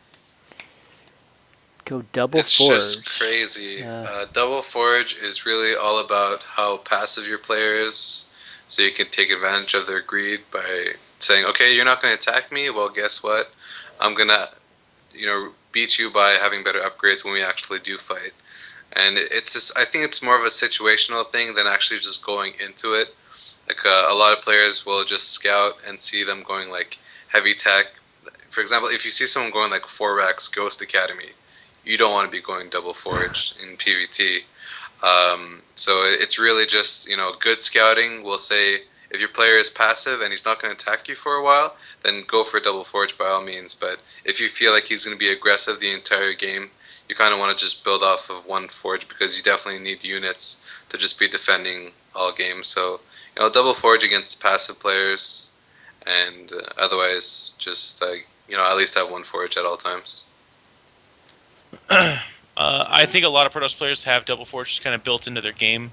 Go double It's forge. just crazy. Yeah. Double Forge is really all about how passive your player is, so you can take advantage of their greed by saying, okay, you're not going to attack me, well, guess what? I'm going to, beat you by having better upgrades when we actually do fight. And it's just, I think it's more of a situational thing than actually just going into it. Like a lot of players will just scout and see them going like heavy tech. For example, if you see someone going like 4x Ghost Academy, you don't want to be going double forge in PvT. So it's really just, good scouting will say if your player is passive and he's not going to attack you for a while, then go for double forge by all means. But if you feel like he's going to be aggressive the entire game, you kind of want to just build off of one forge because you definitely need units to just be defending all games. So, double forge against passive players, and otherwise just at least have one forge at all times. I think a lot of Protoss players have double forge just kind of built into their game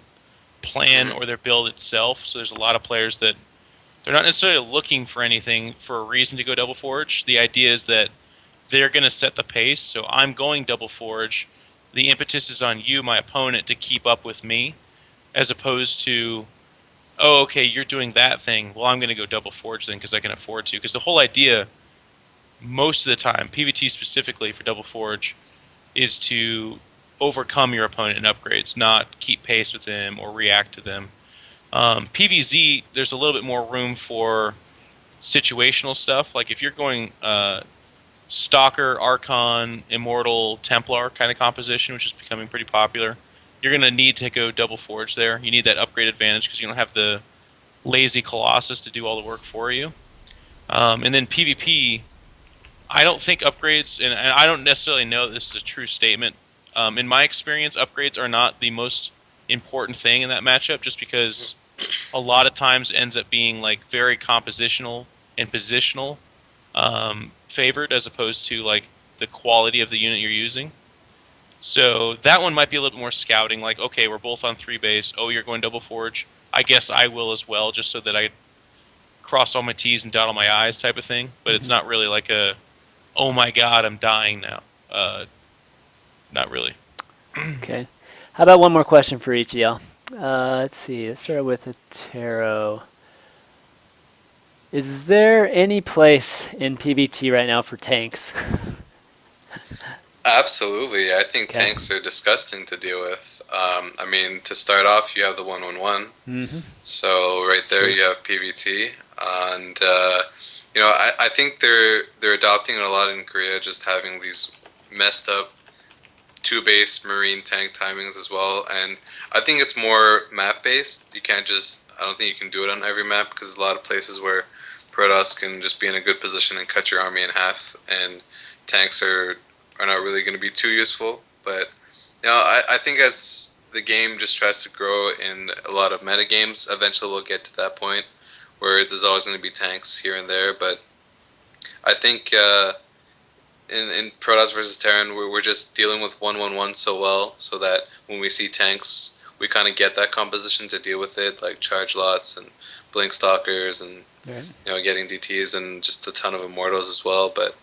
plan or their build itself. So there's a lot of players that they're not necessarily looking for anything for a reason to go double forge. The idea is that they're going to set the pace. So I'm going double forge. The impetus is on you, my opponent, to keep up with me, as opposed to, oh, okay, you're doing that thing. Well, I'm going to go double forge then because I can afford to. Because the whole idea, most of the time, PvT specifically for double forge, is to overcome your opponent in upgrades, not keep pace with them or react to them. PvZ, there's a little bit more room for situational stuff. Like if you're going Stalker, Archon, Immortal, Templar kind of composition, which is becoming pretty popular, you're going to need to go double forge there. You need that upgrade advantage because you don't have the lazy Colossus to do all the work for you. And then PvP, I don't think upgrades, and I don't necessarily know this is a true statement. In my experience, upgrades are not the most important thing in that matchup, just because a lot of times it ends up being like very compositional and positional favored, as opposed to like the quality of the unit you're using. So that one might be a little bit more scouting, like, okay, we're both on 3 base. Oh, you're going double forge. I guess I will as well, just so that I cross all my T's and dot all my I's type of thing. But it's not really like a, oh my god, I'm dying now. Not really. Okay. How about one more question for each of y'all? Let's see. Let's start with Attero. Is there any place in PvT right now for tanks? Absolutely. I think Okay. tanks are disgusting to deal with. To start off, you have the 1-1-1. Mm-hmm. So right there, Sure. you have PvT, and I think they're adopting it a lot in Korea, just having these messed up 2-base marine tank timings as well. And I think it's more map based. I don't think you can do it on every map because there's a lot of places where Protoss can just be in a good position and cut your army in half, and tanks are not really going to be too useful. But I think as the game just tries to grow in a lot of meta games, eventually we'll get to that point where there's always going to be tanks here and there. But I think in Protoss versus Terran, we're just dealing with 1-1-1 so well, so that when we see tanks, we kind of get that composition to deal with it, like charge lots and blink stalkers and Right. getting DTs and just a ton of immortals as well. But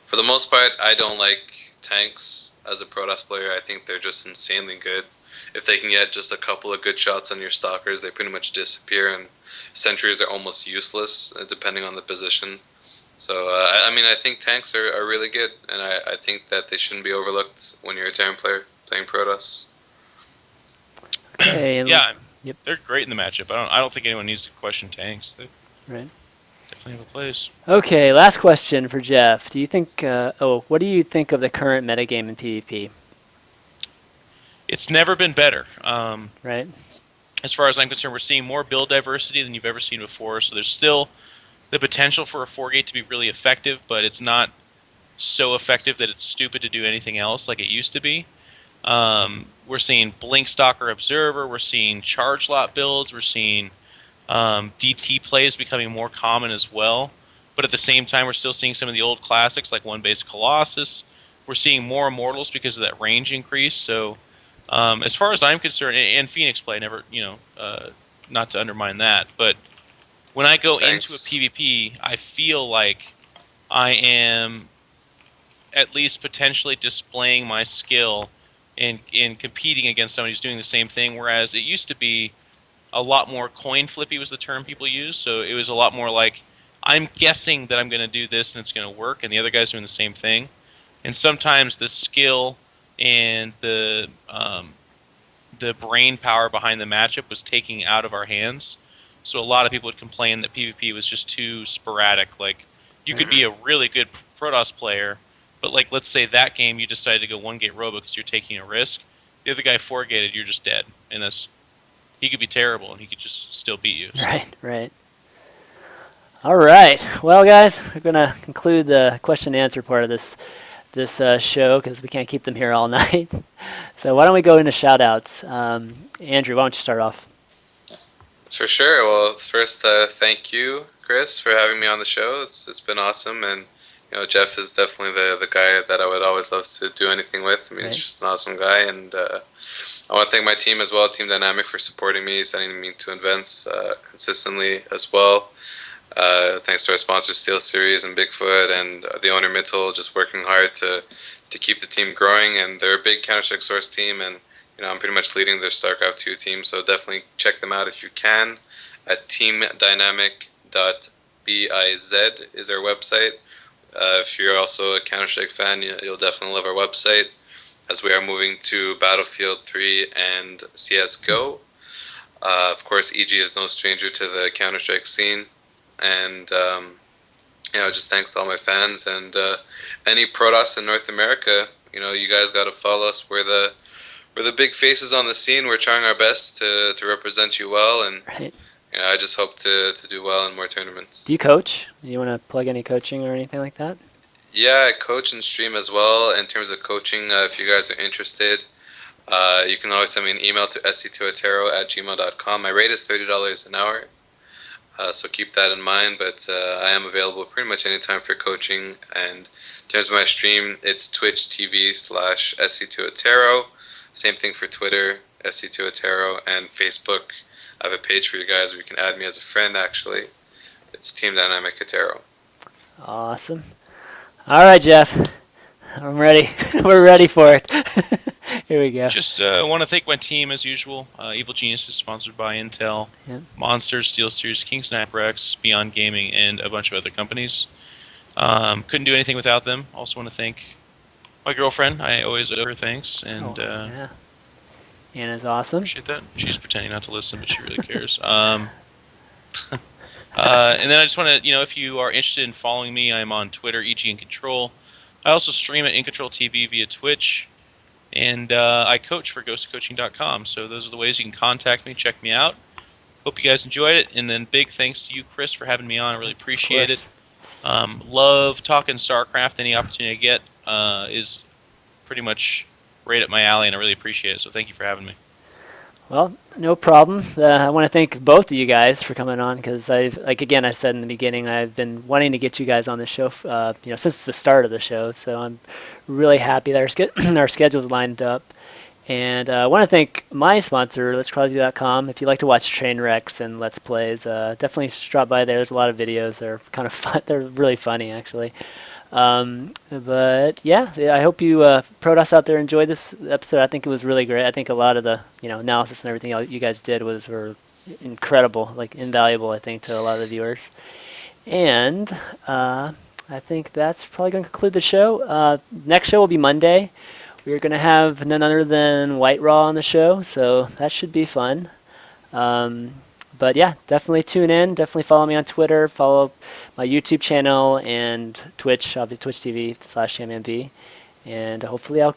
for the most part, I don't like tanks as a Protoss player. I think they're just insanely good. If they can get just a couple of good shots on your stalkers, they pretty much disappear, and sentries are almost useless depending on the position. So, I mean, I think tanks are really good, and I think that they shouldn't be overlooked when you're a Terran player playing Protoss. Okay. Yeah, Yep. they're great in the matchup. I don't think anyone needs to question tanks. They Right. definitely have a place. Okay. Last question for Jeff. Do you think? What do you think of the current metagame in PvP? It's never been better. Right. As far as I'm concerned, we're seeing more build diversity than you've ever seen before. So there's still the potential for a 4-gate to be really effective, but it's not so effective that it's stupid to do anything else like it used to be. We're seeing Blink Stalker Observer, we're seeing Charge Lot builds, we're seeing DT plays becoming more common as well. But at the same time, we're still seeing some of the old classics like One Base Colossus. We're seeing more Immortals because of that range increase. So as far as I'm concerned, and Phoenix play, never, not to undermine that, but when I go into a PvP, I feel like I am at least potentially displaying my skill in competing against somebody who's doing the same thing, whereas it used to be a lot more coin flippy was the term people use, so it was a lot more like, I'm guessing that I'm going to do this and it's going to work, and the other guy's doing the same thing. And sometimes the skill and the brain power behind the matchup was taking out of our hands. So a lot of people would complain that PvP was just too sporadic. Like, you could be a really good Protoss player, but like, let's say that game you decided to go 1-gate robo because you're taking a risk. The other guy 4-gated, you're just dead. And he could be terrible and he could just still beat you. Right. All right. Well, guys, we're going to conclude the question and answer part of this show because we can't keep them here all night. So why don't we go into shout-outs? Andrew, why don't you start off? For sure. Well, first, thank you, Chris, for having me on the show. It's been awesome, and Jeff is definitely the guy that I would always love to do anything with. I mean, he's just an awesome guy, and I want to thank my team as well, Team Dynamic, for supporting me, sending me to events consistently as well. Thanks to our sponsors, Steel Series and Bigfoot, and the owner Mitchell, just working hard to keep the team growing. And they're a big Counter-Strike source team, and I'm pretty much leading their StarCraft 2 team, so definitely check them out if you can at teamdynamic.biz is our website. If you're also a Counter-Strike fan, you'll definitely love our website, as we are moving to Battlefield 3 and CSGO. Of course, EG is no stranger to the Counter-Strike scene, and just thanks to all my fans and any Protoss in North America. You guys got to follow us. We're the big faces on the scene. We're trying our best to represent you well, and I just hope to do well in more tournaments. Do you coach? Do you want to plug any coaching or anything like that? Yeah, I coach and stream as well. In terms of coaching, if you guys are interested, you can always send me an email to sc2attero@gmail.com. My rate is $30 an hour, so keep that in mind. But I am available pretty much anytime for coaching. And in terms of my stream, it's Twitch TV/sc2attero. Same thing for Twitter, sc2attero, and Facebook. I have a page for you guys where you can add me as a friend, actually. It's Team Dynamic Attero. Awesome. All right, Jeff. I'm ready. We're ready for it. Here we go. Just want to thank my team, as usual. Evil Geniuses, sponsored by Intel. Yep. Monsters, Steel Series, King Snap Rex, Beyond Gaming, and a bunch of other companies. Couldn't do anything without them. Also want to thank my girlfriend. I always owe her thanks. And yeah. Anna's awesome. Appreciate that. She's pretending not to listen, but she really cares. And then I just want to, if you are interested in following me, I'm on Twitter, EG.iNcontroL. I also stream at InControl TV via Twitch, and I coach for ghostcoaching.com. So those are the ways you can contact me, check me out. Hope you guys enjoyed it, and then big thanks to you, Chris, for having me on. I really appreciate it. Love talking StarCraft. Any opportunity I get is pretty much right up my alley, and I really appreciate it. So thank you for having me. Well, no problem. I want to thank both of you guys for coming on because again, I said in the beginning, I've been wanting to get you guys on the show, since the start of the show. So I'm really happy that our schedules lined up. And I want to thank my sponsor, Let'sCrosby.com. If you like to watch train wrecks and Let's Plays, definitely drop by there. There's a lot of videos. They're kind of fun. They're really funny, actually. But yeah, I hope you Protoss out there enjoyed this episode. I think it was really great. I think a lot of the analysis and everything you guys did were incredible, like invaluable. I think to a lot of the viewers. And I think that's probably going to conclude the show. Next show will be Monday. We're going to have none other than White Raw on the show, so that should be fun. But yeah, definitely tune in. Definitely follow me on Twitter. Follow my YouTube channel and Twitch, obviously Twitch TV/ChanmanV. And hopefully I'll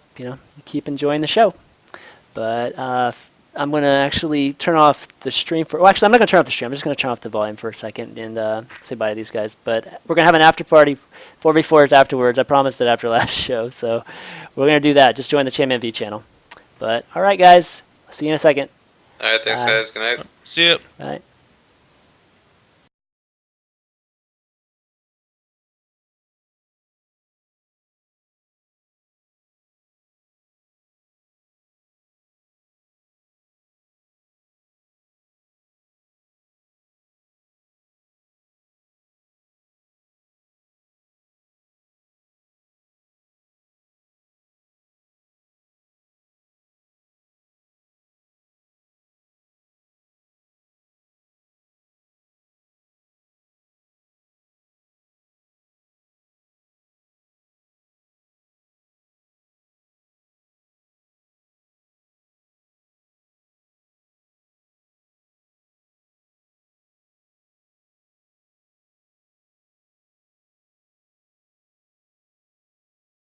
keep enjoying the show. But I'm going to actually turn off the stream for... Well, actually, I'm not going to turn off the stream. I'm just going to turn off the volume for a second and say bye to these guys. But we're going to have an after party, 4v4s afterwards. I promised it after last show. So we're going to do that. Just join the ChanmanV channel. But all right, guys. See you in a second. All right, thanks, guys. Good night. See ya. All right.